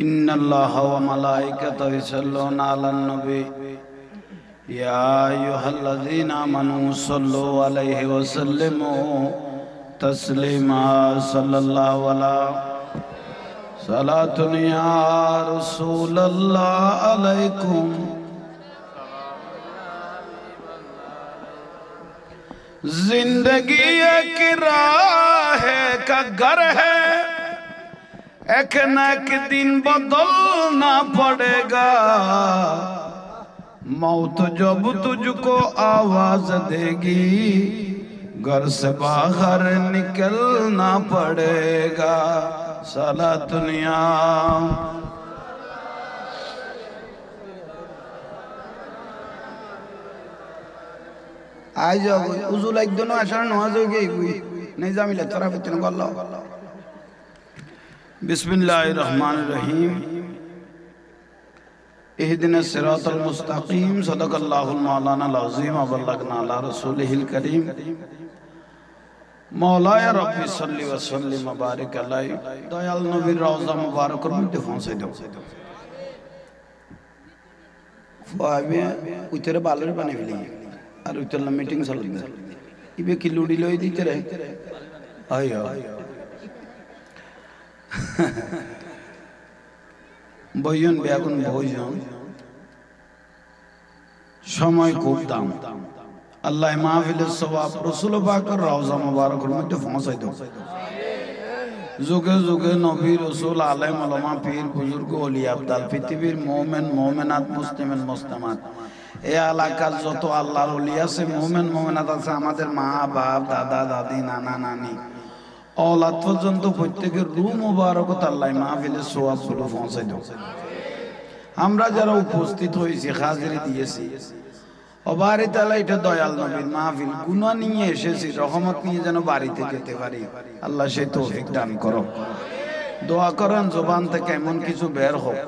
इन्नल्लाहा व मलाइकतहु यसल्लूना अलन नबी या अय्युहल्लज़ीना आमनू सल्लु अलैहि व सल्लिमू तस्लीमा सल्लल्लाहु अलैहि सलातुन या रसूलल्लाह अलैकुम जिंदगी एक राह का घर है, एक न एक दिन बदलना पड़ेगा। मौत जब तुझको आवाज देगी, घर से बाहर निकलना पड़ेगा। साला दुनिया आज उजू लाइक दोनों आशा नमाज हो गई नहीं जामिल तरफ इतने गल्ला बिस्मिल्लाहिर्रहमानिर्रहीम इहदिनस सिरातल मुस्तकीम सदक़ल्लाहुल मौलानाल अज़ीम व बल्लगना अला रसूलिहिल करीम मौलाया रब्बी सल्लि व सल्लिम व बारिक अलैहि। दयाल नबीर रौज़ा मुबारकर मध्य पहुंचे दो फावे उतरे बालर बने मिली और उतरला मीटिंग चल रही है इबे की लूडी लोई दीते रहे आयो বইয়ন বেগুন বইয়ন সময় খুব দাম আল্লাহ মাহফিলের সওয়াব রাসূল পাকের রওজা মুবারকের মধ্যে পৌঁছাই দাও। যুগে যুগে নবী রাসূল আলেম ওলামা পীর বুজুর্গ ওলি আব্দাল পৃথিবীর মুমিন মুমিনাত মুসলিমিন মুসলিমাত এই এলাকার যত আল্লাহর ওলি আছে মুমিন মুমিনাত আছে, আমাদের মা বাপ দাদা দাদি নানা নানি औलाद पर्यन्त प्रत्येकेर रूह मुबारकत आल्लाह माहफिलेर सওয়াবগুলো পৌঁছাই দাও। আমরা যারা উপস্থিত হয়েছি হাজিরি দিয়েছি অবারে তাআলা এটা দয়াল নবীর মাহফিল গুনাহ নিয়ে এসেছি, রহমত নিয়ে যেন বাড়িতে যেতে পারি আল্লাহ সেই তৌফিক দান করো। দোয়া করেন জবান থেকে এমন কিছু বের হোক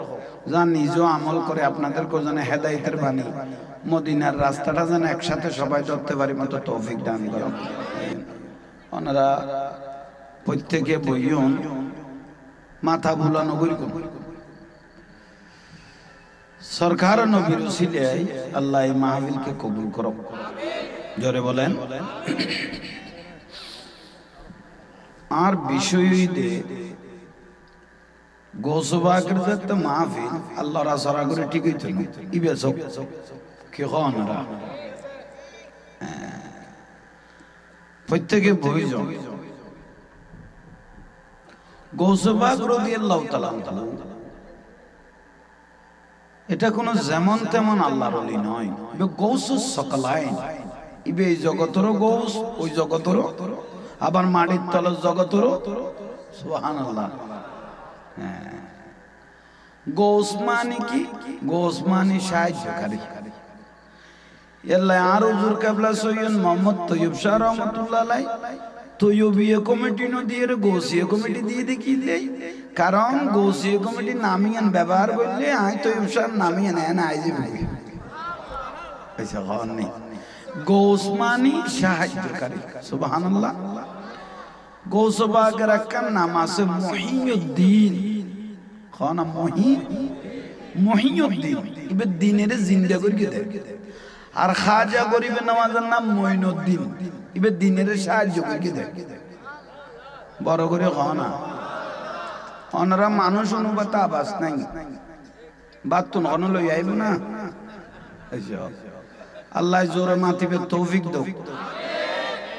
যা নিজেও আমল করে আপনাদেরকে যেন হেদায়েতের বাণী মদিনার রাস্তাটা যেন একসাথে সবাই ধরতে পারি মতো তৌফিক দান করো। ওনারা প্রত্যেকে বইয়ন মাথা বুলানো করিব সরকার নবীর উসিলায় আল্লাহ এই মাহফিলকে কবুল করো। জোরে বলেন। আর বিষয়ইতে গোসবাকের যে মাহফিল আল্লাহর আসরা করে ঠিক হইতো না ইবে সব কি হনরা প্রত্যেকে বইজন গৌসবাগ রাদিয়াল্লাহু তাআলা এটা কোন যেমন তেমন আল্লাহর ওলি নয়, গৌসুস সকলাইন ইবে এই জগতেরও গৌস ওই জগতেরও আবার মাটির তলের জগতেরও সুবহানাল্লাহ। গৌস মানে কি? গৌস মানে সাহায্যকারী। আল্লাহ আর হুজুর কিবলা সৈয়দ মোহাম্মদ তৈয়ব শাহ রাহমাতুল্লাহ আলাইহি তৈয়বিয়া কমিটি ন দিয়ে গৌসিয়া কমিটি দিয়ে দেখি দেই, কারণ গৌসিয়া কমিটি নামিয়ান ব্যবহার করলে আই তৈয়ব শাহ নামিয়ান না আই যাবে পয়সা হন নেই। গৌস মানে সাহায্যকারী। সুবহানাল্লাহ। গৌস পাকের একটা নাম আছে মুহিউদ্দিন। খানা মুহিউদ্দিন ইবে দিনের জিন্দা করে দেয়। আর খাজা গরিবের নওয়াজের নাম মঈনুদ্দিন ইবে দিনের সাহায্য করে দেয়। বড় করে খানা ওনারা মানুষ অনুপাত আবাস নাই বাতুন অন লই আইব না। আল্লাহ জোরে মাতিবে তৌফিক দাও।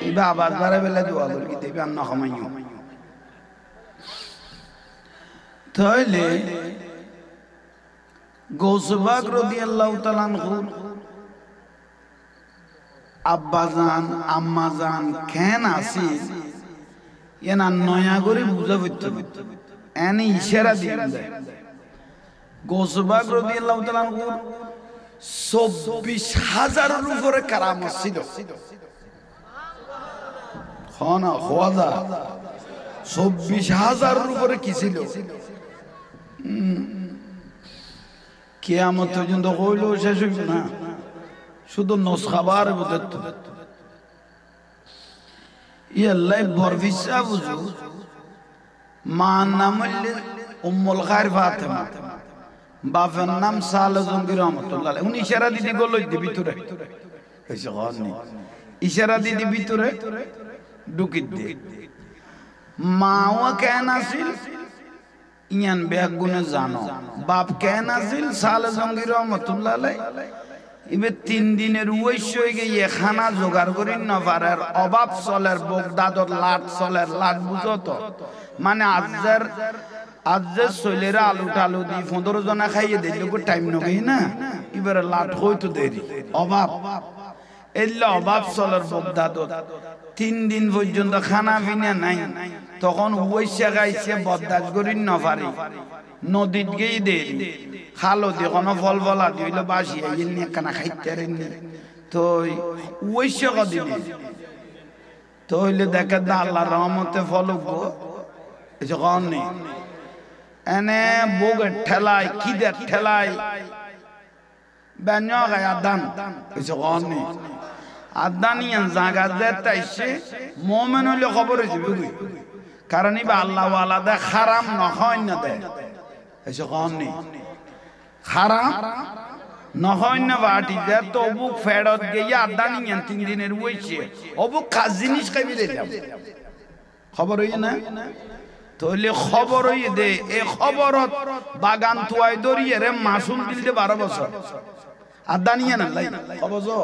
ইবা আবাস বাড়া বেলা দোয়া করি দেবে আর না খামাইও। তাইলে গৌসবাগ রাদিয়াল্লাহু তাআলা আনহু আব্বাজান আম্মাজান কেন আসি এনা নয়া করে বুঝা পড়তে এনে ইশারা দিয়ে দেয়। গৌসবাগ রাদিয়াল্লাহু তাআলা আনহু ২৪,০০০ উপরে কারামত ছিল। খানা খোয়াজা ২৪,০০০ উপরে কি ছিল? কিয়ামত পর্যন্ত কইলেও শেষ হইব না, শুধু নসখাবার বুঝত ইয়াল্লাই বরফিসা বুঝু মা না মরলে উম্মুল খায়ের ফাতেমা বাপের নাম সালে জঙ্গি রহমতুল্লাহ উনি ইশারা দিদি গেল ভিতরে ইশারা দিদি ভিতরে ঢুকি দে মাও কেন আসিল ইয়ান বেগ গুনে জানো বাপ কেন আসিল সালে জঙ্গি রহমতুল্লাহ ইবে 3 দিনের ওইশ হয়ে গিয়ে খানা জোগাড় করি না পারার অভাব চলের বগদাদর লাট চলের লাট বুঝো তো মানে আজের শৈলেরা আলু টালু দি 15 জনা খাইয়ে দিল টাইম নগেই না এবারে লাট হইতো দেরি অভাব এল্লা অভাব চলের বগদাদর 3 দিন পর্যন্ত খানা পিনা নাই তখন ওইসা গাইছে বদাজ করি না পারি নদীত গিয়ে দেরি খালো দিয়ে কোনো ফল ফলা দিল বাসি নিয়ে কানা খাইতে তো ওইসা কদিন তো হইলে দেখে দা আল্লাহ রহমতে ফলক কন নেই এনে বুকের ঠেলায় খিদের ঠেলায় বেঞ্জ গায় আদান কন নেই আদানিয়ান জাগা যেতে মোমেন হইলে খবর হয়েছে বুঝি কারণ ইবা আল্লাহ আলাদা খারাম নহয় না দেয় এসে কন নেই খারাম নহয় না বাটি দে তো অবুক ফেরত গিয়ে আদানিয়ান 3 দিনের বইছে অবুক কাজ জিনিস খাইবি দিলাম খবর হই না তাহলে খবর হই দে এই খবরত বাগান তুয়াই দরিয়ে রে মাসুল দিল দে 12 বছর আদানিয়ান আল্লাহ খবর জো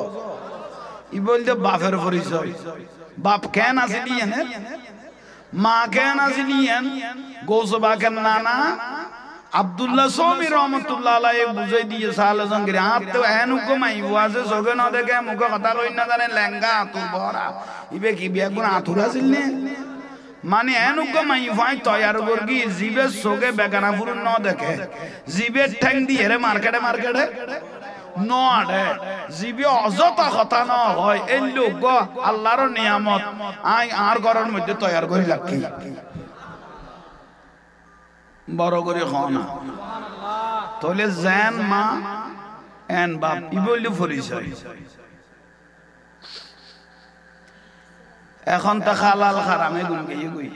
ই বলতে বাপের পরিচয় বাপ কেন আসিলিয়েন মা কেন আসিলিয়েন গোসবাকের নানা আব্দুল্লাহ সৌমি রহমতুল্লাহ আলাইহি বুঝাই দিয়ে সালে জঙ্গির আর তো এনুকো মাই ওয়াজে সগে না দেখে মুখে কথা কই না জানে লেঙ্গা আতুর বড়া ইবে কি বিয়া গুণ আতুর আছিল নে মানে এনুকো মাই ভাই তৈয়ার করগি জিবে সগে বেগানা ফুরন না দেখে জিবে ঠ্যাং দিয়ে রে মার্কেটে নড়ে জিবে অযথা কথা না হয় এই লোক আল্লাহর নিয়ামত আই আর ঘরের মধ্যে তৈয়ার করি লাগকি বড় করে খাওয়া তাহলে জেন মা এন বাপ ই বললে পরিচয় এখন তা হালাল হারামে গুন গিয়ে গুই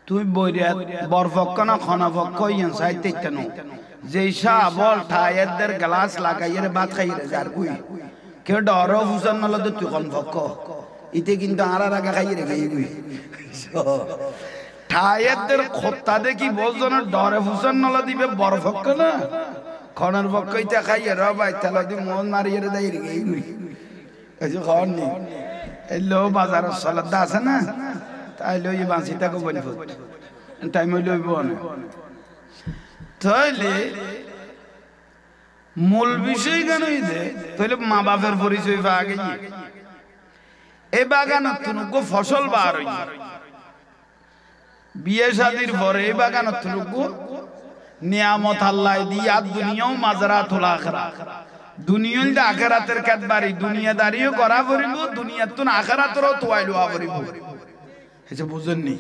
তুই বইরিয়াত বরফক্ক না খনাফক্ক ইয়ান সাইতে তেনো যেই শাহ বল ঠায়েদের গ্লাস লাগাইয়ে ভাত খাইয়ে যার গুই কে ডর ফুসন নল তো তুই খনফক্ক ইতে কিন্তু আর আগা খাইয়ে রে গুই ঠায়েদের খোত্তা দেখি বলজনের ডরে ফুসন নল দিবে বরফক্ক না খনের পক্ষ ইতে খাইয়ে র ভাই তাহলে দি মন মারিয়ে রে দাই রে গুই এই যে খন নি এলো বাজারের সালাদ আছে না তাই লই বাঁচি তাকে বলবো টাইম লইব না তাইলে মূল বিষয় কেন দে তাহলে মা বাপের পরিচয় পাওয়া গেছে এই বাগানত তুনুকো ফসল বার হই বিয়ে শাদির পরে এই বাগানত তুনুকো নিয়ামত আল্লাহ দিয়া দুনিয়াও মাজরাতুল আখিরাত দুনিয়াল দে আখিরাতের কাটবারি দুনিয়াদারিও করা পড়িব দুনিয়াতুন আখিরাতেরও তোয়াইলো পড়িব এসে বুঝেননি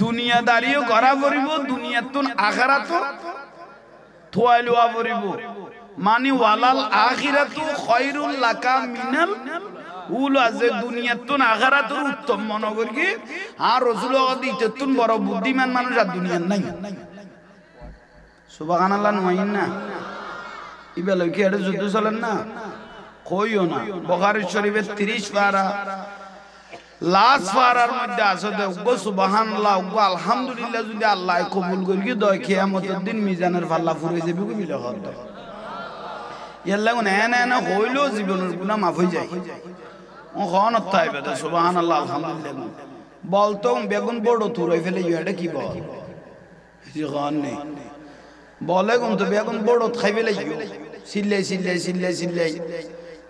দুনিয়াদারিও করা পড়িব দুনিয়াতুন আখিরাতও তোয়াইলো পড়িব মানে ওয়ালাল আখিরাতু খায়রুল লাকা মিনাল উলা যে দুনিয়াতুন আখিরাতের উত্তম মনে করি আর রাসূল দিতে তুন বড় বুদ্ধিমান মানুষ আর দুনিয়ার নাই সুবহানাল্লাহ নয় না ইবেলে কি এটা যুদ্ধ চলেন না কইও না বুখারী শরীফের 30 পারা লাস্ট পারার মধ্যে আছে দেখো সুবহানাল্লাহ ওয়া আলহামদুলিল্লাহ যদি আল্লাহ কবুল করি দয় কিয়ামতের দিন মিজানের পাল্লা ফুরে যাবে কি বিলে হতো ইয়াল্লা না না হইলো জীবনের গুনাহ মাফ হয়ে যায় ও খন তাইবে সুবহানাল্লাহ আলহামদুলিল্লাহ বলতো বেগুন বড় তুরাই ফেলে এটা কি বল জি গান নেই বলে কোন তো বেগুন বড় খাইবে লাগিও সিল্লে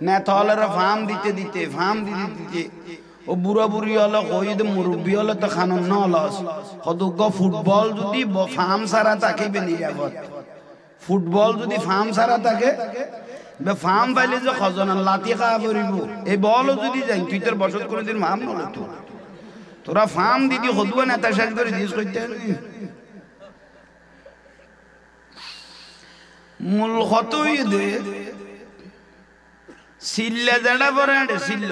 না তাহলে ফার্ম দিতে ও বুড়া বুড়ি হলো কইদ মুরব্বি হলো তো খানন না লস কদুগ ফুটবল যদি ফার্ম সারা তাকিবে নিরাপদ ফুটবল যদি ফার্ম সারা থাকে বে ফার্ম পাইলে যে খজনা লাতি খাওয়া করিব এই বল যদি যাই তুই তোর বসত করে দিন ফার্ম নলে তো তোরা ফার্ম দিদি হদুয়া নেতা শেষ করে দিস কইতে মূল হতই দে সিল্লে জেডা পরে সিল্ল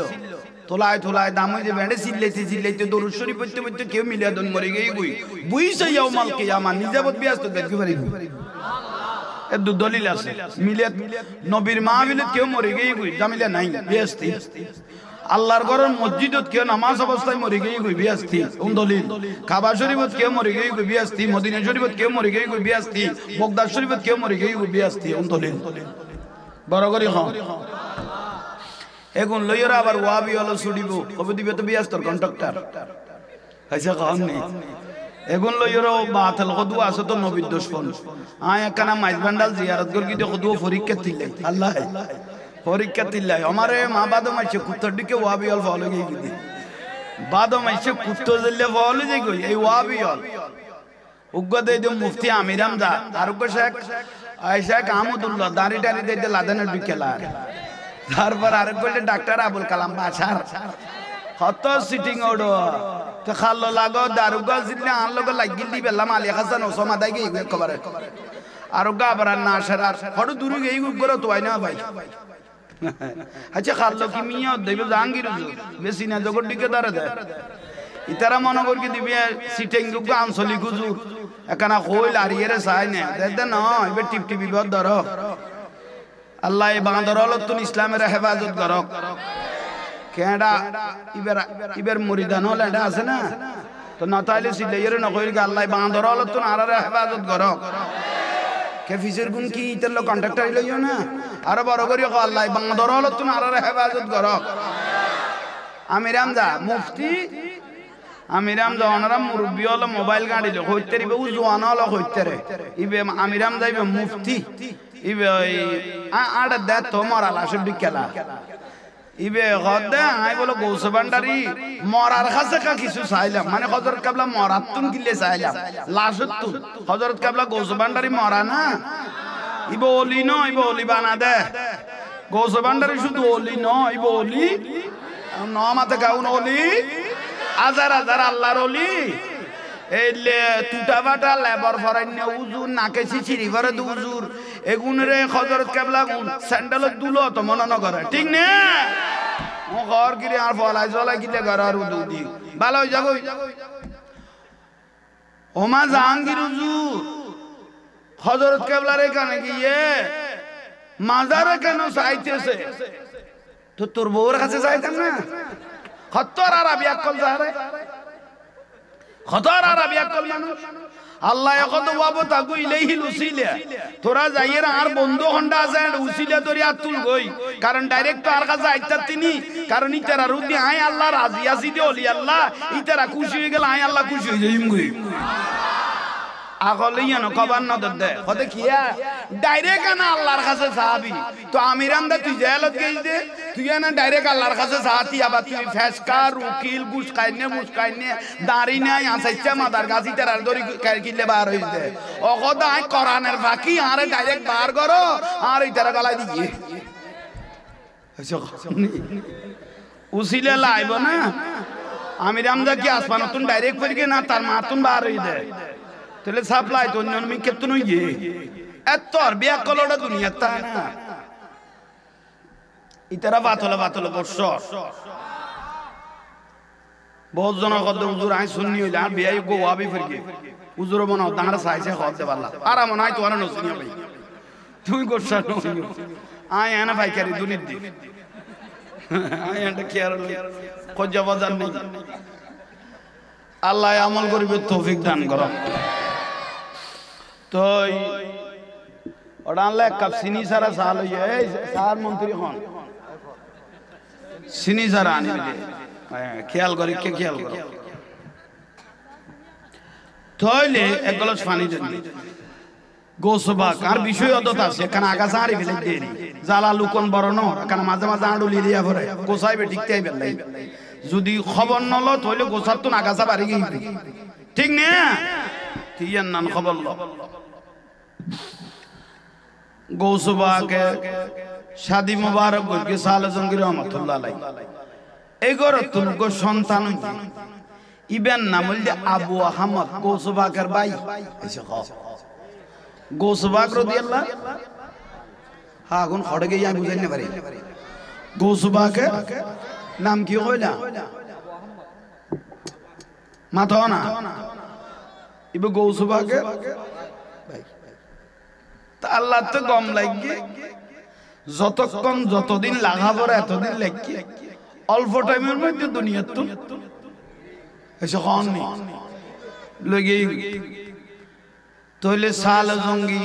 তোলায় তোলায় দাম হয়ে যে বেড়ে চিল্লাইতে দরুদ শরীফ পড়তে পড়তে কেউ মিলিয়া দন মরে গিয়ে গুই বুঝছে ইয়াউমাল কিয়ামা নিজাবত বিয়াস্ত দেখতে পারি এর দলিল আছে মিলিয়াত নবীর মাহফিলত কেউ মরে গিয়ে গুই জামিলা নাই বিয়াস্তি আল্লাহর ঘরের মসজিদত কেউ নামাজ অবস্থায় মরে গিয়ে গুই বিয়াস্তি দলিল কাবা শরীফত কেউ মরে গিয়ে গুই বিয়াস্তি মদিনা শরীফত কেউ মরে গিয়ে গুই বিয়াস্তি বগদাদ শরীফত কেউ মরে গিয়ে গুই বিয়াস্তি দলিল বড় করে হ এখন লইরা আবার ওয়াবি হলো ছুটিব কবে দিবে তো বিয়াস্তর কন্ট্রাক্টর হইছে কাম নেই এখন লইরা বাতিল কদু আছে তো নবীর দুশমন আয় একখানা মাইজ বান্ডাল জিয়ারত কর কি কদু পরীক্ষা দিলে আল্লাহ পরীক্ষা দিলে আমারে মা বাদ মাইছে কুত্তর দিকে ওয়াবি হল ফলো গই কি বাদ মাইছে কুত্তর দিলে ফলো যাই গই এই ওয়াবি হল উগ্গ দে দে মুফতি আমির হামজা আর উগ্গ শেখ আয়েশা কামুদুল্লাহ দাড়ি টাড়ি দে লাদানের বিকেলা তারপর আরেক বলে ডাক্তার আবুল কালাম বাছার কত সিটিং ওডো তো খাল্লো লাগো দারুগা জিল্লে আন লোক লাগিল দি বেলা মালি হাসান ওসমা দাই গই কবারে আরোগা আবার না সারার ফটো দূরে গই গরো তো আইনা ভাই আচ্ছা খাল্লো কি মিয়া দেবে জাহাঙ্গীর বেশি না জগৎ দিকে দাঁড়া দেয় ইতারা মনে করি কি দিবে সিটিং গুগ আঞ্চলিক হুজুর একানা কইল আর ইরে চাই না দে না এবে টিপ টিপি বিপদ ধরো আল্লাহ এই বাঁদর হলতুন ইসলামের হেফাজত করক কেডা ইবের মুরিদান হল এটা আছে না তো না তাইলে সিলাইয়ের নকইর গে আল্লাহ বাঁদর হলতুন আর হেফাজত করক কে ফিসের গুণ কি ইতার লোক কন্ট্রাক্টর লইও না আর বড় করি আল্লাহ বাঁদর হলতুন আর হেফাজত করক আমির হামজা মুফতি আমির হামজা ওনারা মুরব্বী হলো মোবাইল গাড়িল হইতে রিবে উজওয়ান হলো হইতে রে ইবে আমির হামজা ইবে মুফতি ইবে আড় দে তোমার আলাসে বিকেলা ইবে গদে আই বলো গৌস ভান্ডারি মরার কাছে কা কিছু চাইলাম মানে হযরত কাবলা মরাতুন কিলে চাইলাম লাশতুন হযরত কাবলা গৌস ভান্ডারি মরা না ইবে ওলি ন ইবে ওলি বানা দে গৌস ভান্ডারি শুধু ওলি ন ইবে ওলি ন মাতে গাউন ওলি হাজার হাজার আল্লাহর ওলি এলে টুটা বাটা লেবার ফরাইন্য উজুর নাকে চিচিরি করে দু উজুর এগুনরে হযরত কাবলা গুন স্যান্ডেল দুলো তো মনে ন করে ঠিক না ও ঘর গিরে আর ফলাই জলাই গিলে ঘর আর উদু দি ভালো হই যাগো ওমা জাহাঙ্গীর হুজুর হযরত কাবলার এখানে গিয়ে মাজারে কেন চাইতেছে তো তোর বউর কাছে চাইতাম না খত্তর আরবি আকল জারে খতর আরবি আকল মানুষ আল্লাহ কত বাবু তাকু ইলাইহিল উসিলা তোরা যাইয়ের আর বন্ধু হন্ডা আছে উসিলা ধরে আতুল গই কারণ ডাইরেক্ট তো আর কাছে আইতা তিনি কারণ ইতারা রুদি আই আল্লাহ রাজি আছি দে ওলি আল্লাহ ইতারা খুশি হয়ে গেল আই আল্লাহ খুশি হয়ে যাইম গই আগলে ইয়ানো কবার না দে হতে কিয়া ডাইরেক্ট না আল্লাহর কাছে সাহাবী তো আমিরান দা তুই জায়ালত গই দে তুই না ডাইরেক্ট আল্লাহর কাছে সাহাতি আবা তুই ফেসকার উকিল গুস কাইনে মুসকাইনে দাড়ি নাই আসাইছা মাদার গাছি তার দরি কিলে বার হইছে ও কথা আই কোরআনের বাকি আরে ডাইরেক্ট বার করো আর ইতারা গলাই দিয়ে উসিলে লাইব না আমিরান দা কি আসমানতুন ডাইরেক্ট করি না তার মাতুন বার হই দে তাহলে সাপ্লাই তো অন্য আমি কেতন হইয়ে এত আর বিয়া কলটা দুনিয়া তা না ইতারা বাতলে বর্ষ বহুত জন কত হুজুর আই শুননি হইলা আর বিয়াই গো ওয়াবি ফিরকে হুজুর মনে তাহারা চাইছে হতে পারলা আর মনে হয় তোরা নসিনি ভাই তুমি গোসা নইও আই এনা ভাইকারি দুনিত দি আই এন্ড কেয়ার কজ্জা বাজার নেই আল্লাহ আমল করিবে তৌফিক দান করো তো ওডানলে কাপ সিনি সারা সাল হইয়ে এই সার মন্ত্রী হন সিনি সারা আনি দে খেয়াল করি কে খেয়াল করো তাইলে এক গ্লাস পানি দেন গোসবা কার বিষয় অদত আছে কারণ আগাছা আরি ফেলে দেরি জালা লুকন বড় ন কারণ মাঝে মাঝে আড়ুলি দিয়া পড়ে গোসাইবে ঠিকতে আইবে লাই যদি খবর নল তাহলে গোসার তো আগাছা বাড়ি গই ঠিক না তিয়ান নান খবর ল গৌসবাকে শাদি মুবারক কইকে সালে জঙ্গির রহমাতুল্লাহ আলাইহি এই ঘর তুলক সন্তান ইবেন নাম হইল আবু আহমদ গৌসবাকের ভাই এসে খ গৌসবাক রাদিয়াল্লাহ হ্যাঁ কোন খড়ে গিয়ে আমি বুঝাইতে পারি গৌসবাকে নাম কি কইলা মাথা না ইবে গৌসবাগে তা আল্লাহ তো গম লাগবে যতক্ষণ যতদিন লাগাবো এতদিন লাগবে অল্প টাইমের মধ্যে দুনিয়ার তো এসে কন নেই লগে তইলে সাল জঙ্গি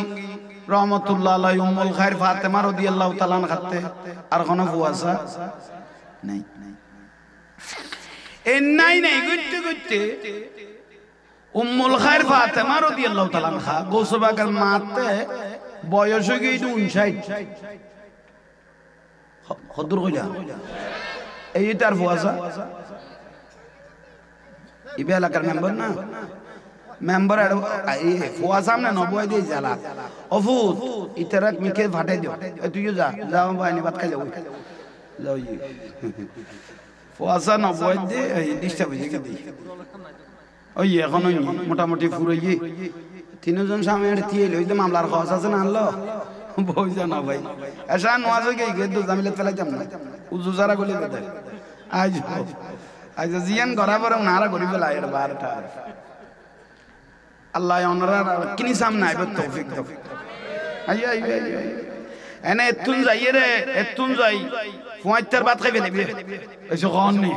রহমতুল্লাহ আলাইহি উম্মুল খায়র ফাতেমা রাদিয়াল্লাহু তাআলা খাতে আর কোন ফুয়াসা নাই নাই গুটতে গুটতে উম্মুল খায়র ফাতেমা রাদিয়াল্লাহু তাআলা খা গোসবাগের মাতে বয়স হয়ে গিয়ে 59 কদর কইলা এই তার ফুয়াসা ইবে এলাকার মেম্বার না মেম্বার এই ফুয়া সামনে নবয় দিয়ে জ্বালা অফুত ইতারাক মিকে ফাটাই দিও তুইও যা যাও বাইনি ভাত খাই যাও যাও ফুয়াসা নবয় দিয়ে এই ডিস্টার্ব হয়ে গেছে ওই এখন ওই মোটামুটি ফুরইয়ে তিনজন সামনে দিয়ে লই তো মামলার খরচ আছে না আনলো বই জানা ভাই এসা নোয়াজ হয়ে গিয়ে দু জামিলে ফেলাইতাম না উজু যারা গলি বেদে আজ জিয়ান গড়া পরে নারা গড়ি ফেলা এর বারটা আল্লাহ ওনারা কিনি সামনে আইবে তৌফিক দাও আইয়া এনে এতুন যাই রে এতুন যাই ফুয়াইতার ভাত খাইবে নেবে এসো কোন নি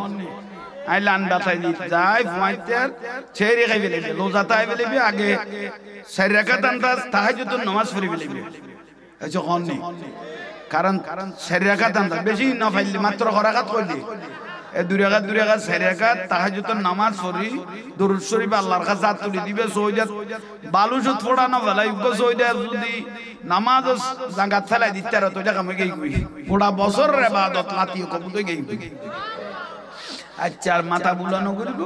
আই লান্ডা তাই দি যাই ফুয়াইতার ছেড়ে খাইবে নেবে রোজা তাইবে নেবে আগে চার রাকাত আন্দাজ তাহাজ্জুদ নামাজ পড়িবে নেবে এসো কোন নি কারণ চার রাকাত আন্দাজ বেশি না ফাইলে মাত্র রাকাত কইলি এ দুই রাকাত চার রাকাত তাহাজ্জুদের নামাজ পড়ি দরুদ শরীফ আল্লাহর কাছে হাত তুলে দিবে সওয়াদাত বালুশত ফোড়ানো ফেলাই উগো সওয়াদাত যদি নামাজ জাঙ্গাত ফেলাই দিতে আর তো জায়গা মে গই কই পুরা বছর ইবাদত লাতিও কবুল হই গই আচ্ছা আর মাথা বুলানো করিব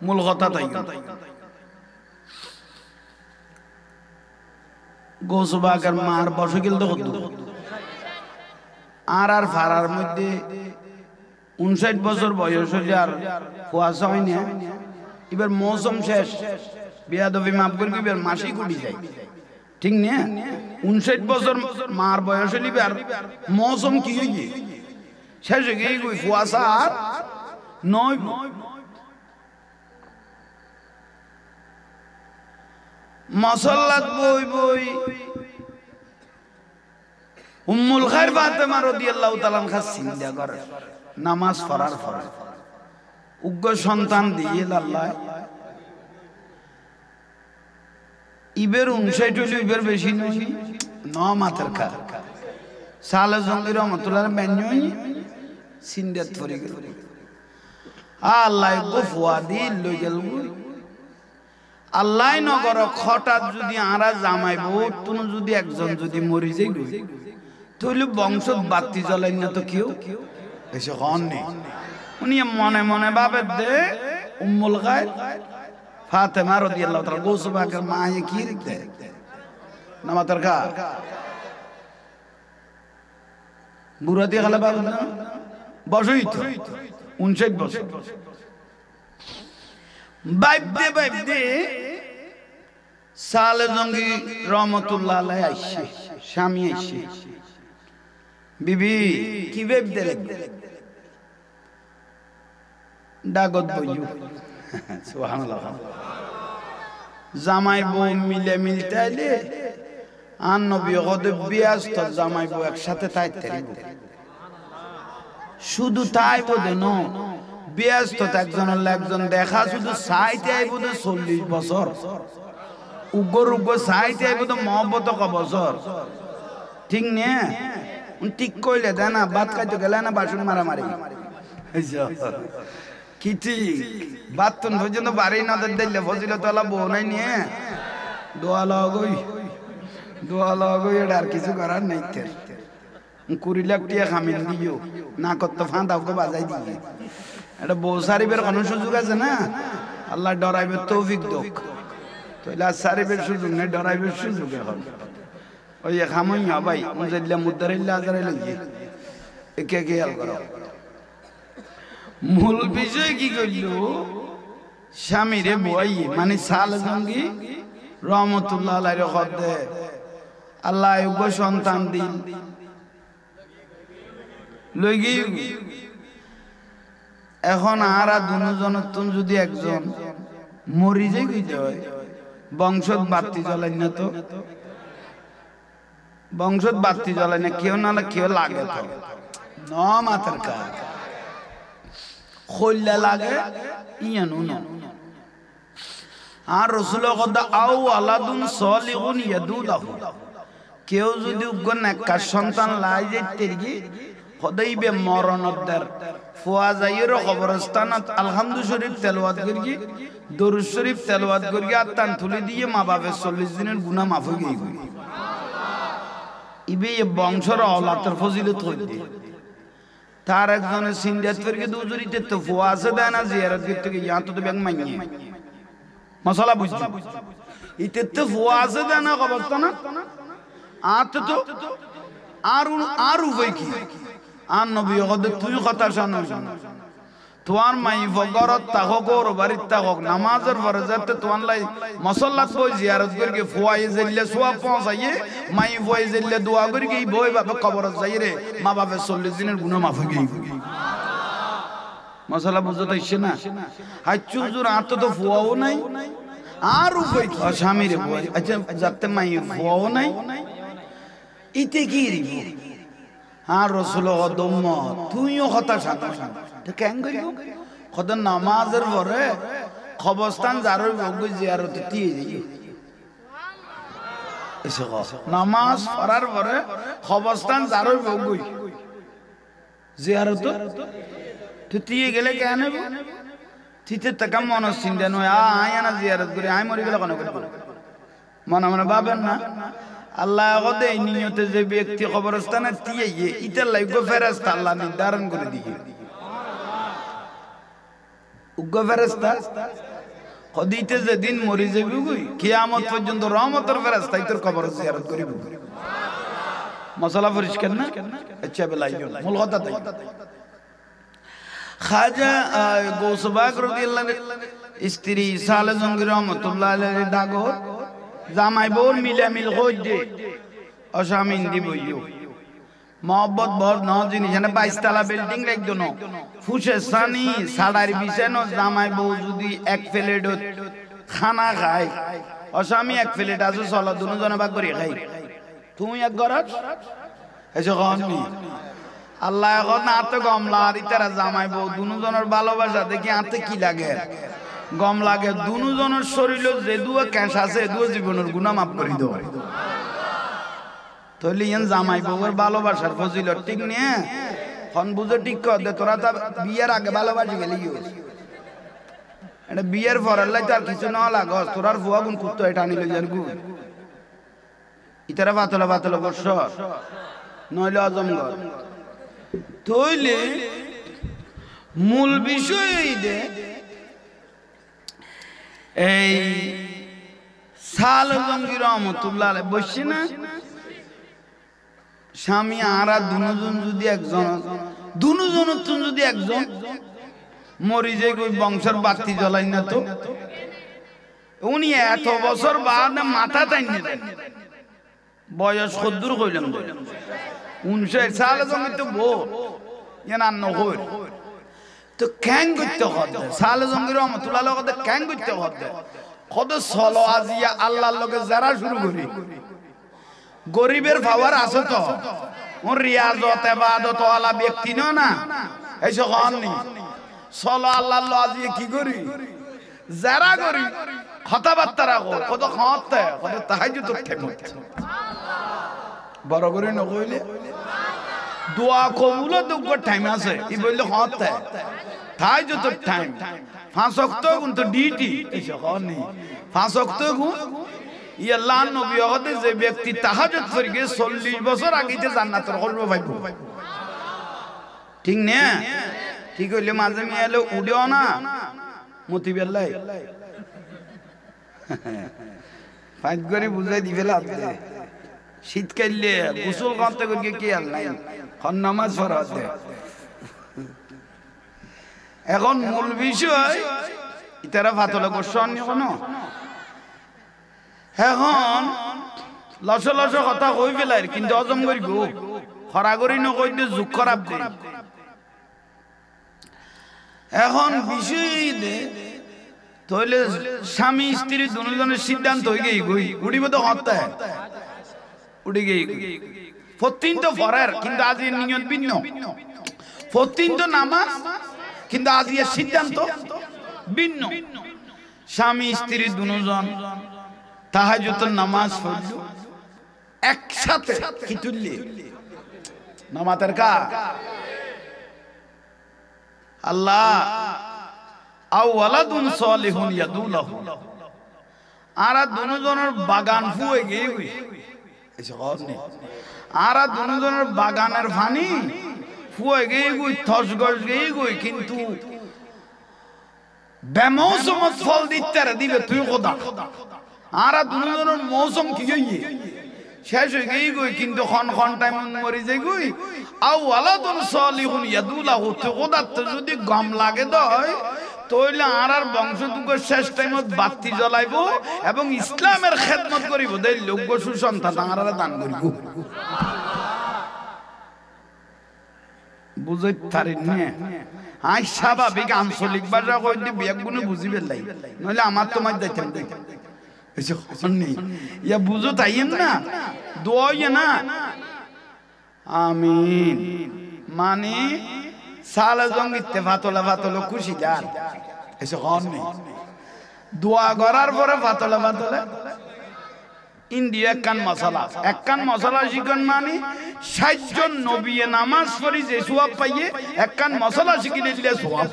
মূল কথা তাই গোসবাগের মার বসে গেল তো কত আর ফারার মধ্যে 59 বছর বয়স হয়ে আর কুয়াশা হয় না এবার মৌসুম শেষ বিয়াদবি মাফ করে এবার মাসি কুড়ি যায় ঠিক না 59 বছর মার বয়স হলে আর মৌসুম কি হয়ে গিয়ে শেষ হয়ে গিয়ে কুয়াশা আর নয় মসল্লাত বই বই উম্মুল খায়র ফাতেমা রাদিয়াল্লাহু তাআলা আনহা চিন্তা করে নামাজ পড়ার পরে উগ্র সন্তান দিয়ে আল্লাহ ইবের 59 ইবের বেশি নয় ন মাথার খা সালে জঙ্গি রহমতুল্লাহ বেঞ্জই সিন্দাত পড়ে গেল আল্লাহ গো ফুয়াদি লই গেল আল্লাহ নগর হঠাৎ যদি আরা জামাইব তুমি যদি একজন যদি মরি যাই তাহলে বংশ বাতি জ্বলাই না তো কেউ এসে হন নেই উনি মনে মনে ভাবে দে উম্মুল খায়র ফাতেমা রাদিয়াল্লাহু তাআলা গোসবাগের মা কি রেখে নামাতার কা বুড়া দিয়ে খালা বাবু না বসই তো 59 বছর বাইবদে সালে জঙ্গি রহমতুল্লাহ আলাইহি আইছে স্বামী আইছে বিবি কি বাইবদে ডাগত বইও সুবহানাল্লাহ জামাই বউ মিলে মিলতে আইলে আর নবী কদে বিয়াস্ত জামাই বউ একসাথে তাইতে শুধু তাই বোধে ন ব্যস্ত একজন দেখা শুধু সাইতে আইব 40 বছর উগ্র উগ্র সাইতে আইব তো মহব্বত ক বছর ঠিক নে ঠিক কইলে দেয় না ভাত খাইতে গেলে না বাসন মারামারি কি ঠিক বাথরুম পর্যন্ত বাড়ি নজর দিলে ফজিলত আলা বউ নাই নিয়ে দোয়া লগই এটা আর কিছু করার নাই 20 লাখ টাকা খামিন দিও না করতে ফাঁদাও বাজাই দিয়ে এটা বউ সারিবের কোনো সুযোগ আছে না আল্লাহ ডরাইবে তৌফিক দোক তাহলে আর সারিবের সুযোগ নেই ডরাইবের সুযোগ এখন ওই খামই ভাই মুজাল্লা মুদারিল্লা আজারাই লাগিয়ে একে খেয়াল করো মূল বিষয় কি করল স্বামীরে বই মানে সাল জঙ্গি রহমতুল্লাহ আলাইহির খদ্দে আল্লাহ উগ্র সন্তান দিল লই গিয়ে এখন আর দুজনের তুন যদি একজন মরি যাই কইতে হয় বংশত বাতি জ্বলাই না তো বংশত বাতি জ্বলাই না কেউ না কেউ লাগে তো ন মাথার কাজ খোল্লা লাগে ইয়ানু না আর রাসূল কথা আও আলাদুন সালিহুন ইয়াদুলাহু কেউ যদি উগ্র নেককার সন্তান লাই যাইতে গি হদাইবে মরণদের ফুয়া যাইর কবরস্থানত আলহামদু শরীফ তেলাওয়াত করি দরুদ শরীফ তেলাওয়াত করি আর তান তুলে দিয়ে মা বাপের 40 দিনের গুনাহ মাফ হয়ে গই ইবে বংশর আওলাদের ফজিলত হইতে তার একজনের সিন্দাত করি দুজুরিতে তো ফুয়া আছে দেয় না জিয়ারত করতে গিয়ে ইয়া তো ব্যাংক মাইনে মশলা বুঝছি ইতে তো ফুয়া আছে দেয় না কবরস্থানত আত তো আর উপায় কি আর নবী হদে তুই কথা শুনো তোমার মাই ফগরত তাহক ওর বাড়িতে তাহক নামাজের ফরজাতে তোমার লাই মুসল্লাত বই জিয়ারত করি ফুয়াই জেলে সোয়া পৌঁছাইয়ে মাই ফুয়াই জেলে দোয়া করি এই বই বাবা কবরত যাই রে মা বাবা 40 দিনের গুনাহ মাফ হয়ে গই মশলা বুঝতে ইচ্ছে না হাচ্চু হুজুর আত তো ফুয়াও নাই আর উপায় কি স্বামী রে বই আচ্ছা যাতে মাই ফুয়াও নাই ইতে কি রিব আর রাসূল কদম তুইও কথা সাথে তো কেন কইব খোদা নামাজের পরে কবরস্থান যারর বগু জিয়ারত দিয়ে যাই এসে নামাজ পড়ার পরে কবরস্থান যারর বগু জিয়ারত তো দিয়ে গেলে কেন হবে তিতে টাকা মনস চিন্তা নয় আয় না জিয়ারত করে আয় মরে গেলে কোন মনে মনে ভাবেন না আল্লাহ কদে এই নিয়তে যে ব্যক্তি কবরস্থানে দিয়ে ইতার লাইগো ফেরেশতা আল্লাহ নির্ধারণ করে দিয়ে উগ্র ফেরেশতা কদিতে যেদিন মরি যাবি গই কিয়ামত পর্যন্ত রহমতের ফেরেশতা ইতর কবর জিয়ারত করিব মশলা পরিষ্কার না আচ্ছা বেলাইও মূল কথা তাই খাজা গৌসবাগ রাদিয়াল্লাহু স্ত্রী সালে জঙ্গির রহমাতুল্লাহ আলাইহি ডাগর জামাই বউর মিলামিল হইছে অসামিন দিবইও মোহাম্মদ বর ন জিনিস এনে 22 তলা বিল্ডিং রাখতো না ফুসে সানি সাড়ার বিছানো জামাই বউ যদি এক প্লেট খানা খায় অসামি এক প্লেট আছে চলো দুজনে ভাগ করে খাই তুমি এক গরাত এসে গনি আল্লাহ এখন আতে গমলা আর ইতারা জামাই বউ দুজনের ভালোবাসা দেখি আতে কি লাগে গম লাগে দুজনের শরীরে যে দুয়া ক্যাশ আছে দুয়া জীবনের গুনাহ মাফ করে দাও তাহলে ইয়ান জামাই বউয়ের ভালোবাসার ফজিলত ঠিক নিয়ে হন বুঝে ঠিক কর দে তোরা তো বিয়ের আগে ভালোবাসি গেলি এটা বিয়ের পরের লাই তার কিছু না লাগস তোরার ফুয়া গুণ কুত্তো এটা আনিল যার গু ইতারা পাতলা পাতলা বর্ষ নইলে অজমগর তইলে মূল বিষয় এই দে এই সাল জঙ্গির রহমতুল্লাহ আলাইহি বসছে না স্বামী আর দুজন যদি একজন দুজনের তুন যদি একজন মরি যায় কই বংশের বাতি জ্বলাই না তো উনি এত বছর বাদ মাথা টাইনে দেন বয়স কদ্দুর কইলাম 59 সাল জঙ্গি তো বউ ইয়ান আর নহর তো ক্যাং করতে হবে সাল জঙ্গির রহমতুল্লাহ আলাইহি কথা ক্যাং করতে হবে কত সলো আজিয়া আল্লাহর লগে যারা শুরু করি গরিবের পাওয়ার আছে তো ওর রিয়াজত ইবাদত ওয়ালা ব্যক্তি না এইসব হননি সলো আল্লাহর ল আজিয়া কি করি যারা করি কথাবার্তা রাখো কত খতে কত তাহাজ্জুদ টাইম বড় করে নকইলে দোয়া কবুল দুগো টাইম আছে ই বললে হতে তাহাজ্জুদ টাইম পাঁচ ওয়াক্ত কিন্তু ডিউটি এইসব হননি পাঁচ ওয়াক্ত গুণ ই আল্লাহ নবী হতে যে ব্যক্তি তাহাজ্জুদ করি 40 বছর আগেতে জান্নাতের কলব পাইবো ঠিক না ঠিক হইলে মাঝে মিয়ালে উড়েও না মতি বেল্লাই ফাইট করে বুঝাই দিবে লাগবে শীতকালে গোসল করতে গিয়ে কি আর নাই খন নামাজ পড়াতে এখন মূল বিষয় ইতারা ফাতলে গোসন কোনো এখন লস লস কথা কই ফেলাই কিন্তু অজম করি গো খরা করি নকই দে যুগ খারাপ দে এখন বিষয় তাহলে স্বামী স্ত্রী দুজনের সিদ্ধান্ত হয়ে গই উড়িব তো হত্যা উড়ি গই প্রতিদিন তো ফরার কিন্তু আজ এর নিয়ত ভিন্ন প্রতিদিন তো নামাজ কিন্তু আজ এর সিদ্ধান্ত ভিন্ন স্বামী স্ত্রী দুজন তাহাজ্জুদের নামাজ পড়ল একসাথে কি তুললি নামাজের কা আল্লাহ আও ওয়ালাদুন সালিহুন ইয়াদুলাহু আরা দুজনের বাগান ফুয়ে গই এসে হচ্ছে আরা দুজনের বাগানের পানি ফুয়ে গই থসগস গই কিন্তু বেমৌসুম ফল দিবে তুই খোদা আরা দুজনের মৌসুম কি গইয়ে শেষ হয়ে গই কিন্তু খন টাইম মরি যাই গই আও ওয়ালাদুন সালিহুন ইয়াদুলাহু তুই খোদা তো যদি গম লাগে দয় তাহলে আর বংশদুকের শেষ টাইমত বাতি জ্বলাইব এবং ইসলামের খেদমত করিব দেই লোক সুসন্তান তাহারা দান করিব বুঝাই পারেন না আই স্বাভাবিক আঞ্চলিক ভাষা কই দি বিয়াগুনে বুঝিবে লাই নইলে আমার তোমার দেখেন এসে হননি ইয়া বুঝো তাইয়েন না দোয়া না আমিন মানে সালা জঙ্গিতে ফাতলা খুশি যার এসে হননি দোয়া করার পরে ফাতলা ইন্ডিয়া একখান মশলা শিখন মানে 60 জন নবী নামাজ পড়ি যে সওয়াব পাইয়ে একখান মশলা শিখিলে দিলে সওয়াব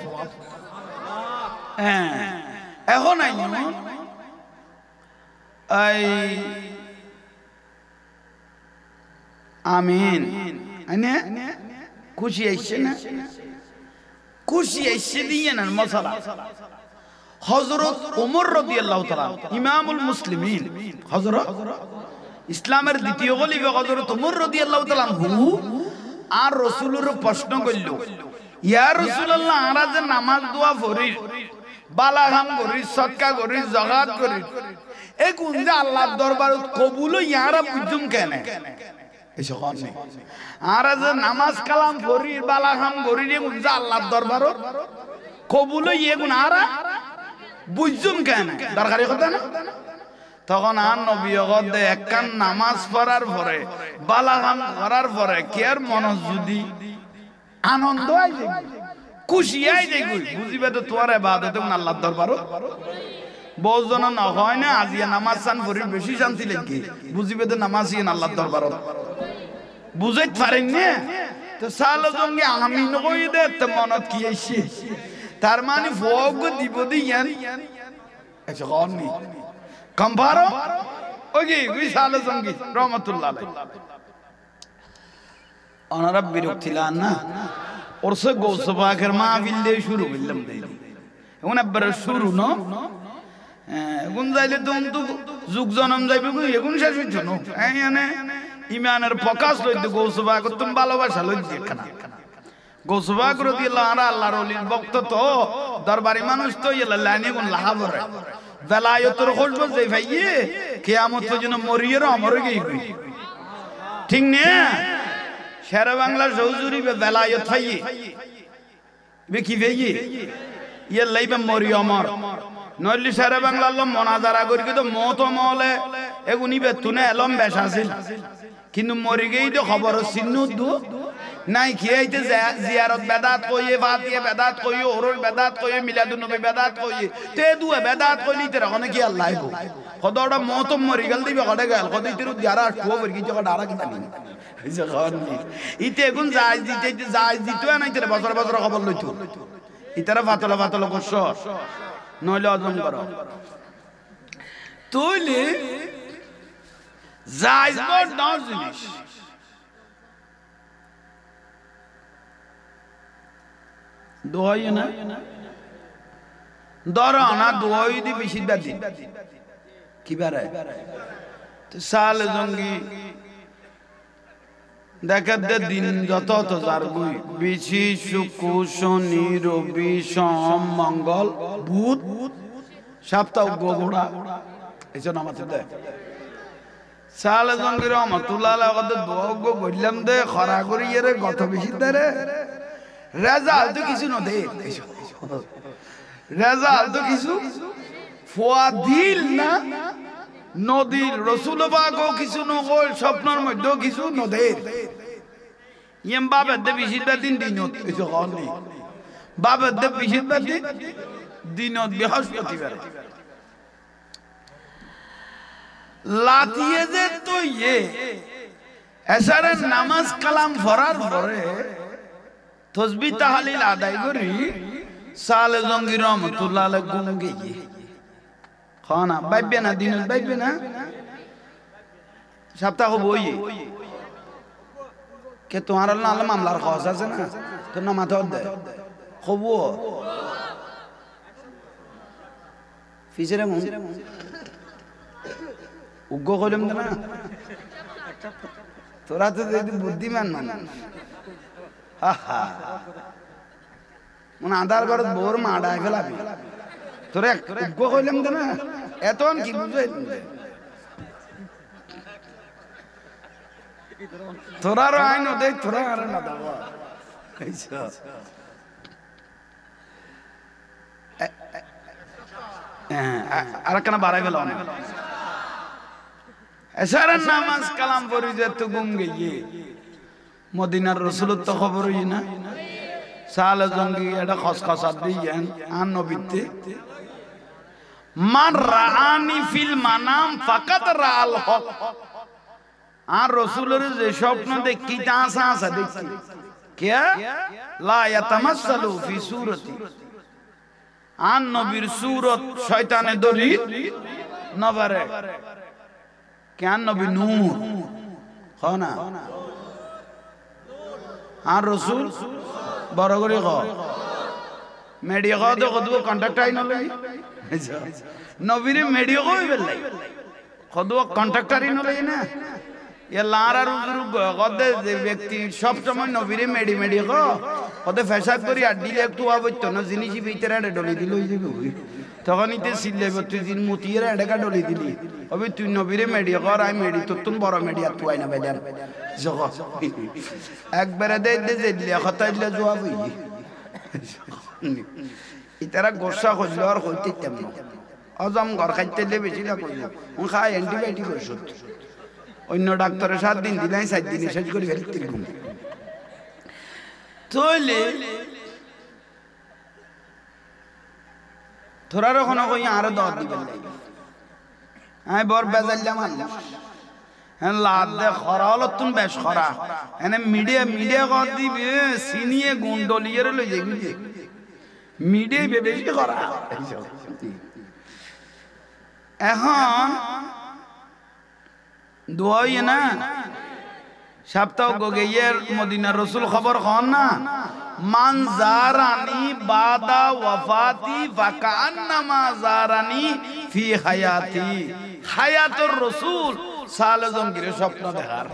হ্যাঁ এখন আমিন খুশি আইছে না খুশি আইছে দিয়ে না মশলা হযরত ওমর রাদিয়াল্লাহু তাআলা ইমামুল মুসলিমিন হযরত ইসলামের দ্বিতীয় খলিফা হযরত ওমর রাদিয়াল্লাহু তাআলা আর রাসূলের প্রশ্ন কইল ইয়া রাসূলুল্লাহ আমরা যে নামাজ দোয়া পড়ি বালাগাম করি সদকা করি যাকাত করি এই কোন যে আল্লাহর দরবারে কবুল ইয়ারা বুঝুম কেন এসে কোন নেই আর যে নামাজ কালাম পড়ি বালাগাম করি রে কোন যে আল্লাহর দরবারে কবুল ইয়েগুন আরা বুঝুম কেন দরকারি কথা না তখন আর নবী গদে একখান নামাজ পড়ার পরে বালাগাম করার পরে কি আর মন যদি আনন্দ আই যায় খুশি আই যায় বুঝিবে তো তোর ইবাদতে কোন আল্লাহর দরবারে বহুজন না হয় না আজিয়া নামাজ সান পড়ি বেশি শান্তি লাগে বুঝিবে তো নামাজ ইন আল্লাহর দরবারে বুঝাইত পারেন না তো সালো জঙ্গে আমিন কই দে তো মনত কি আইছে তার মানে ভোগ দিব দিয়ান আচ্ছা গনি কম্পারো ওকে বিশাল সঙ্গী রহমাতুল্লাহ আলাইহি ওনারা বিরক্তি লান না ওরসে গৌস পাকের মাহফিল দিয়ে শুরু করলাম দেই এখন আবার শুরু ন এখন যাইলে তো যুগ জনম যাইবে এখন শেষ হইছ ন এনে ইমানের প্রকাশ লইতে গৌস পাক তুমি ভালোবাসা লইতে একখানা গৌস পাক রাদিয়াল্লাহু আনহু আল্লাহর ওলির ভক্ত তো দরবারি মানুষ তো ইলা লাইনে কোন লাহাবরে বেলায়েতের খুশবু যে ভাইয়ে কিয়ামত পর্যন্ত মরিয়ে আমরে গই ঠিক না শেরে বাংলা জৌজুরি বেলায়েত ভাইয়ে বে কি ভাইয়ে ইয়া লাইবে মরি আমর নইলে শেরে বাংলা আল্লাহ মুনাজারা করি তো মত মলে এগুনি বেতুনে এলম বেশাছিল কিন্তু মরি গই তো খবর চিহ্ন দু নাই খেয়েতে জিয়ারত বেদাত কইয়ে ফাতিহা বেদাত কইয়ে ওরল বেদাত কইয়ে মিলাদুন নবী বেদাত কইয়ে তে দুয়ে বেদাত কইলি তে রকনে কি আল্লাহ গো কদড়া মতম মরি গল দিবে কডে গেল কদই তিরু যারা টুও বর কি জগা ডারা কিতা নি এই যে খানি ইতে গুন জায়েজ দিতে নাই তে বছর বছর খবর লইতো ইতারা ফাতলা করছ নইলে অজন করো তুইলে জায়েজ বড় দাও জিনিস দোয়াই না দরা না দোয়াই দি বেশি বাদি কি বারে তো সাল জঙ্গি দেখাতে দিন যত তো যারগুই বিশি শুক্র শনি রবি সোম মঙ্গল বুধ সপ্তাহ গোবড়া এসব নামাতে দে সাল জঙ্গি রহমাতুল্লাহ আলাইহি দোয়া গো বললাম দে খরা করি এর গত বেশি দে রে রেজাল্ট তো কিছু না দে রেজাল্ট তো কিছু ফুয়াদিল না নদীর রসুল পাকও কিছু নকল স্বপ্নের মধ্যেও কিছু নদীর ইয়েম বাবের দে বেশিরভাগ দিন দিনত কিছু হল নেই বাবের দে বেশিরভাগ দিন দিনত বৃহস্পতিবার লাতিয়ে যে তো ইয়ে এসারের নামাজ কালাম পড়ার পরে তসবিহ তাহলিল আদায় করি সালে জঙ্গি রহমতুল্লাহ আলাইহি ঘুম গিয়ে খানা বাইবে না দিন বাইবে না সপ্তাহ বই কে তোমার আল্লাহ মামলার খরচ আছে না তোর না মাথা দে খবু ফিসেরে মন উগ্র কইলাম না তোরা তো বুদ্ধিমান মান মানে আধার ঘরত বোর মাডায় ফেলাবি তোরা উগ্র কইলাম না এত কি বুঝাই তোরা আইন দেখ তোরা আর না দাও আর কেন বাড়াই গেল না এসারের নামাজ কালাম পড়ি যে তো গুম গিয়ে মদিনার রসুলের তো খবর হই না সালে জঙ্গি এটা খসখসাত দিয়েন আর নবীতে মান রাআনি ফিল মানাম ফাকাত রাআল হক আর রসুলের যে স্বপ্ন দেখি তা আসা দেখি কে লা ইয়াতামাসসালু ফি সূরতি আর নবীর সূরত শয়তানে দরি নবারে কেন নবী নূর না আর রসুল বড় করে মেডিয়া তো কত কন্ট্যাক্ট আই নলে নবীরে মেডিয়া কই বেলাই কত কন্ট্রাক্টরই নলে না এ লারার উজুর গদে যে ব্যক্তি সব সময় নবীরে মেডি কত ফেসাদ করি আর দিলে একটু আবত্য না জিনিসই ভিতরে ডলি দিল হই যাবে তখন ইতে সিলে তুই দিন মুতিয়ে এডাকা ডলি দিলি অবি তুই নবীরে মেডি কর আই মেডি তো তুন বড় মেডিয়া তুই আইনা বেদান জগ একবারে দে দে যে দিলে কথা দিলে জবাব হই ইতারা গোসা হইল আর হইতে তেমন অজম ঘর খাইতে দিলে বেশি না কইল ও খায় অ্যান্টিবায়োটিক ওষুধ অন্য ডাক্তারের 7 দিন দিলাই 7 দিনে শেষ করে ফেলতে ঘুম তোলে তোরারও কোনো কই আরো দর দিবেন আই বর বেজাল্লাম আল্লাহ হ্যাঁ লাদ দে খরা হলো তুমি বেশ খরা এনে মিডিয়া কর দিবে সিনিয়ে গুন্ডলিয়ে লই যাবি মিডিয়া বেশি খরা এখন দোয়াই না সপ্তাহ গগেয়ের মদিনার রসুল খবর খন না মান জারানি বাদা ওয়াফাতি ফাকান্নামা জারানি ফি হায়াতি হায়াতুর রাসূল সালে জঙ্গির স্বপ্ন দেখার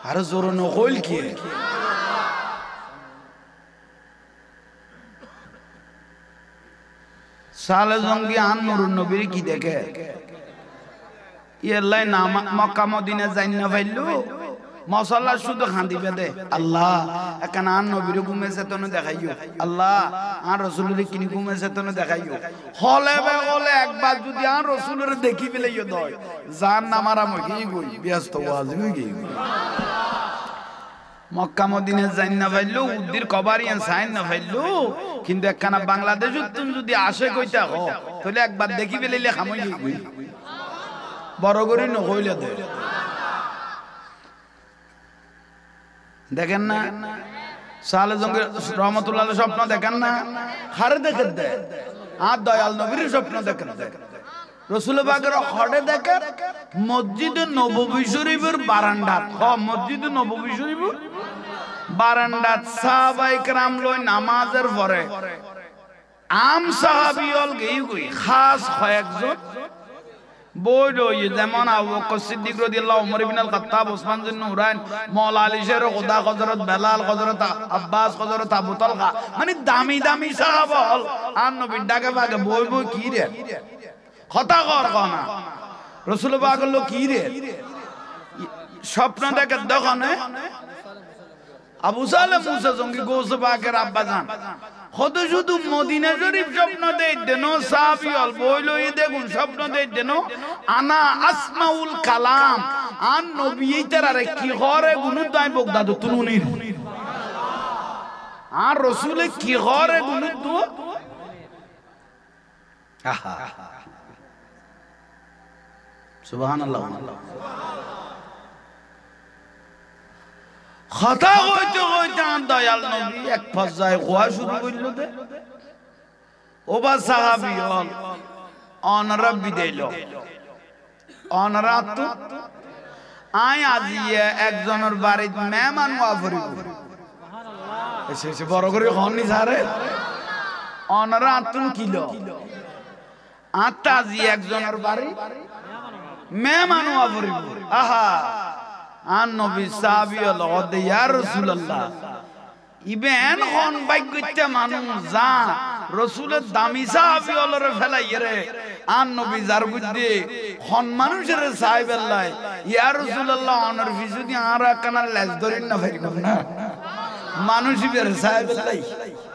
আর জোর নকল কি সালে জঙ্গি আন নুরুন নবীর কি দেখে ইয়াল্লাই না মক্কা মদিনা যাই না ভাইলো মশলা শুধু খান্দি বেদে আল্লাহ এখানে আর নবীর ঘুমেছে তো দেখাইও আল্লাহ আর রসুলের কিনি ঘুমেছে তো দেখাইও হলে বে হলে একবার যদি আর রসুলের দেখি পেলাইও দয় যার নামারা মহি গই ব্যস্ত ওয়াজিব গই মক্কা মদিনা যাই না ভাইলো উদ্দির কবারিয়ান সাইন না ভাইলো কিন্তু একখানা বাংলাদেশ তুমি যদি আসে কইতা হ তাহলে একবার দেখি পেলাইলে খামই গই বড় করে নকইলে দে দেখেন না সালে জঙ্গি রহমতুল্লাহ স্বপ্ন দেখেন না হারে দেখেন দে আর দয়াল নবীর স্বপ্ন দেখেন দে রসুল পাকের হড়ে দেখেন মসজিদে নববী শরীফের বারান্দাত মসজিদে নববী শরীফের বারান্দাত সাহাবায়ে কেরাম লই নামাজের পরে আম সাহাবীল গই খাস কয়েকজন বইলো যেমন আবু বকর সিদ্দিক রাদিয়াল্লাহু উমর ইবনে আল খাত্তাব ওসমান বিন নুরাইন মাওলা আলী শের খুদা হযরত বেলাল হযরত আব্বাস হযরত আবু তালহা মানে দামি সাহাবা আর নবী ডাকে ভাগে বই কি রে কথা কর কোনা রাসূল পাক বলল কি রে স্বপ্ন দেখে দোকানে আবু সালে মুসা জঙ্গি গোস পাকের আব্বা জান কত শুধু মদিনা শরীফ স্বপ্ন দেন সাহাবী অল্প হইল এই দেখুন স্বপ্ন দেন আনা আসমাউল কালাম আর নবী তারা কি করে গুনু তাই বগদাদ তুনুনির আর রাসূলে কি করে গুনু তো আহা সুবহানাল্লাহ কথা হইতে হইতে দয়াল নবী এক পর্যায়ে খোয়া শুরু করল দে ওবা সাহাবী হল অনরা বিদাইল অনরা তো আই আজিয়ে একজনের বাড়িতে মেহমান ওয়াফরি সুবহানাল্লাহ এসে বড় করে হননি সারে অনরা তুন কিলো আতাজি একজনের বাড়ি মেহমান ওয়াফরি আহা আন নবী সাহাবী হল ইয়া রাসূলুল্লাহ ইবেন কোন ভাগ্যতে মানুষ যা রাসূলের দামি সাহাবী হলরে ফেলাই রে আন নবী যার বুদ্ধি কোন মানুষের সাহেব আল্লাহ ইয়া রাসূলুল্লাহ অনর ফিসুদি আর কানা লেজ ধরিন না ফেরিব না মানুষই বের সাহেব আল্লাহ সুবহানাল্লাহ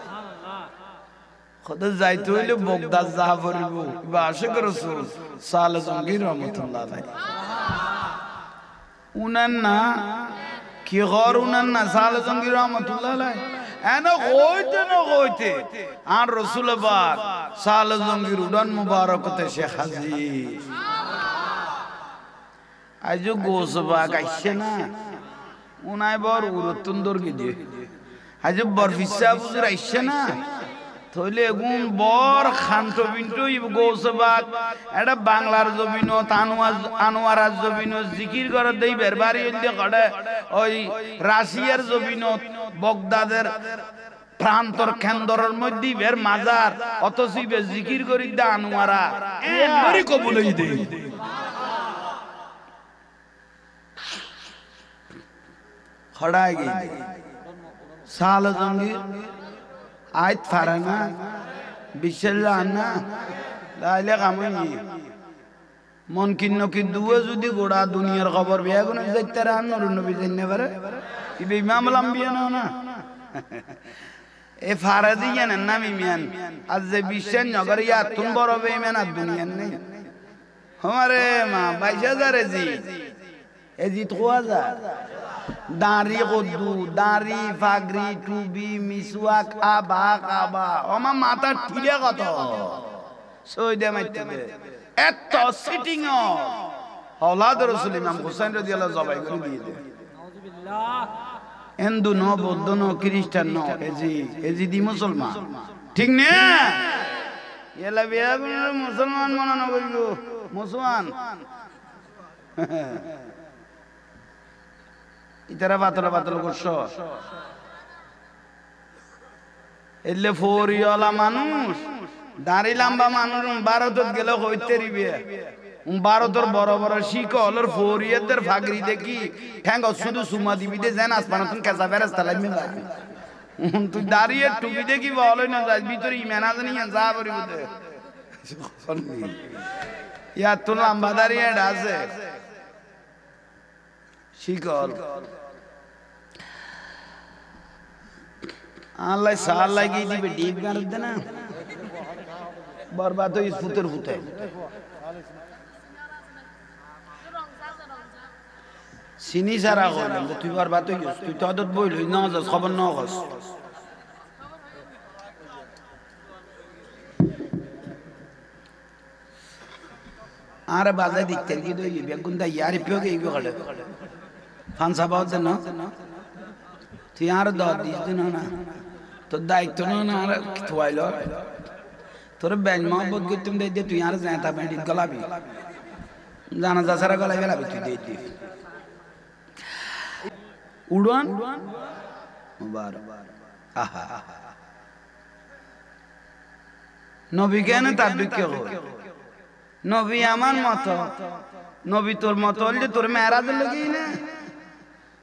খোদা যাইতে হইলে বগদাদ যা পড়িব বা আশিক রাসূল সাল্লাল্লাহু আলাইহি রাহমাতুল্লাহ আলাইহি উনান্না কি গর উনান্না সাল্লাল্লাহু আলাইহি রাহমাতুল্লাহ আলাইহি এনে কইতে আর রাসূল পাক সাল্লাল্লাহু আলাইহি উডান মুবারকতে শেখ হাজি আজও গোসবা গাইছে না উনাই বর উরতুন্দর গিয়ে আজও বর ফিসা বুজুর আইছে না থইলে গুণ বর খান্টো বিন্টো গোসবা এটা বাংলার জমিনো আনোয়ারার জমিনো জিকির করে দেই বেরবারি হইলে কড়ে ওই রাশিয়ার জমিনো বগদাদের প্রান্তর কেন্দ্রের মধ্যে বের মাজার অথচ জিকির করি দা আনোয়ারা একবারই কবুল হই দেই খড়াই গই সাল জঙ্গি আইত ফারানা বিশাল্লাহ না লাইলে কামই মন কিন্ন কি দুয়ে যদি গোড়া দুনিয়ার খবর বিয়া গুণ যাইতে রান নবী জাননে পারে কি ইমাম লাম্বিয়া না এ ফারাদি জানেন না মিয়ান আজ যে বিশ্বের নগর ইয়া তুন বড় বেঈমান আর দুনিয়ার নেই আমারে মা 22000 এজি 3000 দাঁড়ি কদ্দু দাঁড়ি ফাগরি টুবি মিসওয়াক আবা কাবা ওমা মাথা ঠিলে কত সই দে মাইতে দে এত সিটিং আওলাদ রাসূল ইমাম হুসাইন রাদিয়াল্লাহু জবাই করে দিয়ে দে নাউযুবিল্লাহ হিন্দু ন বৌদ্ধ ন খ্রিস্টান ন এজি দি মুসলমান ঠিক না এলা বিয়া মুসলমান মনানো কইব মুসলমান ইতারা বাতল করছো এলে ফরিওয়ালা মানুষ দাড়ি লম্বা মানুষ ভারতত গেলে হইতে রিবে ভারতের বড় বড় শিকলের ফরিয়াদের ফাগরি দেখি ঠ্যাঙ্গ শুধু সুমা দিবি দে যেন আসমান তুমি কেঁচা ফেরাস্তা লাগবে না তুই দাঁড়িয়ে টুপি দেখি বলই না যাই ভিতরে ইমান আছে নি যা করিব দে ইয়া তো লম্বা দাঁড়িয়ে আছে শিকল আল্লাহ সাল লাগিয়ে দিবে ডিপ গাড় দে না বরবাদ হই ফুতের ফুতে সিনি সারা কইলাম তুই বরবাদ হইস তুই তো আদত বইল না যাস খবর না হস আরে বাজে দিকতে কি দই বেগুন দা ইয়ার পিওগে ইগো গড়ে ফানসা বাদ না তুই আর দাও দিস দিন না তো দায়িত্ব না আর থুয়াইলো তোর বেন মোহাম্মদ কে তুমি দে তুই আর জানতা বেন্ডি গলাবি জানা যা সারা গলাই গলাবি তুই দে দে উড়ান মুবারক আহা নবী কেন তাবলিগ কে হয় নবী আমার মত নবী তোর মত হলে তোর মেরাজ লাগি না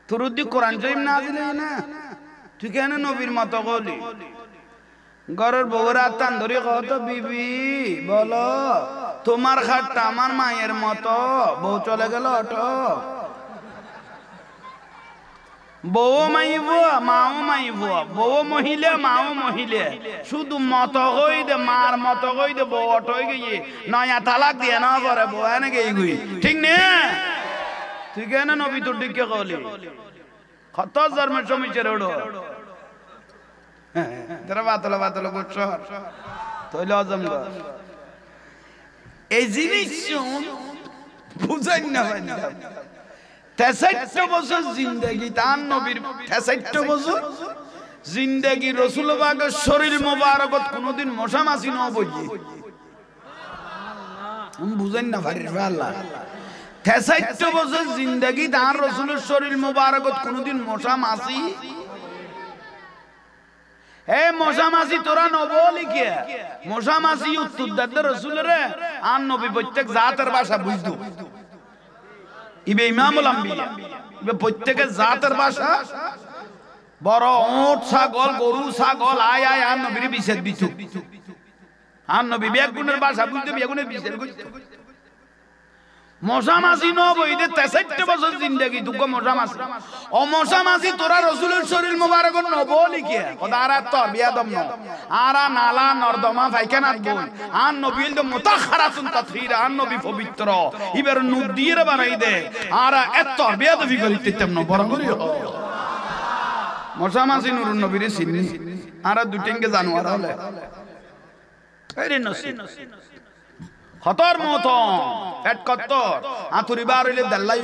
তোর দি কোরআন শরীফ নাজিল হয় না তুই কেন নবীর মত বলি ঘরের বউরা তান ধরে কত বিবি বলো তোমার খাটটা আমার মায়ের মত বউ চলে গেল অটো বউ মাইব মাও মাইব, বউ মহিলা মাও মহিলা, শুধু মত হই দে মার মত হই দে বউ অটই গিয়ে নয়া তালাক দিয়ে না করে বউ এনে গিয়ে গুই, ঠিক নে? তুই কেন নবী তোর দিকে কলি কত জন্মের সমীচের ওড়ো তোরা বাতলা বাতলা করছ তৈলে অজম এই জিনিস বুঝাই না। 63 বছর জিন্দেগি তার নবীর, 63 বছর জিন্দেগি রসুল পাকের শরীর মোবারকত কোনদিন মশা মাছি ন বইয়ে বুঝেন না ভাই আল্লাহ। 63 বছর জিন্দেগি তার রসুলের শরীর মোবারকত কোনদিন মশা মাছি, এ মশা মাছি তোরা নবলি কে মশা মাছি উত্তর দাদা রসুলের আর নবী প্রত্যেক জাতের ভাষা বুঝতো। ইবে ইমামুল আম্বিয়া ইবে প্রত্যেকের জাতের ভাষা, বড় ওট ছাগল গরু ছাগল আয় আয় আর নবীর বিশেষ দিত, আর নবী বেগুনের ভাষা বুঝতে বেগুনের বিশেষ করতে। মশা মাছি ন বইতে 63 বছর জিন্দেগি দুঃখ মশা মাছি, ও মশা মাছি তোরা রসুলের শরীর মোবারক নবলি কে খোদারা তোর বিয়াদম ন আরা নালা নর্দমা পায়খানা বই আর নবীল তো মুতাখারাতুন তাতহির আর নবী পবিত্র ইবার নদীর বানাই দে আরা এত বিয়াদবি করিতে তেমন বড় করিও মশা মাছি নুর নবীর সিন্নি আরা দুটেঙ্গে জানোয়ার হলে আরে নসি খতর মত পেট কত আতুরি বার হইলে দেল্লাই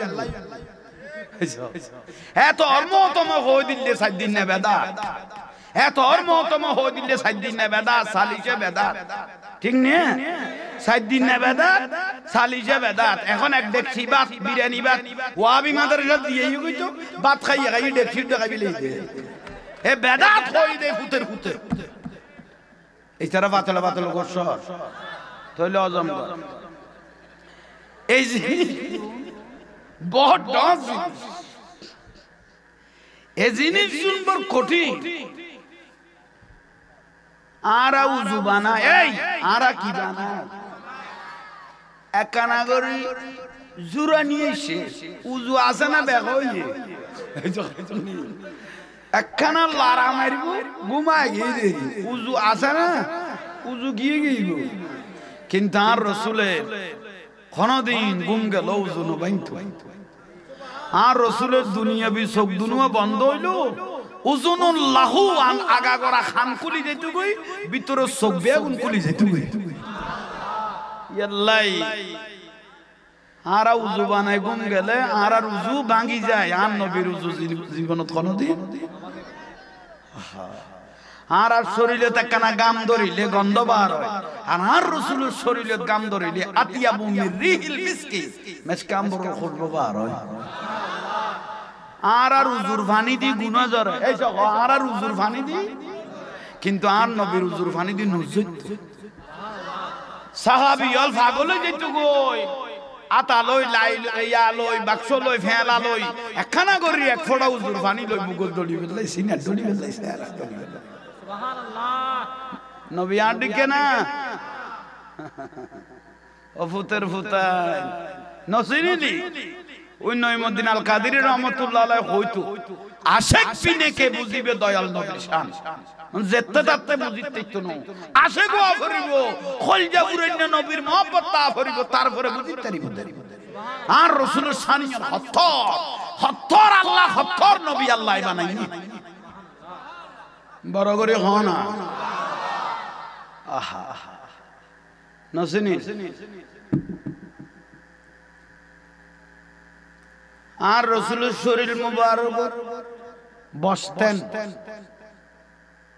এত অর্মতম হই দিলে 7 দিন না বেদা, এত অর্মতম হই দিলে 7 দিন না বেদা সালিশে বেদা, ঠিক নে? 7 দিন না বেদা সালিশে বেদা। এখন এক দেখছি ভাত বিরিয়ানি ভাত ওয়াবি মাদারসা দিয়েই কইতো ভাত খাইয়া খাই দেখছি দেখাবি লইতে এ বেদা হই দে ফুতের ফুতে এই তারা বাতলা বাতলা করছ তইলে অজম এই বহুত ডান্স এই জিনিস শুনবার কঠিন। আরা উজু বানা এই আরা কি বানা একখানা করে জুরা নিয়ে এসে উজু আছে না বেগ হইয়ে একখানা লারা মারিব ঘুমায় গিয়ে উজু আছে না উজু গিয়ে গিয়ে কিন্তু আর রসুলের কোনদিন ঘুম গেল উজু নবাইত, আর রসুলের দুনিয়াবি সব দুনিয়া বন্ধ হইল উজুনুল লাহু আন আগা গরা খান কুলি যেতে গই ভিতরে সব বেগুন কুলি যেতে গই ইয়াল্লাই আরা উজু বানাই ঘুম গেলে আর উজু ভাঙি যায় আর নবীর উজু জীবনত কোনদিন আর আর শরীরে একখানা গাম ধরিলে গন্ধ বার হয়, আর আর রসুলের শরীরে গাম ধরিলে আতিয়াবু মির রিহিল মিসকি মেসকাম্বর খুশবু বার হয়। আর আর উজুর পানি দি গুনাহ জরে এই সব আর আর উজুর পানি দি, কিন্তু আর নবীর উজুর পানি দি নুজত সাহাবী অল পাগলে যেত গই আতা লই লাই ইয়া লই বাক্স লই ফেলা লই একখানা করি এক ফোঁটা উজুর পানি লই মুগল দড়ি বেলাই সিনা দড়ি বেলাই সারা দড়ি বেলাই সুবহানাল্লাহ নবী আর দিকে না ও ফুতের ফুতাই নসিরিনি ওই নঈমুদ্দিন আল কাদেরী রহমাতুল্লাহ আলাইহি হইতো আশিক পিনে কে বুঝিবে দয়াল নবীর শান যেতে তাতে বুঝিতে তো ন আশিক ও করিব খলজা পুরাইন নবীর মহব্বত তা করিব তারপরে বুঝিতে পারিব। আর রাসূলের শানিয়ত হত্তর হত্তর আল্লাহ হত্তর নবী আল্লাহ বানাইনি বড় করে হয় না আহা নসিনি আর রাসূলের শরীর মুবারক বসতেন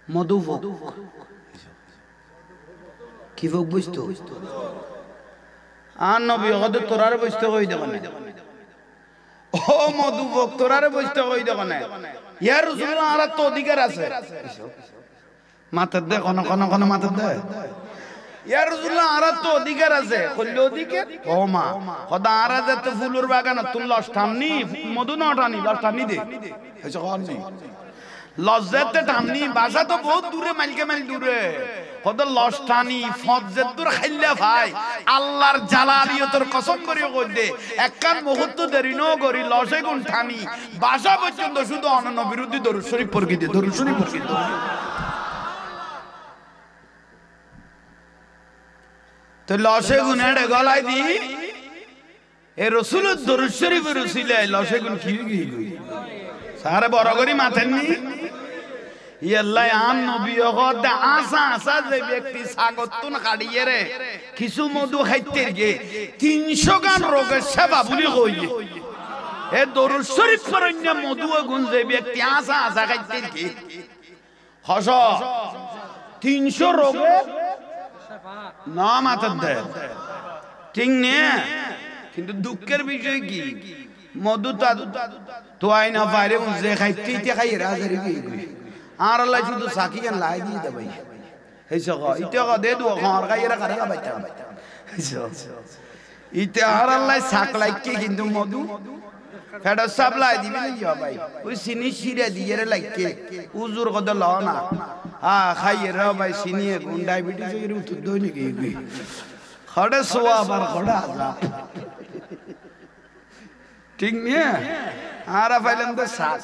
মধুভোগ কি ভোগ বুঝতো আর নবী হতে তোরারে বসতে কই দেব না ও মধুভোগ তোরারে বসতে কই দেব না ইয়া রাসূলুল্লাহ আর তো অধিকার আছে মাথার দে কোন কোন কোন মাথার দে ইয়া রাসূলুল্লাহ আর তো অধিকার আছে কইলে অধিকার ও মা খোদা আর যেতে ফুলের বাগান তুল লষ্টামনি মধু নটানি লষ্টানি দে এসে কোন নি লজ্জাতে টামনি বাসা তো বহুত দূরে মাইলকে মাইল দূরে কত লস্টানি ফজ্জেদুর খাইলা ভাই আল্লাহর জালালিয়তের কসম করি কইতে একখান মুহূর্ত দেরি ন করি লসে গুণ ঠানি ভাষা পর্যন্ত শুধু অনন্য বিরোধী দরুদ শরীফ পড়কি দে দরুদ শরীফ পড়কি দে তো লসে গুণের গলায় দি এ রাসূলের দরুদ শরীফের উসিলে লসে গুণ কি গই সারে বড় করি মাথেননি ইয়াল্লাহ আন নবী হদ আসা আসা যে ব্যক্তি সাগতুন কাড়িয়ে রে কিছু মধু খাইতে গে 300 গান রোগের সেবা বলি কইয়ে এ দরুদ শরীফ পড়ন্য মধু গুণ যে ব্যক্তি আসা আসা খাইতে গে হস 300 রোগে না মাথা দে ঠিক নে কিন্তু দুঃখের বিষয় কি মধু তো আইনা বাইরে যে খাইতে তে খাই রাজারি কি আর আল্লাহ শুধু সাকি কেন লাই দিয়ে দে ভাই হেসো ইতে ক দে দু আর গাইরা করে বাইতা হেসো ইতে আর আল্লাহ সাক লাইকে কিন্তু মধু ফেডা সাপ্লাই দিবি না ইয়া ভাই ওই সিনি শিরা দিয়ে রে লাইকে উজুর কত ল না খাইরা ভাই সিনি কোন ডায়াবেটিস এর উত্তর দই নাকি খড়ে সোয়া বার খড়ে আজা ঠিক নিয়ে আর ফাইলাম তো সাক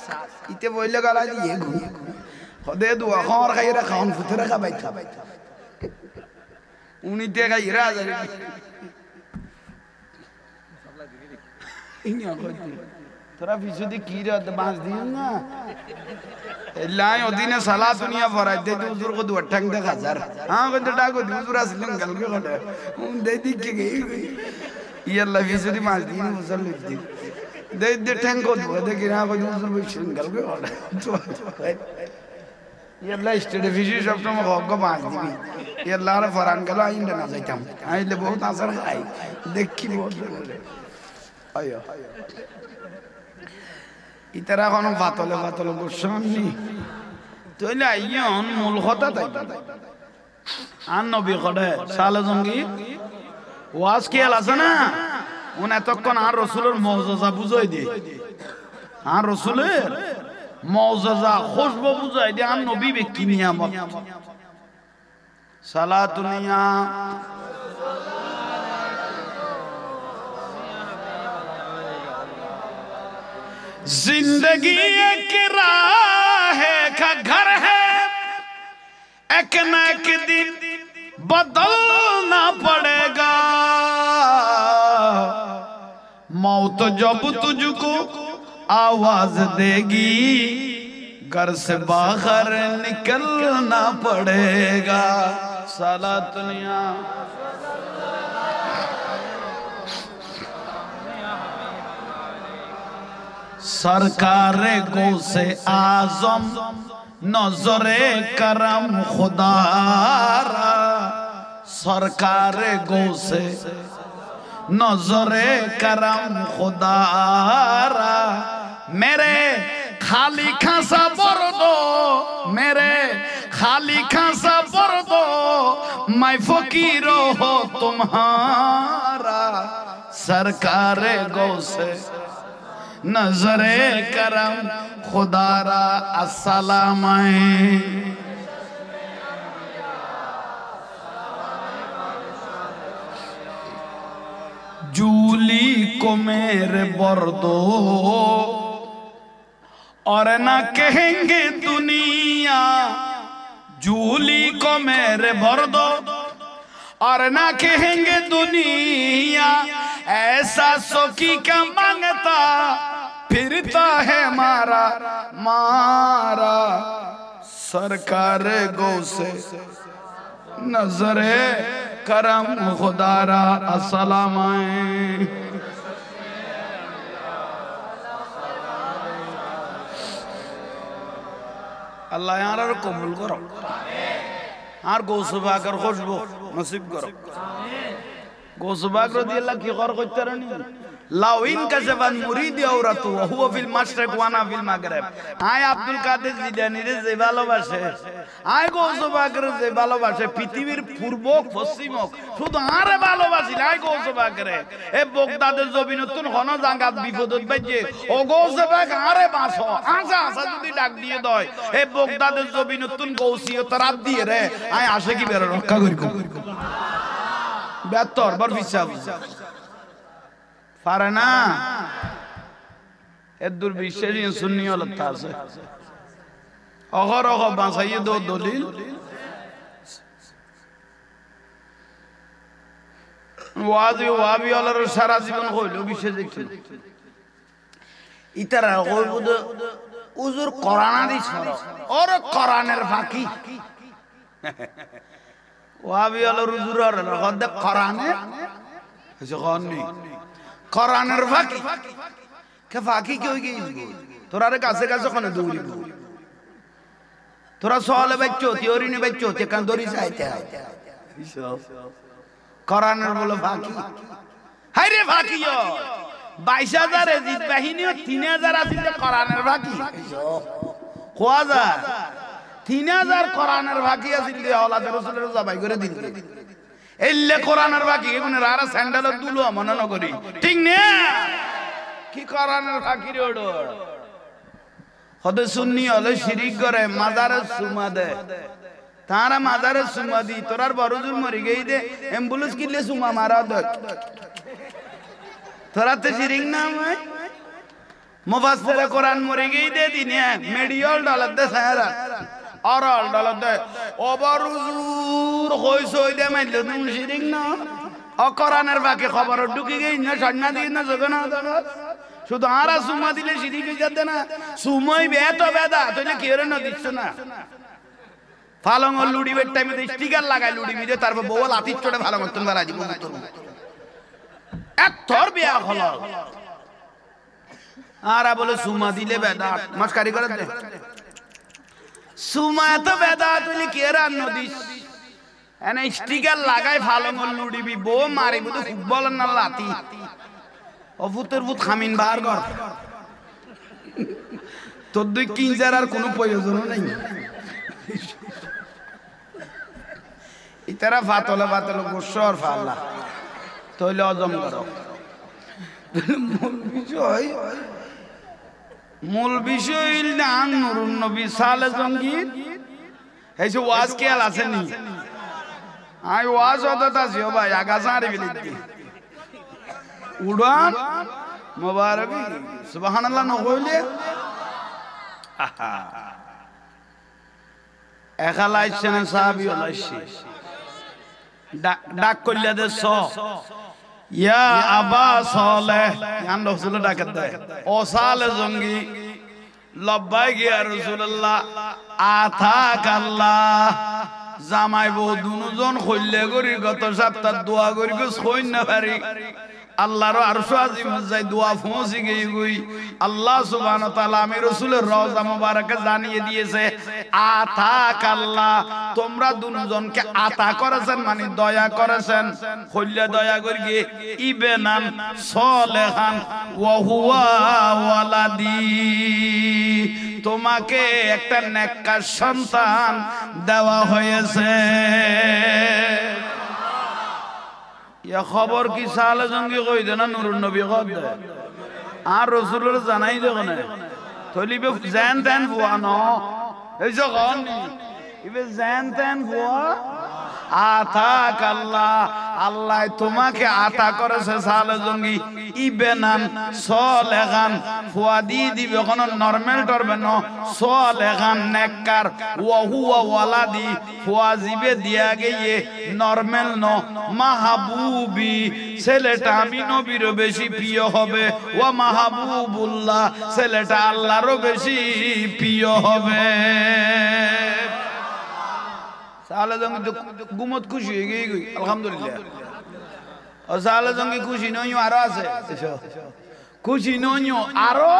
ইতে বইলে গলা দিয়ে ঘু খদে দুয়া খর খাইরা খাওন ফুতরা খাবাই উনি তে খাইরা আজা তোরা বিশুদ্ধি কি রে বাঁচ দিন না এলাই অদিনে সালা দুনিয়া ভরাই দে হুজুর কো দুয়া ঠ্যাং দে হাজার হ্যাঁ কত টাকা দি হুজুর আসলেন গলকে কটে উন দে দি কে গই ইয়াল্লাহ বিশুদ্ধি মাছ দিন মুসল দি দে দে ঠ্যাং কো দুয়া দে কি না কো হুজুর বিশুন গলকে কটে ইয়াল্লাহ স্টেডে ফিশি সব সময় হক মাছ দিবি ইয়াল্লাহ আর ফরান গেল আইন্দা না যাইতাম আইলে বহুত আসার খাই দেখি বহুত আয়ো ইতারা কোন বাতলে বাতলে গোস্বামী তইলে আইয়ন মূল কথা তাই আন নবী কডে সালে জঙ্গি ওয়াজ কি আছে না উন এতক্ষণ আর রাসূলের মুজিজা বুঝাই দে আর রাসূলের মুজিজা খুশবু বুঝাই দে আর নবী বে কি নিয়ামত সালাতুনিয়া जिंदगी एक राह का घर है एक न एक दिन बदलना पड़ेगा मौत जब तुझको आवाज देगी घर से बाहर निकलना पड़ेगा सलातुनिया सरकारे गो से आजम नजरे करम खुदारा सरकारे गो से नजरे करम खुदारा मेरे खाली खासा भर दो मेरे खाली खासा भर दो मैं फकीर हो तुम्हारा सरकारे गो से नजरे करम खुदारा अस्सलाम जूली को मेरे बर्दो और ना कहेंगे दुनिया जूली को मेरे बर्दो और ना कहेंगे दुनिया ऐसा सौकी का मांगता फिरता है मारा मारा सरकार गो से नजरे करम खुदारा अस्सलाम अल्लाह यार कबूल करो আর গৌসবাগের খুশবু নসিব করো গৌসবাগ রাদিয়াল্লাহু কি কর করতে রানি লাউইন কাশাফান মুরিদি আওরাতু ওয়া হুয়া ফিল মাশরিক ওয়া আনা ফিল মাগরিব আয় আব্দুল কাদের জিলানীরে যে ভালোবাসে আয় গৌস পাকের যে ভালোবাসে পৃথিবীর পূর্ব পশ্চিম শুধু আরে ভালোবাসি আয় গৌস পাকেরে এ বগদাদের জমিনতুন হন জাঙ্গাত বিপদত বাইজে ও গৌস পাক আরে বাসো আসা আসা যদি ডাক দিয়ে দয় এ বগদাদের জমিনতুন গৌসিয়ত রাত দিয়ে রে আয় আসে কি বের রক্ষা করি বেতর বর হিসাব পারে না এর দুর্বিশ্বাসী সুন্নি হলত আছে অহরহ বাঁচাইয়ে দো দলিল ওয়াবি আলার সারা জীবন হইল বিশ্বাস দেখছিল ইতারা কইব উজুর কোরআনারি ছড়া ওর কোরআনের ফাঁকি ওয়াবি আলার উজুর আর হদে কোরআনে এসে কোরআন কোরআনের ফাঁকি কে ফাঁকি কি হই গিয়েছিল তোরা রে কাছে কাছে কোনে দৌড়িব তোরা সওয়ালে বাচ্চো থিওরি নে বাচ্চো তে কান দড়ি চাইতে কোরআনের বলে ফাঁকি হাই রে ফাঁকিও 22000 এজিদ বাহিনী 3000 আছিল কোরআনের ফাঁকি কোয়াজা 3000 কোরআনের ফাঁকি আছিল যে আওলাদ রাসূলের জবাই করে দিল এলে কোরআনের ফাঁকি এগুনে রারা স্যান্ডেল দুলো মনে না করি ঠিক না কি কোরআনের ফাঁকি রে ওড় হদে সুন্নি হলে শিরিক করে মাজারে সুমা দে তারা মাজারে সুমা দি তোরার বড়জুর মরি গই দে অ্যাম্বুলেন্স কিলে সুমা মারা দে তোরা তো শিরিক না হয় মুফাসসিরে কোরআন মরি গই দে দিনে মেডিয়াল ডলার দে সারা অরল ডলার দে ওবরজুর কইছ হই দে মাইলে তুমি শিরিক না ও কোরআনের বাকি খবর ঢুকি গই না সন্না দি না জগনা শুধু আরা সুমা দিলে শিরিক হয়ে যাবে না সুমই বেত বেদা তুই কি রে না দিছ না ফালং লুড়িবের টাইমে স্টিকার লাগায় লুড়ি মিলে তারপর বউ লাতি চড়ে ভালো মতন বাড়া দিব এক তোর বিয়া হলো আরা বলে সুমা দিলে বেদা মাস্কারি করে দে সুমা তো বেদা তুই কি রে আন্ন দিস এনে স্টিকার লাগায় ফালং লুড়িবি বউ মারিব তো ফুটবল না লাতি অভূতের ভূত খামিন বার কর তোর দুই কিঞ্জার আর কোনো প্রয়োজন নেই ইতারা ফাতলে ফাতলে গোসর ফাল্লা তইলে অজম করো মূল বিষয় না নুরুন নবী সালে জঙ্গির এই যে ওয়াজ কেয়াল আছে নি আই ওয়াজ হতে আছি ও ভাই আগাছা আরে বিলিতি উড়ান মুবারক সুবহানাল্লাহ ন কইলে একালাইছেন সাহাবী হলাইছে ডাক কইলা দে স ইয়া আবা সালেহ ইয়ান রাসূল ডাক দেয় ও সালে জঙ্গি লব্বাইক ইয়া রাসূলুল্লাহ আতাকাল্লাহ জামাই বউ দুজন কইলে গরি গত সপ্তাহ দোয়া করি গো কই না পারি আল্লাহর আরশ আজিম যাই দোয়া পৌঁছে গই গই আল্লাহ সুবহানাহু ওয়া তাআলা আমি রাসূলের রওজা মোবারকে জানিয়ে দিয়েছে আতাকাল্লাহ তোমরা দুজনকে আতা করেছেন মানে দয়া করেছেন কইলে দয়া করি ইবেনান সলেহান ওয়া হুয়া ওয়ালাদি তোমাকে একটা নেককার সন্তান দেওয়া হয়েছে ইয়া খবর কি সালে জঙ্গি কই দেনা নুরুন নবী কই দে আর রাসূলের জানাই দে কোনে তলিবে জান দেন বুয়া ন এই যে কোন ইবে জান দেন বুয়া আতাকাল্লাহ আল্লাহ তোমাকে আতা করেছে সালে জঙ্গি ইবেনান সলেহান ফুয়াদি দিবে কোন নরমাল টরবে ন সলেহান নেককার ওয়া হুয়া ওয়ালাদি ফুয়াজিবে দিয়া গিয়ে নরমাল ন মাহবুবি ছেলেটা আমি নবীর বেশি প্রিয় হবে ওয়া মাহবুবুল্লাহ ছেলেটা আল্লাহরও বেশি প্রিয় হবে সালে জঙ্গি গুমত খুশি হয়ে গই আলহামদুলিল্লাহ ও সালে জঙ্গি খুশি নইও আরো আছে খুশি নইও আরো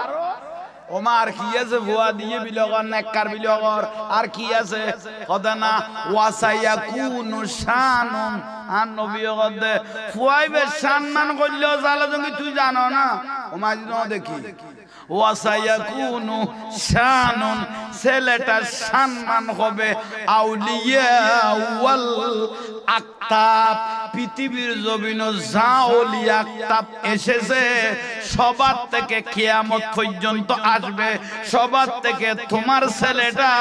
ওমা আর কি আছে ভুয়া দিয়ে বিলগর নেককার বিলগর আর কি আছে কথা না ওয়াসায়াকুনু শানুন আর নবী গদে ফুয়াইবে সম্মান কইলো জালা জঙ্গি তুই জানো না ওমা দিন দেখি ওয়াসায়াকুনু শানুন ছেলেটা সম্মান হবে আউলিয়া ওয়াল আকতাব পৃথিবীর জমিনে যা ওলিয়া আকতাব এসেছে সবার থেকে কিয়ামত পর্যন্ত আসবে সবার থেকে তোমার ছেলেটা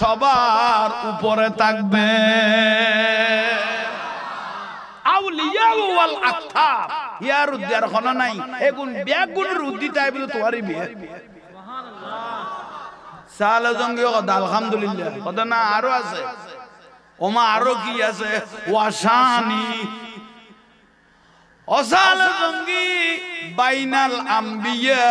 সবার উপরে থাকবে আউলিয়া ওয়াল আকতাব ইয়ার উদ্দার হলো নাই এগুন ব্যাগুন রুদ্ধি তাই বলে তোয়ারি বিয়ে সুবহানাল্লাহ সালা জঙ্গি কথা আলহামদুলিল্লাহ কথা না আরো আছে ওমা আরো কি আছে ওয়াসানি অসাল জঙ্গি বাইনাল আম্বিয়া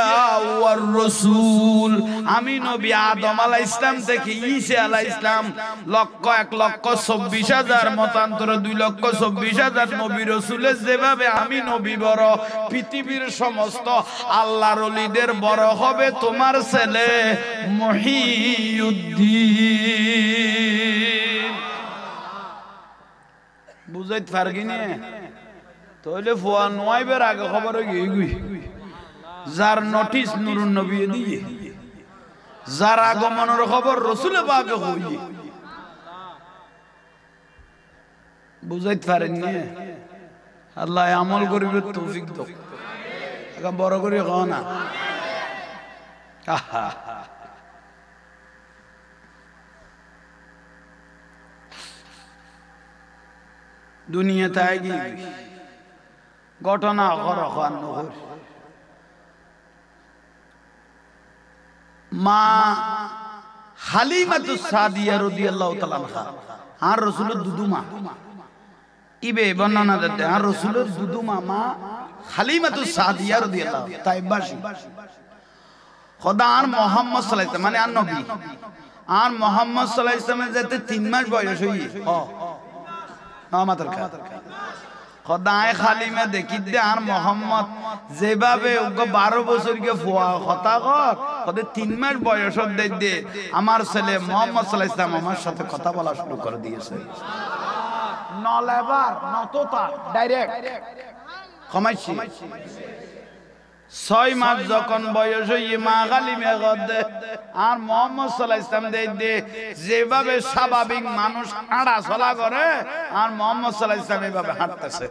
ওয়ার রাসূল আমি নবী আদম আলাইহিস সালাম থেকে ঈসা আলাইহিস সালাম 1,24,000 মতান্তরে 2,24,000 নবী রাসূলের যেভাবে আমি নবী বড় পৃথিবীর সমস্ত আল্লাহর ওলিদের বড় হবে তোমার ছেলে মুহিউদ্দিন বুঝাইতে পারগিনি তাহলে ফুয়া নোয়াইবের আগে খবর গিয়ে যার নোটিশ নুরুন নবী দিয়ে যার আগমনের খবর রসুলে পাকে হই বুঝাইতে পারেননি আল্লাহ আমল করিবে তৌফিক দাও এখন বড় করে খাও না দুনিয়াতে আগে ঘটনা মা হালিমাতুস সাদিয়া রাদিয়াল্লাহু তাআলা আনহা আর রাসূলের দুদুমা ইবে বর্ণনা দিতে আর রাসূলের দুদুমা মা হালিমাতুস সাদিয়া রাদিয়াল্লাহু তাইবাসী খোদা আর মুহাম্মদ সাল্লাল্লাহু আলাইহি মানে আর নবী আর মুহাম্মদ সাল্লাল্লাহু আলাইহি ওয়াসাল্লামের যেতে 3 মাস বয়স হই আমাদের খোদায় খালিমে দেখি দে আর মোহাম্মদ যেভাবে 12 বছরকে ফুয়া কথা কর কদে 3 মাস বয়স দে আমার ছেলে মুহাম্মদ সাল্লাল্লাহু আলাইহি ওয়াসাল্লাম আমার সাথে কথা বলা শুরু করে দিয়েছে নলেবার নততা ডাইরেক্ট কমাইছি 6 মাস যখন বয়স হই মা খালিমে গদে আর মুহাম্মদ সাল্লাল্লাহু আলাইহি ওয়াসাল্লাম দে যেভাবে স্বাভাবিক মানুষ আড়া চলা করে আর মুহাম্মদ সাল্লাল্লাহু আলাইহি ওয়াসাল্লাম এভাবে হাঁটতেছে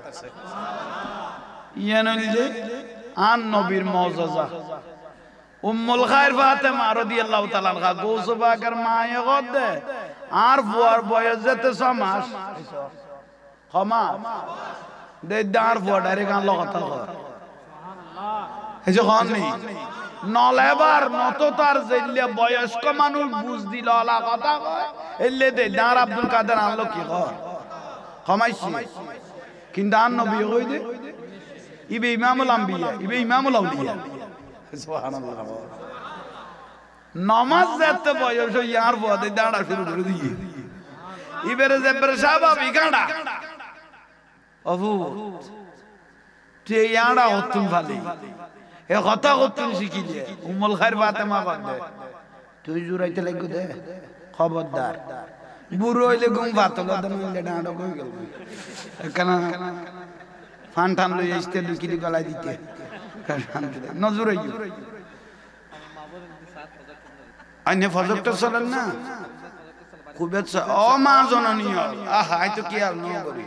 ইয়ানলিলে আর নবীর মুজিজা উম্মুল খায়র ফাতেমা রাদিয়াল্লাহু তাআলা আনহা গৌস পাকের মায়ে গদে আর বুয়ার বয়স যেতে 6 মাস ক্ষমা দে দার বুয়া ডাইরেক্ট আন লগতা কর এই যে কোন নেই নলেবার নততার জেলে বয়স্ক মানুষ বুঝ দিল আলা কথা কয় এলে দে দার আব্দুল কাদের আনলো কি কর কমাইছি কিন্তু আর নবী কই দে ইবে ইমামুল আম্বিয়া ইবে ইমামুল আউলিয়া সুবহানাল্লাহ নামাজ যেতে বয়স ইয়ার বদে দাঁড়া শুরু করে দিয়ে ইবেরে জেবরে স্বাভাবিক গাড়া অবু তুই ইয়াড়া হতুম ভালি এ কথা হতুম শিখিলে উম্মুল খায়র ফাতেমা বলে তুই জুরাইতে লাগু দে খবরদার বুড়ো হইলে ঘুম ভাতল দমলে ডাঁড়ো কই গেল কেন ফান টান লই আসতে দুকিলি গলায় দিতে নজর আইও আইনে ফজরটা চলেন না খুবই ও মা জননী আহা আই তো কি আর ন করি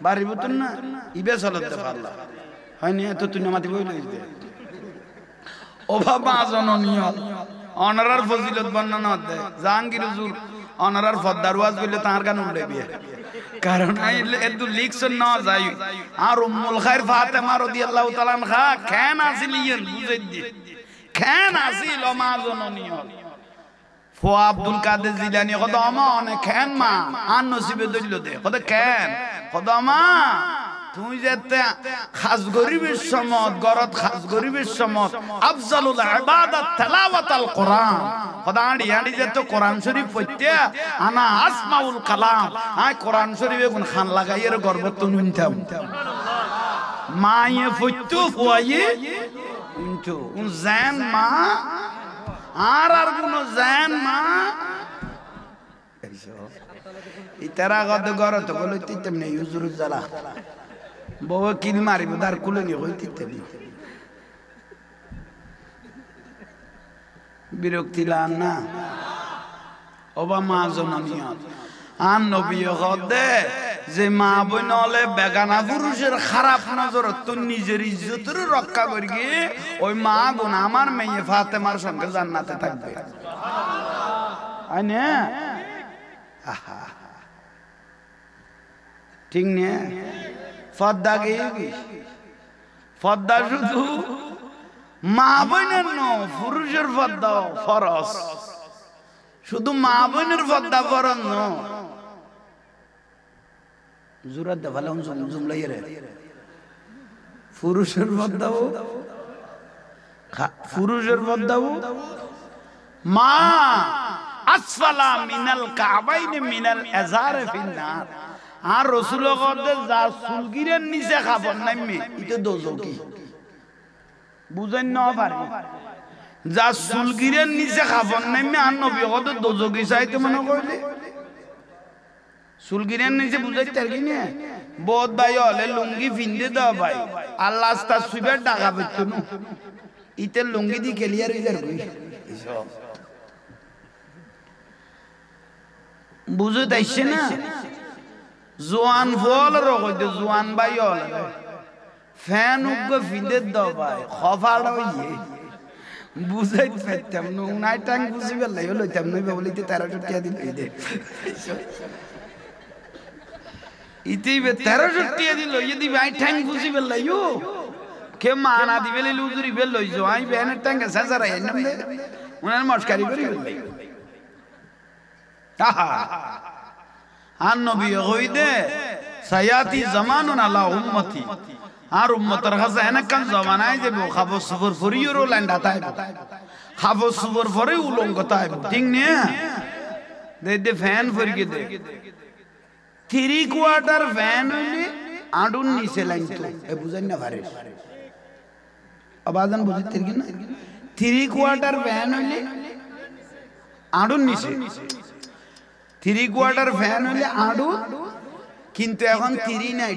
বাড়ি বুতুন না ইবে চলতে পারলা হয়নি এত তুই নামাতি বই লইস দে ও বাবা জননী অনারার ফজিলত বর্ণনা দে জাহাঙ্গীর হুজুর অনারার ফদ্দার ওয়াজ বললে তার গান উল্টে বিয়ে কারণ এত লিখছেন না যাই আর উম্মুল খায়র ফাতেমা রাদিয়াল্লাহু তাআলা আনহা কেন আসিলিয়েন বুঝাই দি কেন আসিল মা জননী ফো আব্দুল কাদের জিলানী কত আমা অনেক কেন মা আর নসিবে দইল দে কত কেন কত মা তুই যেতে খাস গরিবের সমত গরত খাস গরিবের সমত আফজালুল ইবাদাত তিলাওয়াতুল কোরআন খোদাড়ি হাড়ি যেতে কোরআন শরীফ পড়তে আনা আসমাউল কালাম আই কোরআন শরীফে কোন খান লাগাইয়ের গর্বত নুনতাম মায়ে ফুটু ফুয়ায়ে উনটো উন জান মা আর কোন জান মা ইতারা গদ গর তো বলে তিতেম নেই হুজুর জালা বউ কিল মারিব দার কুলে নি হই তিতেম বিরক্তি লান না ওবা মা জননিয়ত আন নবী হদে যে মা বোন হলে বেগানা পুরুষের খারাপ নজর তো নিজের ইজ্জতের রক্ষা করি ওই মা বোন আমার মেয়ে ফাতেমার সঙ্গে জান্নাতে থাকবে আইনে ঠিক নে ফদ্দা গেবি ফদ্দা শুধু মা বোনের ন পুরুষের ফদ্দা ফরজ শুধু মা বোনের ফদ্দা ফরজ ন জুরাত দে ভালো জুমলাই রে পুরুষের ফদ্দাও পুরুষের ফদ্দাও মা আসফালা মিনাল কাবাইন মিনাল আযার ফিন্নার আর রাসূল কদে যা সুলগিরের নিচে খাবার নামে ইতে দোজকি বুঝেন না পারি যা সুলগিরের নিচে খাবার নামে আর নবী কদে দোজকি চাইতে মনে কইলে সুলগিরের নিচে বুঝাইতে আর কি না বহুত ভাই হলে লুঙ্গি ফিন্দে দাও ভাই আল্লাহ আস্তা সুইবার টাকা পেতো না ইতে লুঙ্গি দি ক্লিয়ার হয়ে যাবে বুঝে তাইছে না জোয়ান ফল রকইতে জোয়ান ভাই হলে ফ্যান উগ্গ ফিন্দে দাও ভাই খফাড় হইয়ে বুঝাইতে পারতাম না উনাই টাং বুঝিবে লাইও লইতাম নই বলিতে 1300 টাকা দিল এই দে ইতিবে 1300 টাকা দিল যদি ভাই টাং বুঝিবে লাইও কে মানা দিবে লুজুরি বেল লইছো আই বেনের টাঙ্গে সাজারা এনম দে উনার মস্কারি করি বললাই আহা আন নবী কইদে সায়াতি জামানুন আলা উম্মতি আর উম্মতের কাছে এনকান জামানায় যে খাবো সুবর ফরিয়রো লান্ডা তাইব খাবো সুবর ফরে উলঙ্গ তাইব ঠিক নে দে ফ্যান ফরিকে দে 3 কোয়ার্টার ফ্যান হইলে আডুন নিচে লাইন তো এ বুঝাই না পারে আবাজান বুঝিতে কি না 3 কোয়ার্টার ফ্যান হইলে আডুন নিচে 3 কোয়ার্টার ফ্যান হইলে আডু কিন্তু এখন 3 নাই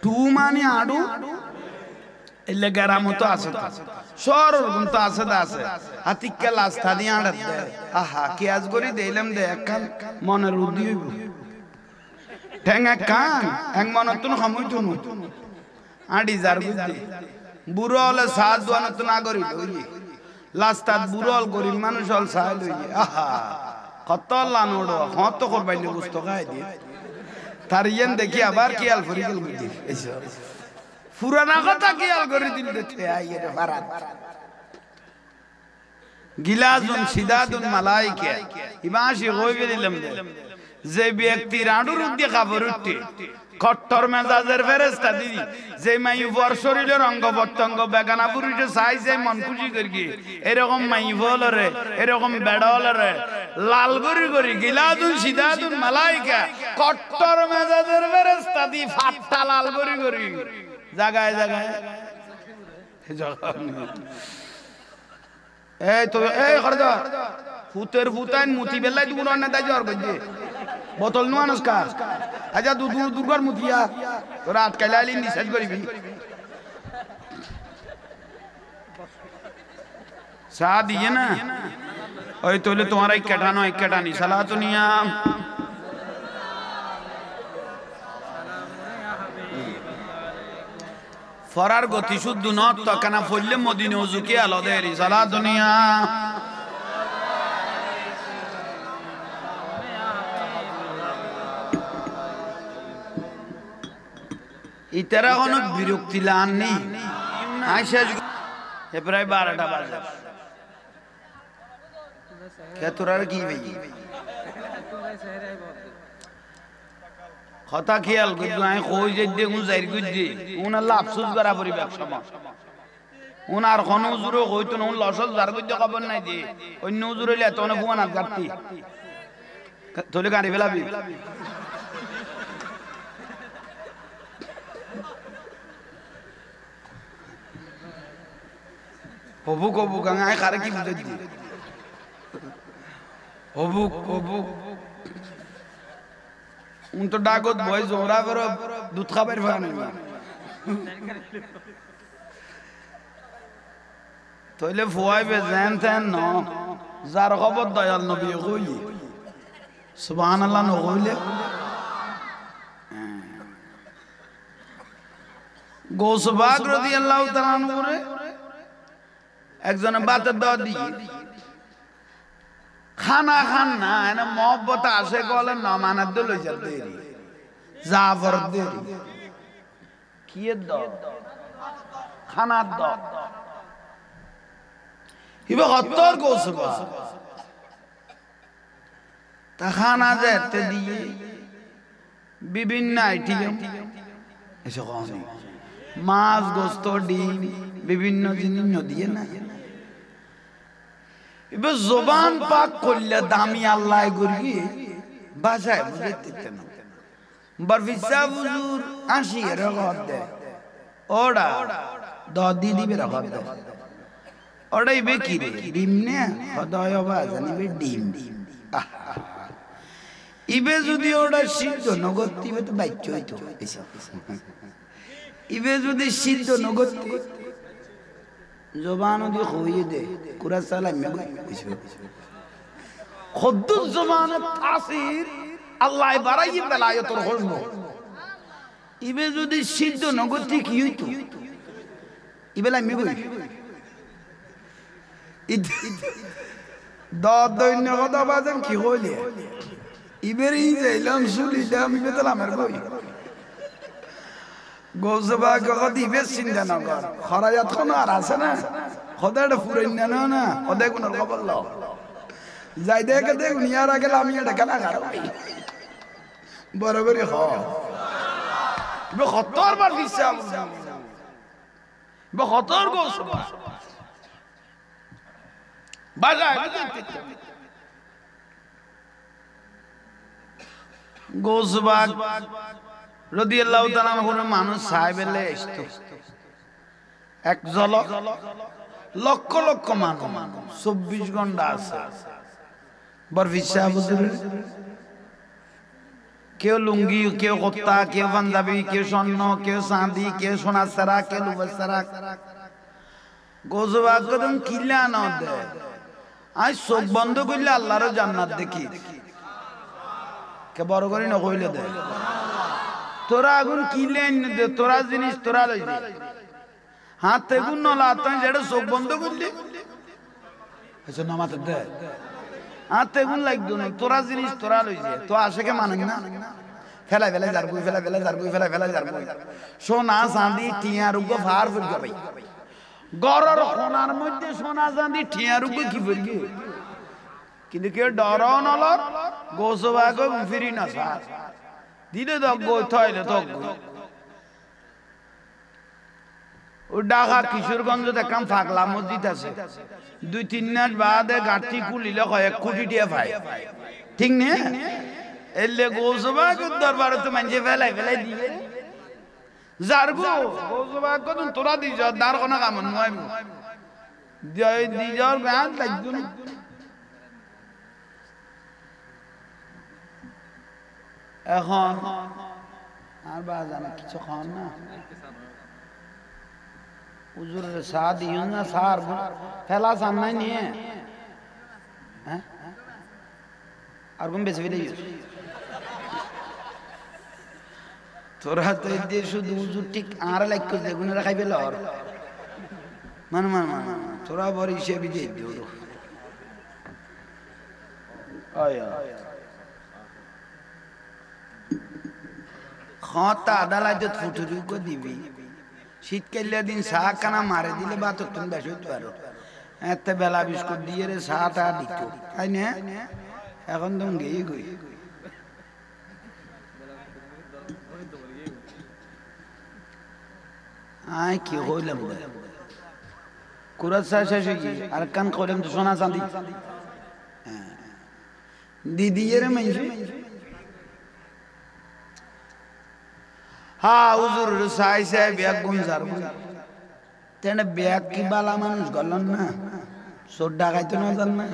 2 মানে আডু এলে গারামতো আছে সরর গুণ তো আছে হাতিকে লাস্তা দিয়ে আড়াত দে আহা কি আজ করি দেইলাম দে একখান মনের উদ্দি হইব ঠেঙ্গা কান এক মনতুন খামুইতুন আডি যার বুদ্ধি বুড়ো হলে সাত দোয়ানত না করি লইয়ে লাস্তাত বুড়ো হল গরিব মানুষ হল সাহ লইয়ে আহা কত লানোড় হত করবাইলে বুঝতো খাই দিয়ে তার ইয়েন দেখি আবার কি আল ফরি গেল বুদ্ধি পুরানা কথা কি আল করে দিল দেখতে আইয়ে রে ফারাত গিলাজুন সিদাদুন মালাইকা ইমাশি গইবে দিলাম দে যে ব্যক্তি রাডুর উদ্দি খাবার উঠতে কট্টর মেজাজের ফেরেশতা দিদি যে মাইফর শরীরের অঙ্গ প্রত্যঙ্গ বেগানা পুরুষে চাইছে মন খুশি করি এরকম মাইফলরে এরকম বেড়লরে লাল গরি গিলাদুন সিদাদুন মালাইকা কট্টর মেজাজের ফেরেশতা দি ফাট্টা লাল গরি জায়গায় এই তো এই খরজা ফুতের ফুতাইন মুতি বেলাই দুগুণ না দাই জ্বর গজে বোতল নো আনসকা আজা দুর্গার মুতিয়া তোরা আটকাইলে আইলি নিষেধ করিবি চা দিয়ে না ওই তোলে তোমার এক কেটানি সালাতু নিয়াম ফরার গতি শুদ্ধ নত তকানা ফললে মদিনে ওজুকে আলাদের সালাতু নিয়াম ইতারা কোনো বিরক্তি লান নেই আইসা প্রায় 12টা বাজে কে তোরার কি ভাই কথা খেয়াল করছো আমি কই যে দেখুন যাই গুজি উনার লাফসুস বরাবরই ব্যবসা উনার কোন হুজুরও কইতো না লসল যার গুজি খবর নাই দি অন্য হুজুর হইলে এত না বুয়ানা গাতি তোলে গাড়ি ফেলাবি হবুক হবুক আই কারে কি বুঝাই দি হবুক হবুক তো ডাকত ভয় জোরা করে দুধ খাবার ফানি তইলে ফুয়াইবে যেন তেন ন যার খবর দয়াল নবী কই সুবহানাল্লাহ ন কইলে গোসবাগ রাদিয়াল্লাহু তাআলা আনহু একজনে বাতের দাওয়াত দিয়ে খানা খান না এনে মহব্বত আসে গলে না মানার দল হয়ে যাবে জাফর দেরি কি দাও খানার দাও ইবে হত্তর গোসবা তা খানা যেতে দিয়ে বিভিন্ন আইটেম এসে কখনই মাছ গোস্ত ডিম বিভিন্ন জিনিস দিয়ে না এবার জবান পাক করলে দামি আল্লাহ গুরগি বাসায় বুঝতে না বরফিসা হুজুর 80 এর রকম দে ওড়া দাদি দিবে রকম দে ওড়াই বে কি রে ডিম নে খদায় বাজানি বে ডিম ইবে যদি ওড়া সিদ্ধ নগতি বে তো বাইচ্চ হইতো ইবে যদি সিদ্ধ নগতি জবান দি খুইয়ে দে কুরা সালাম মে কইছো খুদ জবান তাসির আল্লাহ বারাই বেলায়েতর হজম ইবে যদি সিদ্ধ নগতি কি হইতো ইবেলা মে কই দৈন্য কথা বাজেন কি হইলে ইবেরি যাইলাম শুলি দাম ইবে তো আমার কই গোজবা গদি বেশ চিন্তা না কর খরায়াত কোন আর আছে না খোদাটা ফুরাই না না ওদে কোন খবর লও যাই দেখে দেখ নিয়ার আগে আমি এটা খেলা খারাপ বরাবরই হ বে খতর বার হিসাব বে খতর গোজবা বাজায় গোজবা রাদিয়াল্লাহু তাআলা আনহুর মানুষ সাহেবেলে আসতো এক ঝলক লক্ষ লক্ষ মানুষ 24 ঘন্টা আছে বরফিসা হুজুর কেউ লুঙ্গি কেউ কুত্তা কেউ পাঞ্জাবি কেউ স্বর্ণ কেউ চাঁদি কেউ সোনা সারা কেউ রূপা সারা গোজবা কদম কিলা না দে আই চোখ বন্ধ করলে আল্লাহর জান্নাত দেখি কে বড় করে না কইলে দে তোরা আগুন কিলেন দে তোরা জিনিস তোরা লই দে হাত তেগুন নলা তুই যেটা চোখ বন্ধ করলি এসে নামাতে দে হাত তেগুন লাগতো না তোরা জিনিস তোরা লই দে তো আশেকে মানেন না ফেলা ফেলা জারবুই ফেলা ফেলা জারবুই ফেলা ফেলা জারবুই সোনা চাঁদি টিয়া রুগো ফার ফুল যাবে গরর সোনার মধ্যে সোনা চাঁদি টিয়া রুগো কি ফুলগে কিন্তু কেউ ডরাও নলর গোসবাগো ফিরি না সার দিলে তো গো থইলে তো ও ঢাকা কিশোরগঞ্জ দেখাম ফাগলা মসজিদ আছে 2-3 মাস বাদে গাঁটি খুলিলে 1 কোটি টাকা পায় ঠিক না এলে গোসবাগ দরবারে তো মানছে ফেলাই ফেলাই দিবে জারগো গোসবাগ কত তোরা দি যা দার কোন কাম নয় দি যাওয়ার গান লাগতো না এখন আর বাজানা কিছু খান না হুজুরের চা দিও না সার ফেলা চান নাই নিয়ে হ্যাঁ আর কোন বেশি ফেলে তোরা তো এই শুধু হুজুর ঠিক আর লাইক দেখুন রাখাই পেল আর মানে তোরা বড় হিসেবে দিয়ে দিও আয়া খতা আদালত ফুটুরু কো দিবি শীতকালে দিন চা কানা মারে দিলে বা তো তুমি বেশ হইতে পারো এত বেলা বিস্কুট দিয়ে রে চাটা দিত তাই না এখন তুমি গেই গই আই কি হইলাম কুরাত শেষ হয়ে আর কান কইলাম তো সোনা চাঁদি দিদি এর মাইছে হ্যাঁ হুজুর সাই সাহেব এক গুণ জারবো তেনে ব্যাগ কি বালা মানুষ গলন না চোর ডাকাইতো না জান না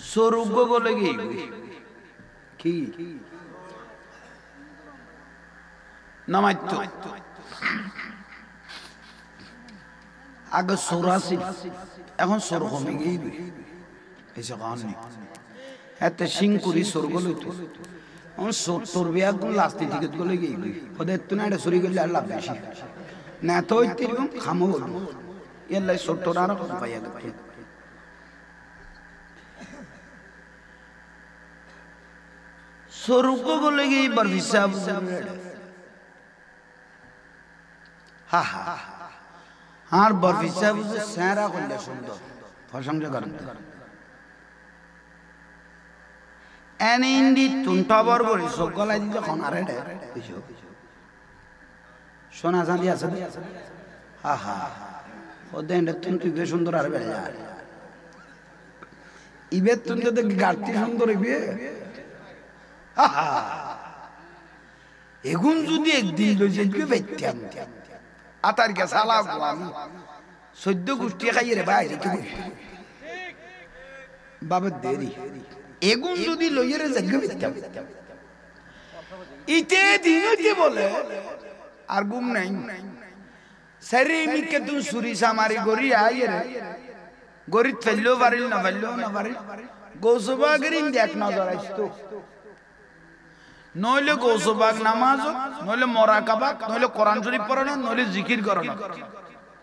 স্বরূপ বলে কি নামাইত আগে চোর আছিল এখন চোর কমে গিয়ে এসে কারণে এতে সিংকুরি চোর গলো তোর ব্যাগ লাস্ট টিকিট গলে গিয়ে ওদের তো না এটা চুরি করলে আর লাভ বেশি না তো খামো এলাই ছোট্টরা আরো কম পাইয়া গেল স্বরূপ বলে গিয়ে বরফি সাহেব হা হা আর বরফি সাহেব স্যারা করলে সুন্দর প্রশংসা করেন এনে ইন্দি তুনটা বর বলি সব গলায় দিতে কোন আরে সোনা চাঁদি আছে হা হা ও দেন তুই বেশ সুন্দর আর বেড়ে যায় ইবের তুনতে দেখ গাড়তি সুন্দর ইবে এগুন যদি একদিন লইবে বেত্যাম আতার কে সালা আমি 14 গোষ্ঠী খাইয়ে রে ভাই কি বাবা দেরি এগুন যদি লইয়ে রে জায়গা বেত্যাম ইতে দিনতে বলে আর গুম নাই সারি মিকে তুই সুরি সামারি গরি আইয়ে রে গরি ফেললো পারিল না পারিল গোসবাগরিন দেখ নজর আসতো নইলে গোসবাগ নামাজ নইলে মোরাকাবা নইলে কোরআন শরীফ পড়ানো নইলে জিকির করানো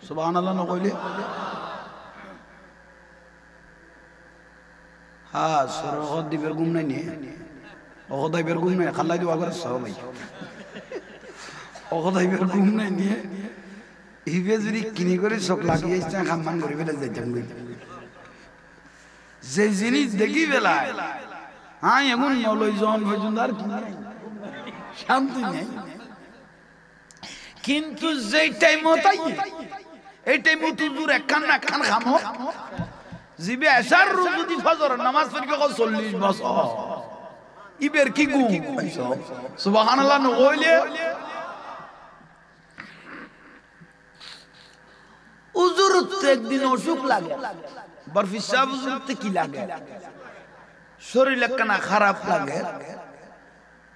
সুবহানাল্লাহ না কইলে হ্যাঁ সরহদ দিবের গুম নাই নিয়ে অগদাইবের গুম নাই খাল্লাই দিবা করে সব ভাই অগদাইবের গুম নাই নিয়ে ইবে যদি কিনি করে চোখ লাগিয়ে ইচ্ছা খাম্মান করে ফেলে যাইতাম যে জিনিস দেখি বেলায় হ্যাঁ এমন নলই জন পর্যন্ত আর কি শান্তি নেই কিন্তু যেই টাইম তাই এই টাইম তুজুর একখান না খান খামো জিবে আসার যদি ফজর নামাজ পড়ি কো 40 বছর ইবের কি গুম সুবহানাল্লাহ নইলে উজুরত একদিন অসুখ লাগে বরফি সাহেব উজুরত কি লাগে শরীর একখানা খারাপ লাগে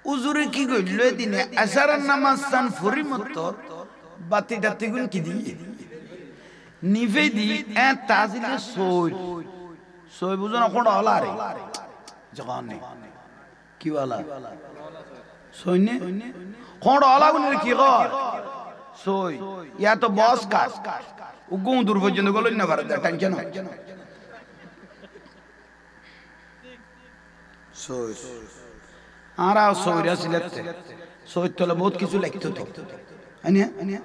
উজুরে কি কইল দিনে আসারার নামাজ সান ফরিমত বাতি টাতি গুন কি দিয়ে নিভে দি এ তাজিলে সই বুঝো না কোন হলা রে জগানে কি वाला সইনে কোন হলা গুন কি কর সই ইয়া তো বস কাজ উগুন দূর পর্যন্ত গলই না পারে টেনশন সই আরা সইরা সিলেতে সই তো বহুত কিছু লিখতো তো আনিয়া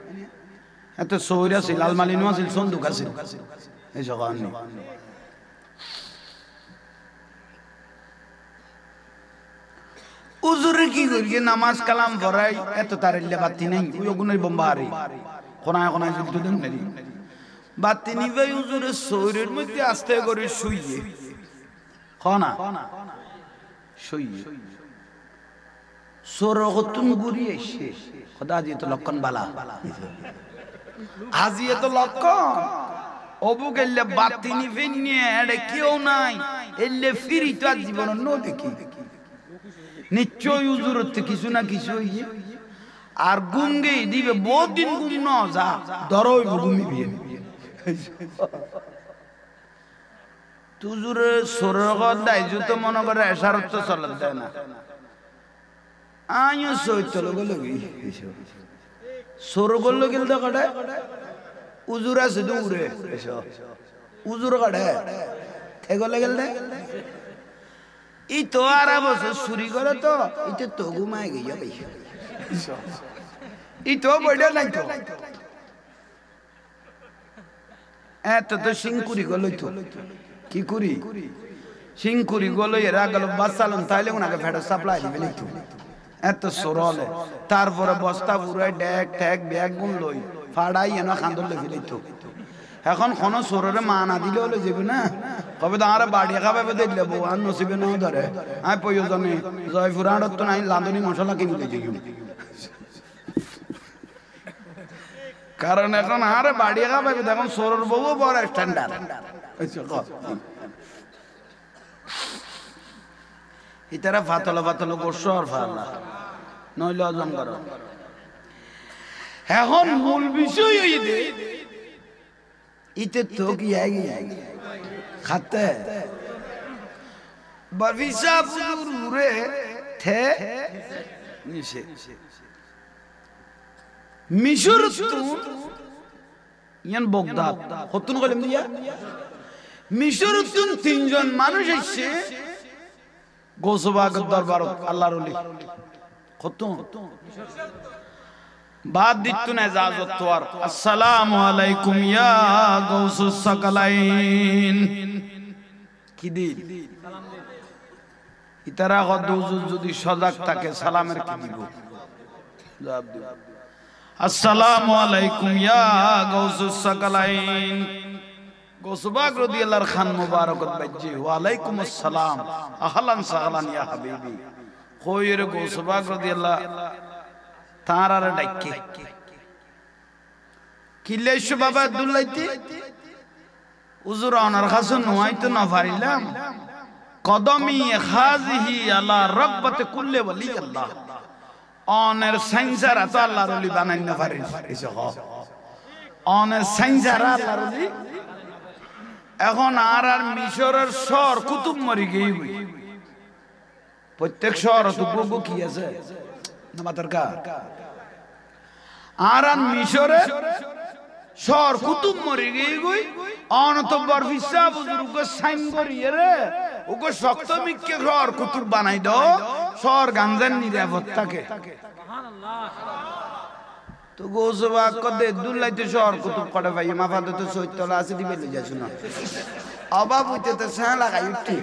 এত সইরা ছিল আলমালিনো ছিল সন্দুক আছে এই জগান নেই উজুরে কি করি নামাজ কালাম পড়াই এত তারিলে বাতি নাই ওই গুনের বোম্বারি কোনায় কোনায় যুদ্ধ দেন নারি বাতি নিবে উজুরে শরীরের মধ্যে আস্তে করে শুইয়ে কোনা শুইয়ে সরগতুন গুরি এসে খোদা জি তো লক্ষণ বালা হাজিয়ে তো লক্ষণ অবু গেলে বাতি নিবে নিয়ে এড়ে কেউ নাই এলে ফিরি তো জীবন ন দেখি নিশ্চয় উজুরতে কিছু না কিছু আর গুঙ্গে দিবে বহুত দিন গুম ন যা দরই গুমি বিয়ে তুজুরে সরগত দাইজু তো মনে করে এশারত তো চলতে দেয় না আয়ু সইতল গলো সরগল গেল তো কড়ে উজুর আছে দূরে উজুর কড়ে থেগলে গেল দে ই তো আর বছর চুরি করে তো ইতে তো ঘুমায় গিয়ে ভাই ই তো বড় নাই তো এত তো সিংকুরি গলো তো কি করি সিংকুরি গলো এরা গেল বাসালন তাইলে ওনাকে ফেডো সাপ্লাই দিবে তো এত সরলে তারপরে বস্তা পুরাই ডেক ঠেক ব্যাগ গুন লই ফাড়াই এনে খান্দল লেগে তো এখন কোন সররে মা না দিলে হলে যাবে না কবে তো আমার বাড়ি খাবে দেখলে বউ আর নসিবে না ধরে আমি প্রয়োজনে জয়পুরাড়ত তো নাই লাদনি মশলা কিনতে যাই কারণ এখন আরে বাড়ি খাবে এখন সরর বউ বড় স্ট্যান্ডার্ড ইতারা ফাতলা ফাতলা গোস্ব আর ফালা নইলে হজম করো এখন মূল বিষয় ইতে ইতে তো কি খাতে বাবিসা পুজুরে থে নিশে মিশর ইয়ান বগদাদ হতুন কলম দিয়া মিশর তিনজন মানুষ এসে গোসবাগ দরবার আল্লাহর ওলি হতুন বাদ দিতুন ইজাজত তোর আসসালামু আলাইকুম ইয়া গাউসুস সাকালাইন কি দিন ইতারা গদুজুজ যদি সজাগ থাকে সালামের কি দিব জবাব দিব আসসালামু আলাইকুম ইয়া গাউসুস সাকালাইন গোসবাগ রাদিয়াল্লাহু খান মুবারকত বাজ্জি ওয়া আলাইকুম আসসালাম আহলান সাহলান ইয়া হাবিবি কইর গোসবাগ রাদিয়াল্লাহু তারার ডাকে কিলেশ বাবা আব্দুল্লাহতি হুজুর ওনার কাছে নয়তো না পারিলাম কদমি হাযিহি আলা রাগবাতি কুল্লি ওয়ালি আল্লাহ অনের সাইনজার তো আল্লাহর ওলি বানাই না পারিস এসে হ অনের সাইনজার আল্লাহর ওলি এখন আর মিশরের শহর কুতুব মরি গই প্রত্যেক শহর তো গো কি আছে না মাতার কা আর মিশরে শহর কুতুব মরি গই অনতবর ফিসা বুজুর্গ সাইন করিয়ে রে ওগো শক্ত মিক্কে শহর কুতুব বানাই দাও শহর গাঞ্জান নিরাপদ থাকে তো গোসবা কদে দুল্লাইতে শহর কুতুব কড়ে ভাই মাফাতে তো সৈতলা আছে দিবে লই যাছ না অভাব হইতে তো সা লাগাই উঠি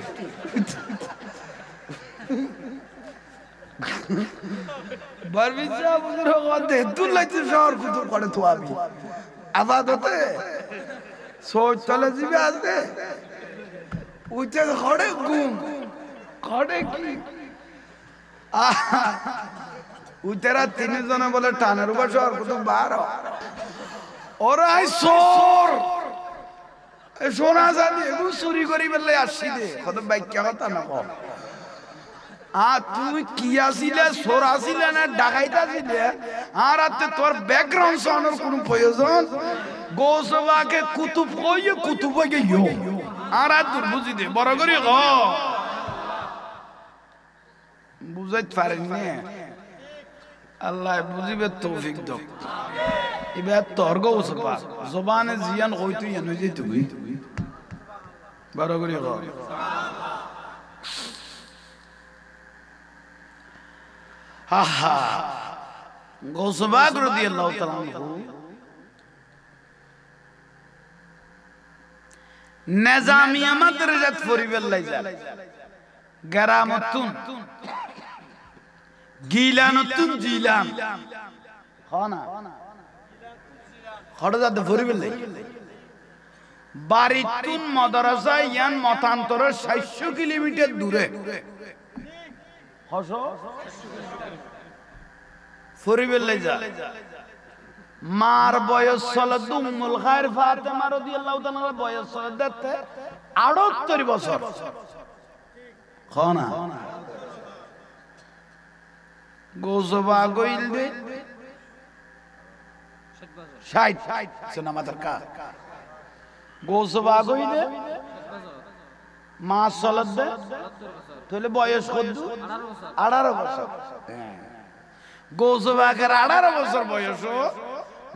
বারবিসা বুজুর্গ কদে দুল্লাইতে শহর কুতুব কড়ে থুয়াবি আবাদতে সৈতলা দিবে আছে উঠে খড়ে গুম খড়ে কি উতেরা তিনজনে বলে টানের উপর শহর কত বার ওরাই সোর সোনা জানি এগুলো চুরি করি বললে আসছি দে কত ব্যাখ্যা কথা না কম তুমি কি আসিলে সোর আসিলে না ডাকাইতা ছিলে আর আতে তোর ব্যাকগ্রাউন্ড সাউন্ডের কোনো প্রয়োজন গোসবাকে কুতুব কইয়ে কুতুব হয়ে ইয়ো আর দূর বুঝি দে বড় করি গ বুঝাইতে পারেন না আল্লাহ বুঝিবে তৌফিক দাও এবার তোর গোসবা জবানে জিয়ান কইতো ইয়ান হই যেত বড় করি গ আহা গোসবা রাদিয়াল্লাহু তাআলা আনহু নিজামিয়া মাদ্রাসাত পড়িবেল লাইজা গারামতুন গিলানতুন জিলান হনা হড়জাত পড়িবেল লাই বারিতুন মাদ্রাসা ইয়ান মতান্তর 700 কিলোমিটার দূরে হসো পড়িবেল লাইজা মার বয়স ছিল উম্মুল খায়র ফাতেমা রাদিয়াল্লাহু তাআলা বয়স ছিল 78 বছর খানা গোজবা গইল দে 60 সুনা মাদার কা গোজবা গইল দে মা সলাত দে তাহলে বয়স কত 18 বছর গোজবাকের 18 বছর বয়স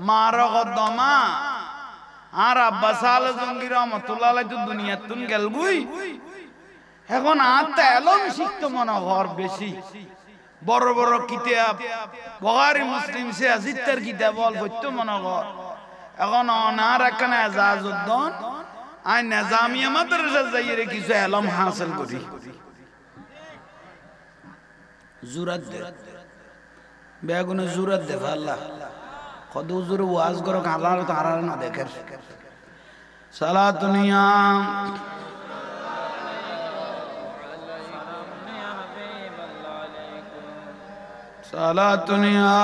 মারা গদমা আর আব্বা সালে জঙ্গি রহমাতুল্লাহ আলাইহি তো দুনিয়াতুন গেল গুই এখন আতে এলম শিখতে মনে হর বেশি বড় বড় কিতাব বুখারী মুসলিম সে আজিতের কিতাব বল বইতো মনে হর এখন অনার একখানে এজাজউদ্দিন আই নিজামিয়া মাদ্রাসা যাইরে কিছু এলম হাসিল করি জুরাত দে বেগুনে জুরাত দে আল্লাহ কত হুজুর ওয়াজ করো কালার তারা না দেখের সালাতুনিয়া সালাতুনিয়া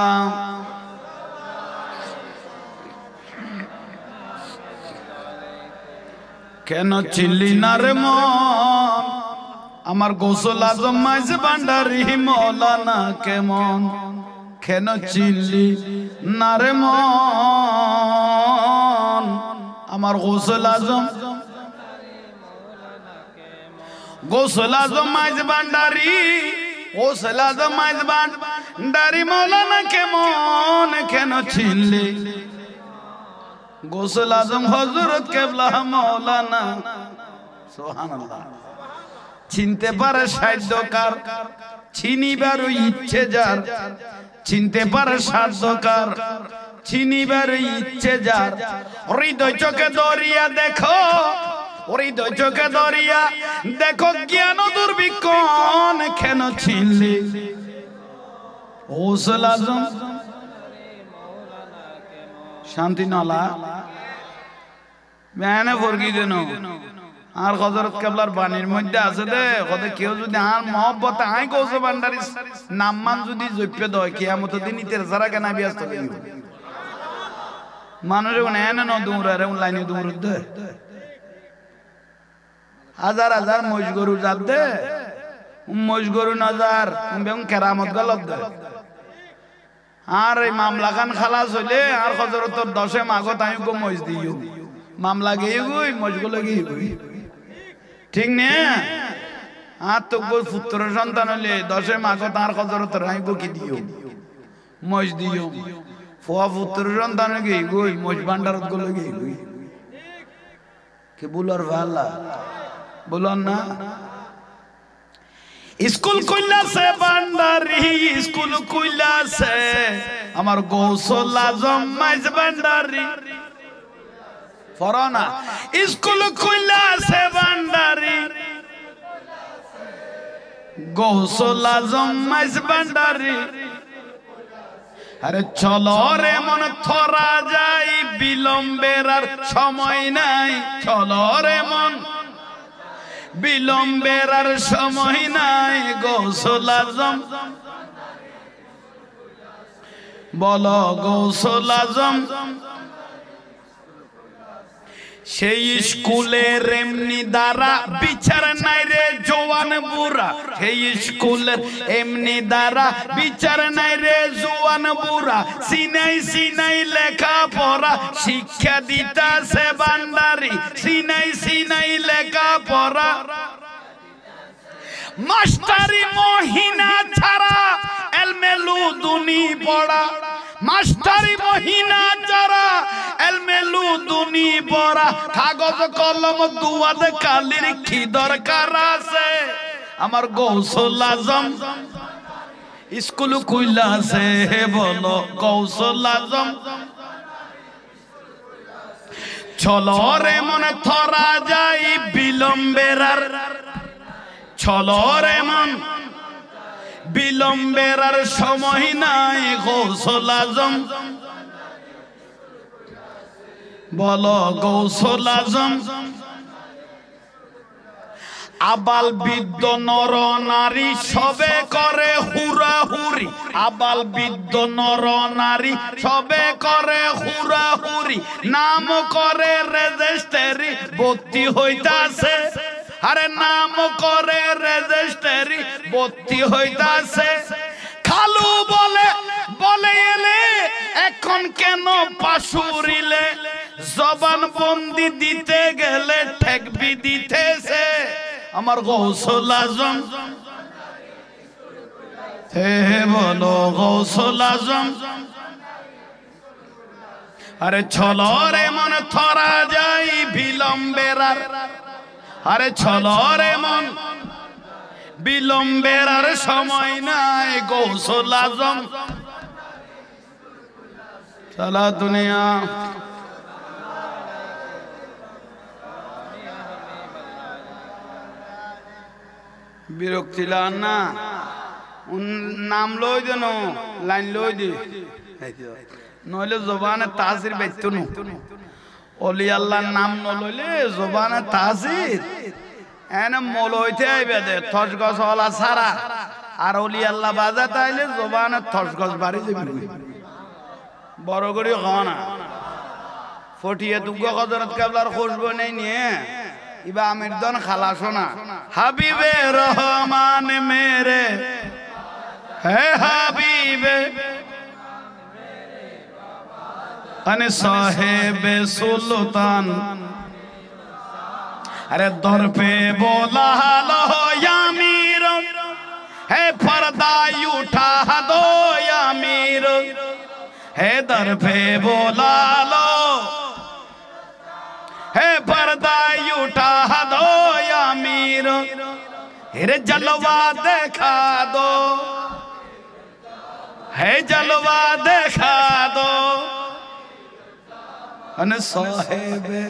কেন চিনলি না রে মন আমার গোসল আজম মাঝ ভান্ডারি মৌলানা কেমন কেন চিনলি না রে মন আমার গোসল আজম মাঝ ভান্ডারি গোসল আজম মাঝ ভান্ডারি মৌলানা কেমন কেন চিনলি গোসল আজম হযরত কেবলা মৌলানা সুবহানাল্লাহ চিনতে পারে সাধ্যকার চিনিবার ইচ্ছে যার চিনতে পারে সাধ্যকার চিনিবার ইচ্ছে যার হৃদয় চোখে দরিয়া দেখো হৃদয় চোখে দরিয়া দেখো জ্ঞান দুর্বিক্ষণ কেন চিনলি গোসল আজম শান্তি নালা মেনে ফরকি দেন আর হযরত কেবলার বাণীর মধ্যে আছে দে কত কেউ যদি আর মহব্বতে আই গোসল ভান্ডারি নামমান যদি জপ্য দয় কিয়ামতের দিন ইতের যারা কেন ব্যস্ত হইব মানুষে কোন এনে ন দৌড়ারে লাইনে দৌড় দে হাজার হাজার মহিষ গরু জাত দে মহিষ গরু নজার বেগুন কেরামত গলত দে আর এই মামলা খান খালাস হইলে আর হযরতর 10 মাগত আই গো মহিষ দিও মামলা গিয়ে গই মহিষ গুলো গিয়ে গই ঠিক না আর তো গো পুত্র সন্তান হইলে 10 মাগত আর হযরতর আই গো কি দিও মহিষ দিও ফুয়া পুত্র সন্তান গিয়ে গই মহিষ ভান্ডারত গুলো গিয়ে গই কে বুলার ভালা বলন না স্কুল কইলা সে ভান্ডারি স্কুল কইলা সে আমার গোসল আজম মাইজ ভান্ডারি ফরানা স্কুল কইলা সে ভান্ডারি গোসল আজম মাইজ ভান্ডারি আরে চলো রে মন থরা যাই বিলম্বের আর সময় নাই চলো রে মন বিলম্বের আর সময় নাই গোসল আজম বলো গোসল আজম সেই স্কুলের এমনি দ্বারা বিচার নাই রে জওয়ান বুড়া সেই স্কুলের এমনি দ্বারা বিচার নাই রে জওয়ান বুড়া সিনাই সিনাই লেখা পড়া শিক্ষা দিতাছে ভান্ডারি সিনাই সিনাই লেখা পড়া মাস্টারি মহিনা ছাড়া এলমেলু দুনি পড়া মাস্টারি মহিনা ছাড়া এলমেলু দুনি পড়া কাগজ কলম দুয়াদ কালির কি দরকার আছে আমার গোসল আজম স্কুল কইলা আছে বলো গোসল আজম চলো রে মনে থরা যাই বিলম্বের আর চলো রে মন বিলম্বের আর সময় নাই গোসল আজম বলো গোসল আজম আবাল বৃদ্ধ নর নারী সবে করে হুরাহুরি আবাল বৃদ্ধ নর নারী সবে করে হুরাহুরি নাম করে রেজিস্ট্রি ভর্তি হইতাছে আরে নাম করে রেজিস্ট্রি ভর্তি হইতাছে খালু বলে বলে এলে এখন কেন পাশুরিলে জবান বন্দি দিতে গেলে ঠেকবি দিতেছে আমার গোসল আজম হে বলো গোসল আজম আরে চলো রে মন থরা যাই বিলম্বের আর আরে চলো রে মন বিলম্বের আর সময় নাই গোসল আজম সালা দুনিয়া বিরক্তি লান না নাম লই দেন লাইন লই দি নইলে জবানে তাসির বাইতো নো ওলি আল্লাহর নাম নলইলে জবানে তাসির এনে মল হইতে আইবে দে থস গছ ওলা সারা আর ওলি আল্লাহ বাজা তাইলে জবানে থস গছ বাড়ি যাবে বড় করে খাওয়া না ফটিয়ে দুগ্গ হযরত কেবলার খুশবু নেই নিয়ে ইবা আমির দন খালা শোনা হাবিবে রহমান মেরে হে হাবিবে আনে সাহেবে সুলতান अरे दर पे बोला लो यामीर है पर्दा उठा दो यामीर है दर पे बोला लो है पर्दा उठा दो यामीर अरे जलवा देखा दो है जलवा देखा दो अन साहेबे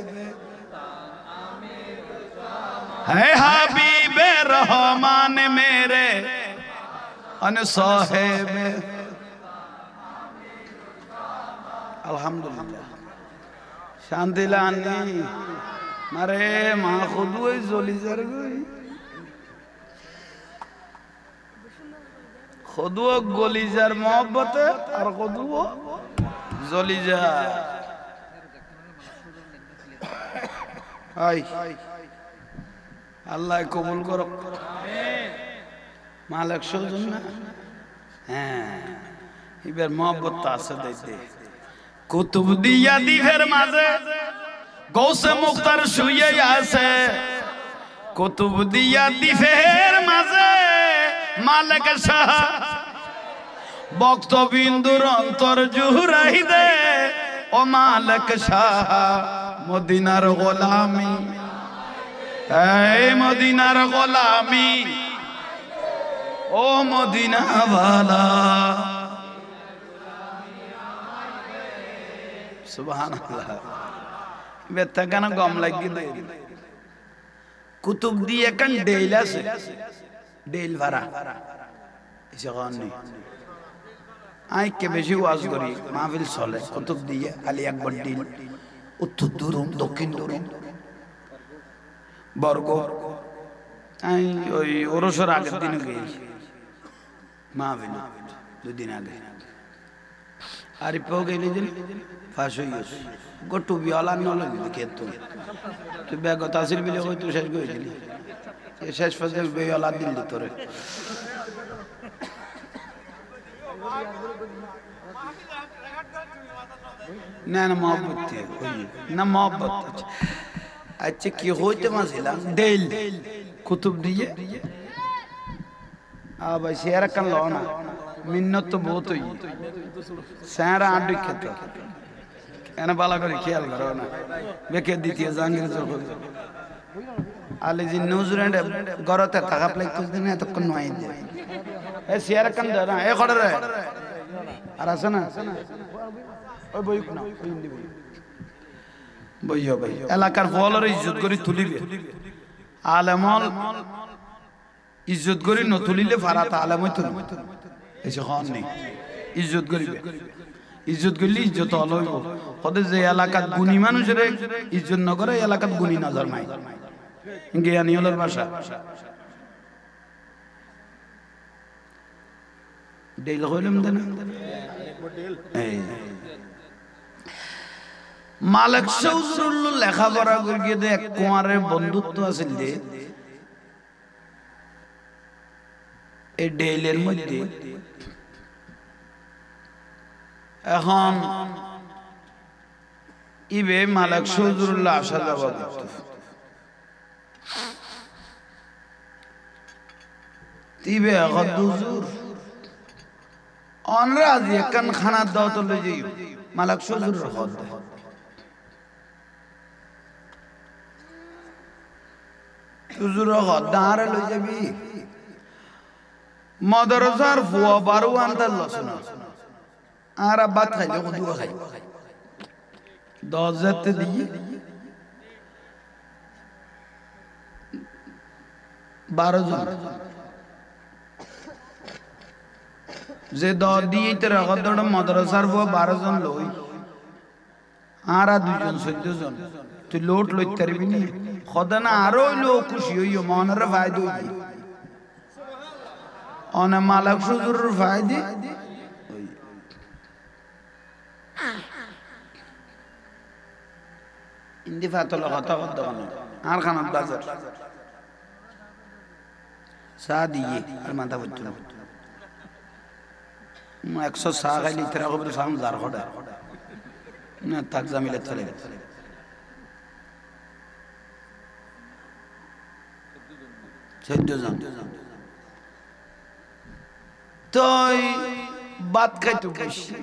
है हबीबे रहमान मेरे अन साहेब अल्हम्दुलिल्लाह शांति लानी मारे माँ खुद वही जोली जर गई खुद वो गोली जर मोहब्बत और खुद वो जोली जर आई আল্লাহ কবুল করুক মালিক সুজন না হ্যাঁ এবার mohabbat আছে দেখতে কুতুব দিয়া দিফের মাঝে গৌসে মুখতার শুয়ে আছে কুতুব দিয়া দিফের মাঝে মালিক শাহ ভক্তবিন্দুর অন্তর জুহরাই দে ও মালিক শাহ মদিনার গোলামি ऐ मदीनार गुलामी ओ मदीना वाला सुभान अल्लाह बेतगाना गम लगी दे कुतुब दिए कन डेला से डेल भरा इसे गान नहीं आई के बेशी वाज करी माहफिल चले कुतुब दिए আলী আকবর দিন উত্তর দূরম দক্ষিণ দূরম বর্গ আই ওই ওরসর আগের দিন গেছি মাহফিল দুদিন আগে আর ইপো গেলি দিন ফাঁস হয়ে গেছে গোটু বিয়ালা নলে খেত তুই ব্যাগ তাসির বিলে হয়তো শেষ করেছিলি শেষ পর্যন্ত বিয়ালা দিল তোরে না না মহব্বত না মহব্বত अच्छा की होते मसला डेल कुतुब दिए अब शेर कन लोना मिन्नत तो बहुत हुई सारा आंटी खेता एना बाला करे ख्याल करो ना बेके दीती है जांगिर जो आले जी न्यूजीलैंड गरते ताकप लाइक कुछ दिन है तो कन वाइन दे ए शेर कन दे ना ए खड़े रहे आरासना ओए बोई ना हिंदी बोई বইয়া ভাই এলাকার ফলরে ইজ্জত করি তুলিবে আলেমল ইজ্জত করি ন তুলিলে ফারাত আলেম হইতো না এসে খান নেই ইজ্জত করিবে ইজ্জত করলে ইজ্জত হলইব কদে যে এলাকাত গুণী মানুষের ইজ্জত ন করে এলাকাত গুণী নজর নাই জ্ঞানী হলের ভাষা ডেল হইলাম দেনা এই মালিক সৌজুল্লু লেখাপড়া করিয়ে দে এক কুমারের বন্ধুত্ব আছিল দে এই ডেইলের মধ্যে এখন ইবে মালিক সৌজুল্লাহ আসা যাওয়া করত তিবে এখন হুজুর অনরাজ একখান খানা দাও তো লই যাইও মালিক সৌজুল্লাহ হদ হুজুর গদ্দার লই যাবি মাদ্রাসার ফুয়া বারু আনতাল লসনা আর বাত খাইলে কদু খাই 10,000 তে দিয়ে 12 জন যে 10 দিয়ে তে গদ্দার মাদ্রাসার ফুয়া 12 জন লই আর 2 জন 14 জন তুই লোট লইতে পারবি নি খোদা না আরো লোক খুশি হইও মনের ফায়দা হই অনে মালিক হুজুরের ফায়দা ইন্দি ফাতল কথা কথা আর খানাত বাজার চা দিয়ে আর মাথা পড়তো 100 চা খাইলে ইতরা করে সাম জার খড়া না তাক জামিলে চলে গেছে 14 জন তোই ভাত খাইতো বেশি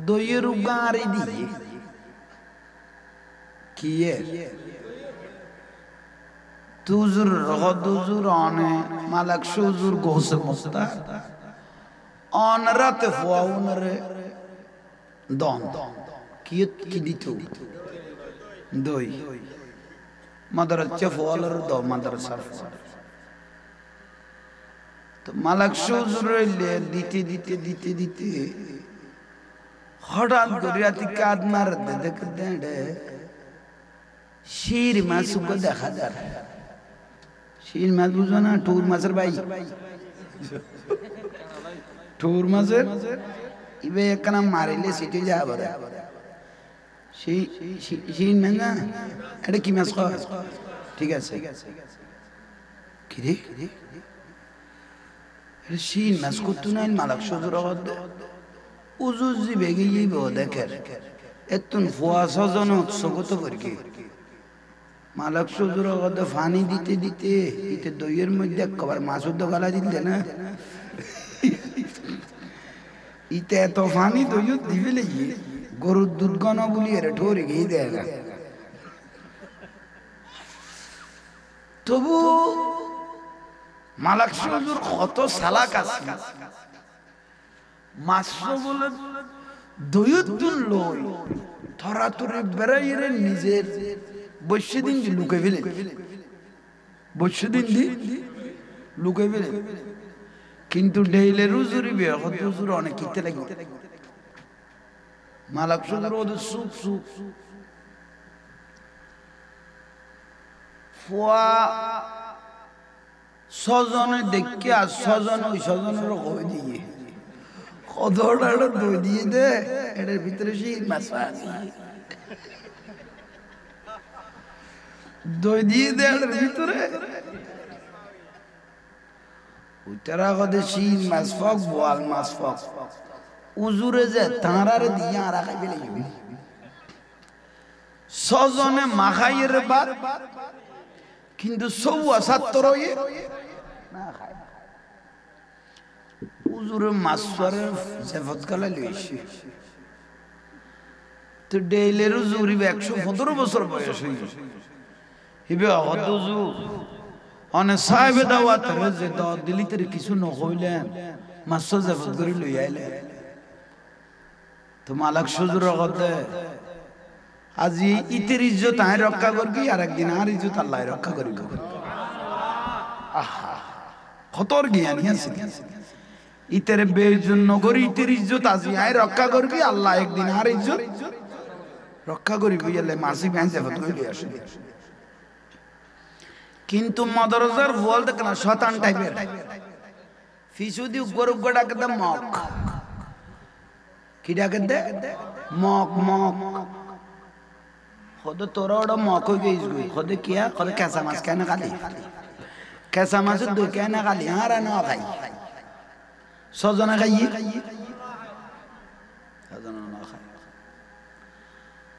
দইয়ের গাড়ি দিয়ে কি তুজুর রহদুজুর অনে মালাক সুজুর গোসে মুস্তা অন রাতে ফুয়াউনরে দন কি দিত দই মাদার চফওয়ালার দ মাদার সারফ তো মালাক সুজুরে দিতে দিতে দিতে দিতে হঠাৎ করে রাতে কাঁদ মার দেখে দেড়ে শির মাছকে দেখা যায় শির মাছ বুঝো না টুর মাছের ভাই টুর মাছের ইবে একখানা মারিলে সিটে যাবে শির মাছ না এটা কি মাছ খাওয়া ঠিক আছে কি রে এটা শির মাছ করতো না মালাক সজুর উজুজি বেগে যাইব দেখের এতুন ফুয়া সজন উৎসগত করি মালাক সজুর ফানি দিতে দিতে দিতে দইয়ের মধ্যে একবার মাছের দোকালা দিলে না ইতে এত ফানি দই দিবে লেগে গরুর দুধ গণ বলি এর ঠোরে গিয়ে দেয় না তবু মালাক সজুর কত সালাক আছে মাছর বলে দইয়ুদ্দুল লই থরাতুরে বেড়াইরে নিজের বৈশ্যদিন দি লুকে ফেলে বৈশ্যদিন দি লুকে ফেলে কিন্তু ডেইলে রুজুরি বে হুজুর অনেক কিতে লাগে মালাক সুজুর ওদের সুপ সুপ ফুয়া সজনে দেখকে আর সজন ওই সজনের কই দিয়ে কদরটা দই দিয়ে দে এটার ভিতরে শির মাছ আছে দই দিয়ে দে এটার ভিতরে উতারা কদে শির মাছ ফক বোয়াল মাছ ফক উজুরে যে তাঁরারে দিয়ে আর খাইবে লাগবে সজনে মাখাইয়ের বাদ কিন্তু সৌ আসাত্তর না খায় উজুরে মাছরে জেফত গালা লইছি তো ডেইলের উজুরি 115 বছর বয়স হই হিবে হত উজু অনে সাহেবে দাওয়াত রে যে দাওয়াত দিলিতে কিছু ন হইলেন মাছ জেফত করে লই আইলে তো মালাক সুজুর গদে আজি ইতের ইজ্জত আই রক্ষা করবি আর একদিন আর ইজ্জত আল্লাহ রক্ষা করিব আহা কতর জ্ঞানী আছে ইতের বেইজ্জত নগরী ইতের ইজ্জত আজি আই রক্ষা করবি আল্লাহ একদিন আর ইজ্জত রক্ষা করিবি এলে মাসি ভ্যানসে ফত কইলি আসে কিন্তু মাদ্রাসার বল দেখ না শয়তান টাইপের ফিসুদি গরুক ডাকে দে মক কি ডাকে দে মক মক খোদ তোরা ওটা মক হয়ে গেছিস গই খোদে কিয়া খোদে কেঁচা মাছ কেন খালি কেঁচা মাছের দই কেন খালি আর না খাই সজনা খাই সজনা না খাই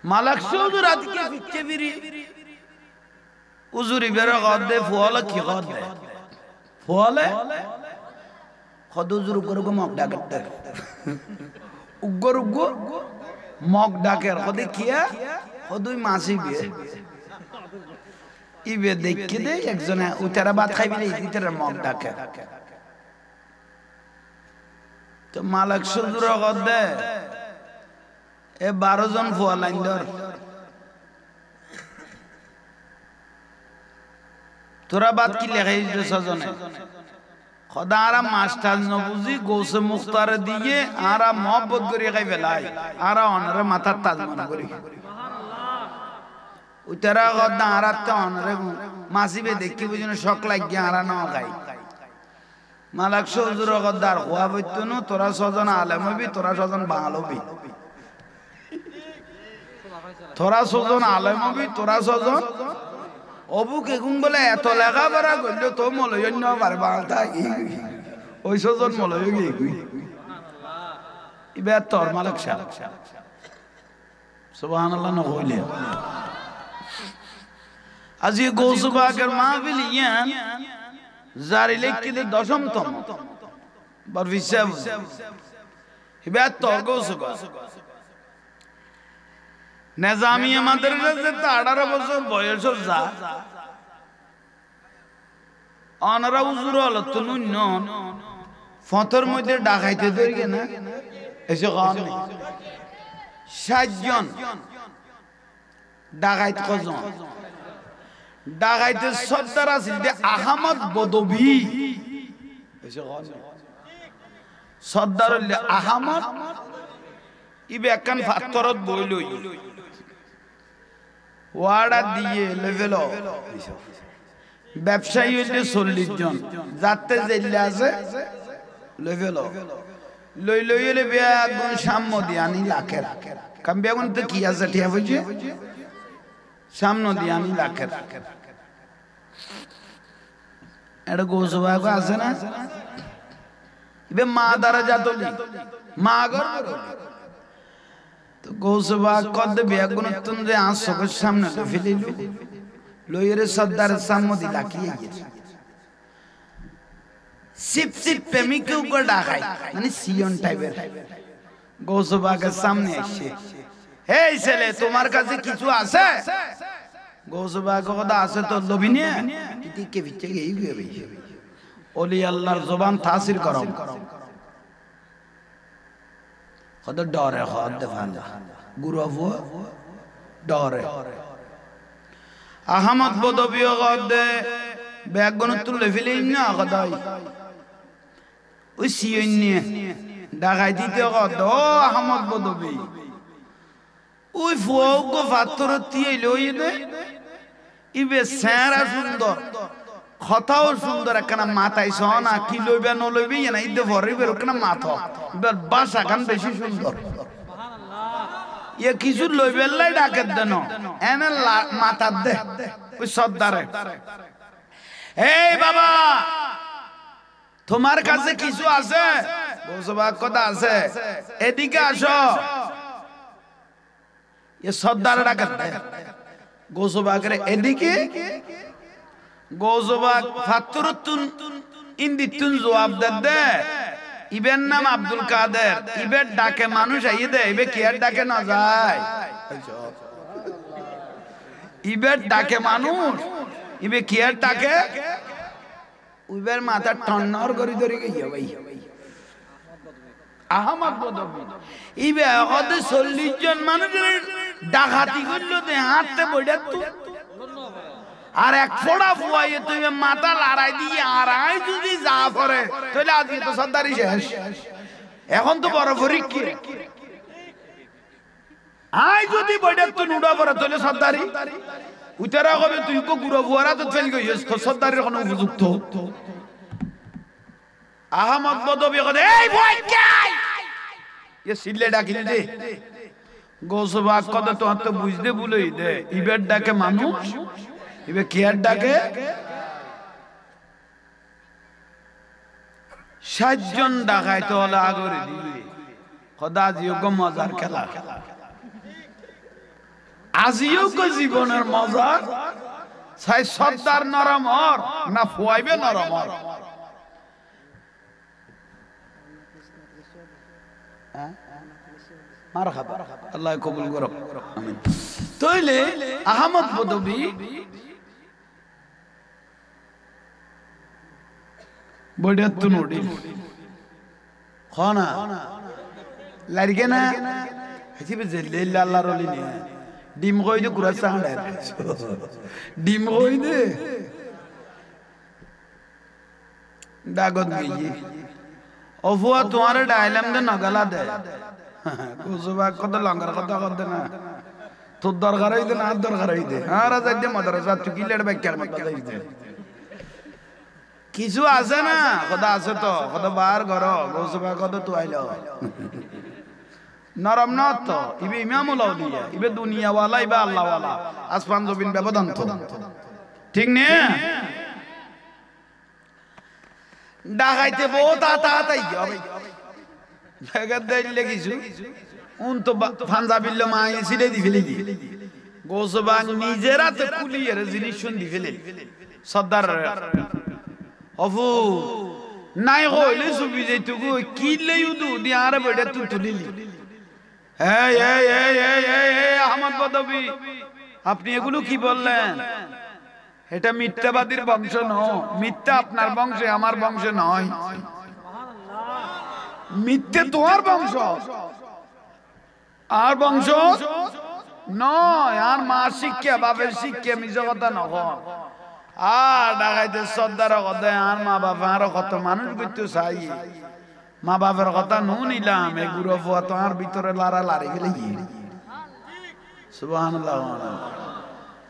মালাক সুজুর আজকে পিচ্ছে বিরি উজুরি বের গদে ফোয়ালা কি গদে ফোয়ালে খোদ উজুর গরু মক ডাকতে উগ্গর উগ্গর মক ডাকের খোদে কিয়া খোদই মাছি বিয়ে ইবে দেখে দে একজনে উতারা ভাত খাইবি না ইতারা মক ডাকে তো মালাক সুজুর গদে এ 12 জন ফোয়া লাইন ধর তোরা বাদ কি লেখাই সজনে খোদা আরা মাস্টার নবুজি গোসে মুখতার দিয়ে আরা মহব্বত করি খাই ফেলাই আরা অনরে মাথার তাজ মনে করি উতারা খোদা আরা তো অনরে মাসিবে দেখি বুঝিনো শখ লাগিয়ে আরা ন খাই মালাক সুজুর খোদার খোয়া বইতনো তোরা সজন আলেম হবি তোরা সজন বাঙাল হবি তোরা ছজন আলেম হবি তোরা ছজন অবু কেগুন বলে এত লেখা পড়া করলে তো মলয়ন্য পারবা ওই ছজন মলয় গিয়ে ইবার তোর মালিক সাহেব সুবহানাল্লাহ না হইলে আজি গৌসবাগের মাহফিল ইয়ান জারি লেখিতে দশমতম বার হিসাব ইবার তোর গৌসবা নিজামিয়া মাদ্রাসাতে 18 বছর বয়স যা অনারা হুজুর হলো তুনুন ফতর মধ্যে ডাকাইতে ধরি না এসে গান 60 জন ডাকাইত কজন ডাকাইতে সর্দার আছিল যে আহমদ বদবী এসে গান সর্দার আহমদ ইবে একখান ফাত্তরত বই লই ওয়ার্ডার দিয়ে লেভেল ব্যবসায়ী হইলে 40 জন যাতে জেলে আছে লেভেল লই লই হইলে বেগুন সাম্য দিয়ানি লাখের কাম বেগুন তো কি আছে ঠিক হইছে সাম্য দিয়ানি লাখের এটা গোসবাগ আছে না ইবে মা দ্বারা যাতলি মা গর তো গৌসবাগ কদ বেগুন তুন যে আসকের সামনে তো ফেলিল লইরে সর্দার সামদি লাকিয়ে গেছে সিপ সিপ প্রেমিক को ডাকাই মানে সিয়ন টাইপের গৌসবাগের সামনে এসে এই ছেলে তোমার কাছে কিছু আছে গৌসবাগ কথা আছে তো লবি নে ইতি কে বিচে গই গই ওলি আল্লাহর জবান তাসির করো খদ ডরে খদ ফান্দা গুরুবু ডরে আহমদ বদবী গদ বেগুন তুলে ফেলেন না গদাই ওই সিয়ন্যে ডাকাই দিতে গদ আহমদ বদবী ওই ফোক ফাত্তর দিয়ে লইলে ইবে সেরা সুন্দর কথাও সুন্দর একখানা মাথায় সনা কি লইবে ন লইবে না ইদে ভরিবে ওখানে মাথা এবার বাসা গান বেশি সুন্দর ইয়ে কিছু লইবে লাই ডাকে দেন এনে মাথা দে ওই সর্দারে এই বাবা তোমার কাছে কিছু আছে গৌসবাগ কথা আছে এদিকে আসো ये সর্দার ডাকে দে গৌসবাগের এদিকে গৌসবাগ ফাত্তরতুন ইন্দিতুন জবাব দে ইবের নাম আব্দুল কাদের ইবের ডাকে মানুষ আইয়ে দে ইবে কি আর ডাকে না যায় ইবের ডাকে মানুষ ইবে কি আর ডাকে ইবের মাথা টন্নর করি ধরে গিয়ে ভাই আহমদ বদবী ইবে ওদে 40 জন মানুষের ডাকাতি করলো তে হাতে বইডা তু আর এক ফোড়া ফুয়াইয়ে তুই মাথা লড়াই দিয়ে আর আই যদি যা পড়ে তাহলে আজকে তো সর্দারি শেষ এখন তো বড় পরীক্ষা আই যদি বড় তো নুডা পড়ে তাহলে সর্দারি উতারা কবে তুই কো গুরু ফুয়ারা তো ফেল গইস তো সর্দারির কোনো উপযুক্ত আহমদ বদবী কয় এই ভয় কাই এ সিলে ডাকিলে দে গৌসবাগ কত তো হাত বুঝতে ভুলই দে ইবের ডাকে মানুষ ইবে কেয়ার ডাকে 60 জন ডাকাই তো হলো আগরে দিবে খোদা জিও গো মজার খেলা আজিও গো জীবনের মজা ছাই সর্দার নরম হর না ফুয়াইবে নরম হর মারহাবা আল্লাহ কবুল করুক আমিন তাইলে আহমদ বদবী বড়িয়াত নোডি খানা লাগে না হিসেবে জেলে আল্লাহর ওলি নে ডিম কই দে কুরাসা হাঁড়ে ডিম কই দে দাগত গইয়ে অফুয়া তোমারে ডাইলাম দে নগলা দে গৌসবাগ কত লঙ্গার কথা কত না তোর দরকার হইতে না দরকার হইতে আর যাইতে মাদ্রাসা চুকিলের ব্যাখ্যার মধ্যে যাইতে কিছু আছে না খোদা আছে তো কত বার ঘর গৌসবাগ কত তো আইলো নরম না তো ইবে ইমামুল আউলিয়া ইবে দুনিয়া ওয়ালা ইবে আল্লাহ ওয়ালা আসমান জমিন ব্যবধান তো ঠিক না ডাকাইতে বহুত আতাই হবে জায়গা দেখলে কিছু উন তো পাঞ্জাবিল মাই সিলে দি ফেলে দি গোসবান নিজেরা তো কুলিয়ের জিনিস শুন দি ফেলে সর্দার অফু নাই হইলে সুবি যাইতুগু কিলে ইউদু দি আর বড় তুই তুলিলি এই এই এই এই এই আহমদ বদবি আপনি এগুলো কি বললেন এটা মিথ্যাবাদীর বংশ নয় মিথ্যা আপনার বংশে আমার বংশে নয় মিথ্যে তোমার বংশ আর বংশ নয় আর মা শিক্ষা বাপের শিক্ষা মিছে কথা নয় আর ডাকাইতে সর্দার কথা আর মা বাবা আর কত মানুষ করতে চাই মা বাবার কথা নু নিলাম এগুলো ফুয়া তোমার ভিতরে লারা লারি গেলে সুবহানাল্লাহ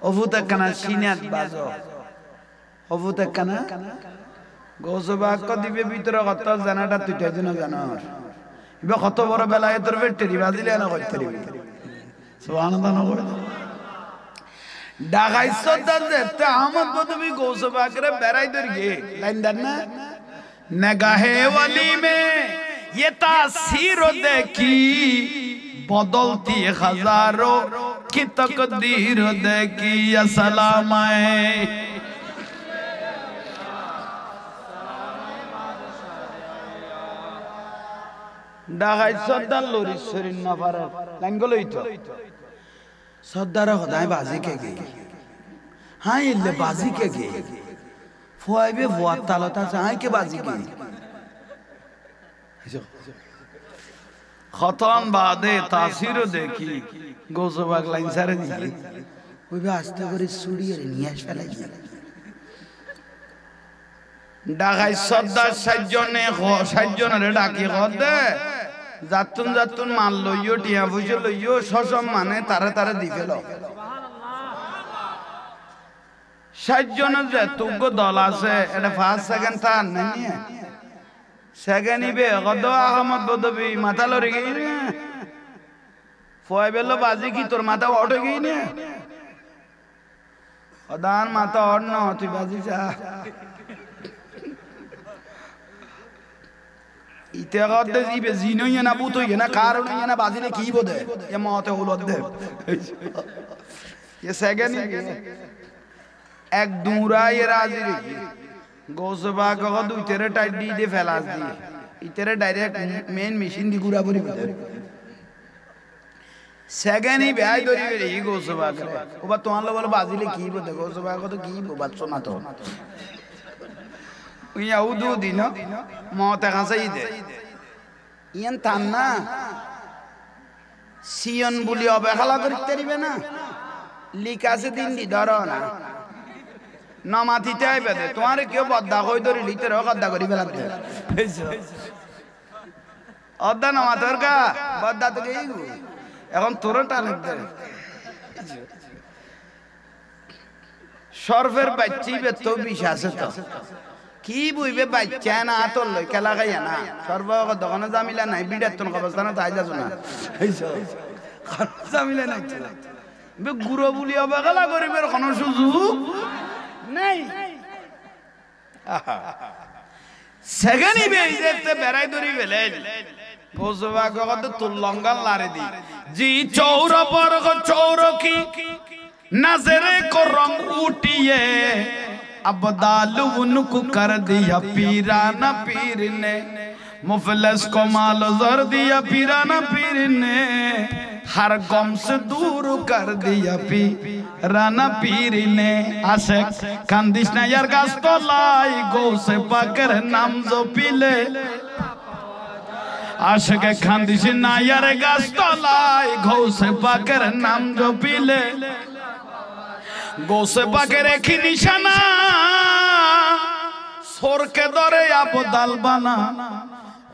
অভূতা কানা সিনাত বাজো অভূতা কানা গোসবাক দিবে ভিতরে কত জানাটা তুই জন জানার ইবে কত বড় বেলায় তোর বেটেরি বাজিলে না করতে দিবি সুবহানাল্লাহ নগর ডাকাই সর্দার যেতে আহমদ বদবি গোসবাকরে বেড়াই দরিয়ে লাইন দার না नगाहे वली में ये तासीर देखी बदलती हजारों की तकदीर देखी अस्सलाम डागाई सद्दार लोरी शरीर न पारा लाइन गलो इतो सद्दार खुदाई बाजी के गई हाँ ये बाजी के गई ফুয়াইবে ফুয়ার তালতা চাই কে বাজি কি খতম বাদে তাসির দেখি গোসবাক লাইন সারে দিই ওইবে আস্তে করে সুড়িয়ে নিয়ে ফেলাই ডাকাই সর্দার সাতজনের ডাকি হদে যাতুন যাতুন মাল লইও টিয়া বুঝে লইও সসম মানে তারে তারে দি ফেল 60 জনের যে তুগ্য দল আছে এটা ফার্স্ট সেকেন্ড থার্ড নাই সেকেন্ড ইবে গদ আহমদ বদবি মাথা লড়ে গই রে ফয় বেলো বাজি কি তোর মাথা ওঠে গই নে অদান মাথা ওঠ না তুই বাজি যা ইতে গদ ইবে জিনই না বুতই না কারণ না বাজি নে কি বদে এ মতে হলদ দে ये सेकंड एक दूरा ये राजी रही गोसबा का दू तेरे टाइट डी दे फैलास दी इतेरे डायरेक्ट मेन मशीन दी गुरा बुरी बदल सेकंड ही ब्याज दोरी में रही गोसबा का वो बात तो आन लोग वालों बाजी ले की बोलते गोसबा का तो की बात सुना तो ये आउदू दी ना मौत है कैसे ही दे ये तान्ना सियन बुली अब हला करते रही है ना लिखा से दिन दी डरो ना ना माथी चाय पे दे तुम्हारे क्यों बद्दा कोई तो रिलीज तेरे को बद्दा करी बेलाते अद्दा ना माथर का बद्दा तो गई गु এখন তোরা টানে দে সর্বের বাচ্চি বে তো বিশ্বাস তো কি বুইবে বাচ্চা না তো লই খেলা গায় না সর্ব দোকানে জামিলা নাই বিড়াত তোর অবস্থানে তাই যাস না জামিলা নাই বে গুরু বলি অবহেলা করিবের কোন সুযোগ নাই সেখানে বে ইজতে বেড়াই দরি বেলে গোসবা কত তুলঙ্গান লারে দি জি চৌর पर चौर की नजरे को रंग उठिए अब दालू उनको कर दिया पीराना पीर ने मुफलिस को माल जर दिया पीराना पीर ने हर गम से दूर कर दिया पीराना पीर ने आशिक कांदिश ना यार गास्तो लाई गो से पाकर नाम जो पीले आशिक खानदिश ना यार गास्तो लाई गो से पाकर नाम जो पीले गो से पाकर एक निशाना सोर के दरे आप दाल बना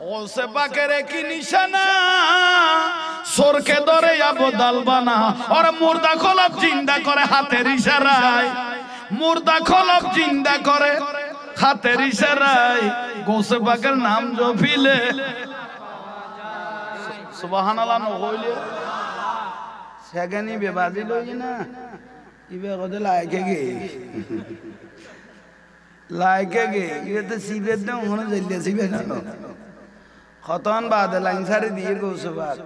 गो से पाकर एक निशाना सोर के दरे आप दाल बना और मुर्दा खोलब जिंदा करे हाथेर इशाराय मुर्दा खोलब जिंदा करे हाथेर इशाराय गो से पाकर नाम जो पीले সুবহানাল্লাহ নকইলে সেখানি বেবাজি লই না ইবে কদে লাইকে গে ইবে তো সিবের দাম মনে জেলিয়া সিবে না খতন বাদে লাইন সারি দিয়ে গৌসবাক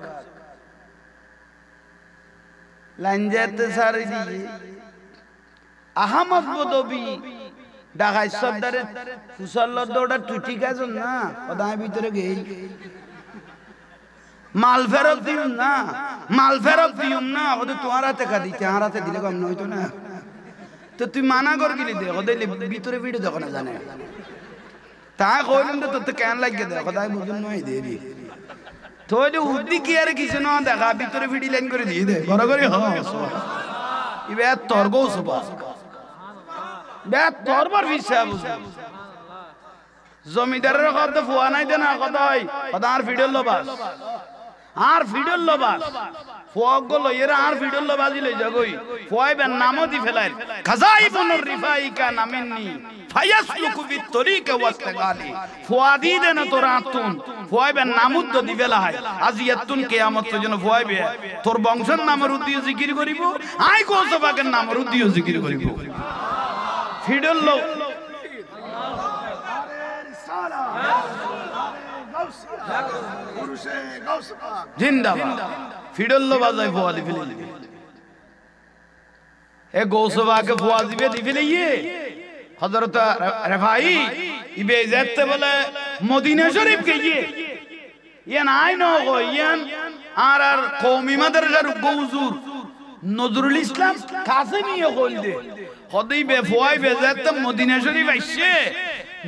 লাইন যেতে সারি দিয়ে আহমদ বদবি ঢাকাই সর্দারে ফুসল্লর দৌড়া টুটি গাজন না কদায় ভিতরে গেই মাল ফেরত দিউম না ওদের তোমার হাতে খাদি তোমার হাতে দিলে কম নইতো না তো তুই মানা কর গেলি দে ওদের ভিতরে ভিডিও দেখো না জানে তা কইলেন তো তোর কেন লাগিয়ে দে কদায় বুঝুন নয় দেবি তো উদ্দি কি আর কিছু না দেখা ভিতরে ভিডিও লাইন করে দিয়ে দে বড় করে ইবে তর্ক সবা তরবার বিষয় বুঝে জমিদারের কথা ফুয়া নাই দে না কদাই কদা আর ভিডিও লবাস ফুয়াক গো লইরা আর ভিডিও লবাজি লই যাগই ফুয়াই বেন নামও দি ফেলাই খাজাইবুনুর রিফাইকা নামিননি ফায়াসলুকু বিতরিকা ওয়াসতাগালি ফুয়া দি দেন তোর আতুন ফুয়াই বেন নামুদ দি ফেলাই আজিয়াতুন কিয়ামত পর্যন্ত ফুয়াই বে তোর বংশের নামের উদ্দিও জিকির করিব আই কোসবাকের নামের উদ্দিও জিকির করিব ভিডিও লো জিন্দাবাদ ফিডল্লো বাজায় ফুয়া দি ফেলে এ গৌসবাকে ফুয়া দিবে দি ফেলিয়ে হযরত রেফাই ইবে যেতে বলে মদিনা শরীফ কে ইয়ান আইনো গো ইয়ান আর কওমি মাদ্রাসার গৌজুর নজরুল ইসলাম কাসেমিয়ে কইল দে হদই বে ফুয়াই বে যেতে মদিনা শরীফ আইছে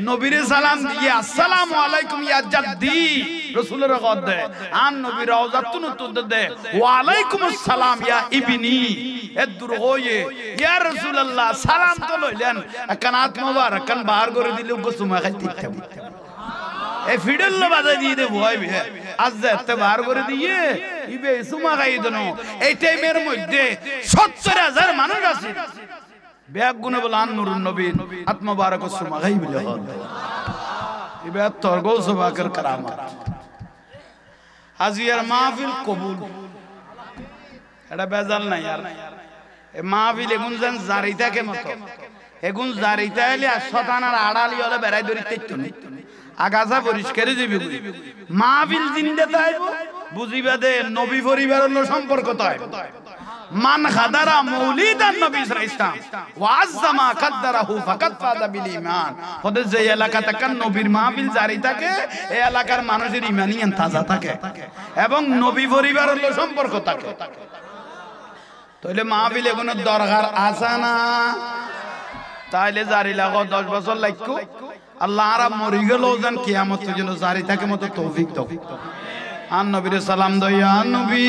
নবীরে সালাম দিয়ে আসসালামু আলাইকুম ইয়া জাদ্দি রাসূলের কদে আন নবী রওজাতুন তুদদে ওয়া আলাইকুমুস সালাম ইয়া ইবনি এদুর হয়ে ইয়া রাসূলুল্লাহ সালাম তো লইলেন কানাত মোবারক কান বাহার করে দিলে গোসুমা খাইতে এ ফিডল বাজা দিয়ে দে ভয় বে আজ এতে বাহার করে দিয়ে ইবে সুমা খাই দেন এই টাইমের মধ্যে ৭০,০০০ মানুষ আছে ব্যাগ গুনে বলে আন-নুরুন নবী আত্মা বারাক সুমা গাই বলে হল ইবে তর্গ সবাকের কারামাত আজিয়ার মাহফিল কবুল এটা বেজাল নাই আর এই মাহফিল এগুন যেন জারিতাকে মত এগুন জারিতা হলে আর শতানার আড়ালি হলে বেড়াই ধরিতে তো নেই আগাছা পরিষ্কারে যাবি মাহফিল জিন্দা তাইব বুঝিবা দে নবী পরিবারের সম্পর্ক তাই মান খাদারা মৌলিদান নবী ইসলাম ওয়াজ্জামা কাদ্দারাহু ফাকাদ ফাদা বিল ঈমান ওদের যে এলাকাতে কান নবীর মাহফিল জারি থাকে এই এলাকার মানুষের ঈমানিয়ান তাজা থাকে এবং নবী পরিবারের সম্পর্ক থাকে তাইলে মাহফিল এগুনোর দরকার আছে না তাইলে জারি লাগো 10 বছর লাগকো আল্লাহ আর মরি গেল যেন কিয়ামত পর্যন্ত জারি থাকে মতো তৌফিক দাও আন নবীর সালাম দয়া নবী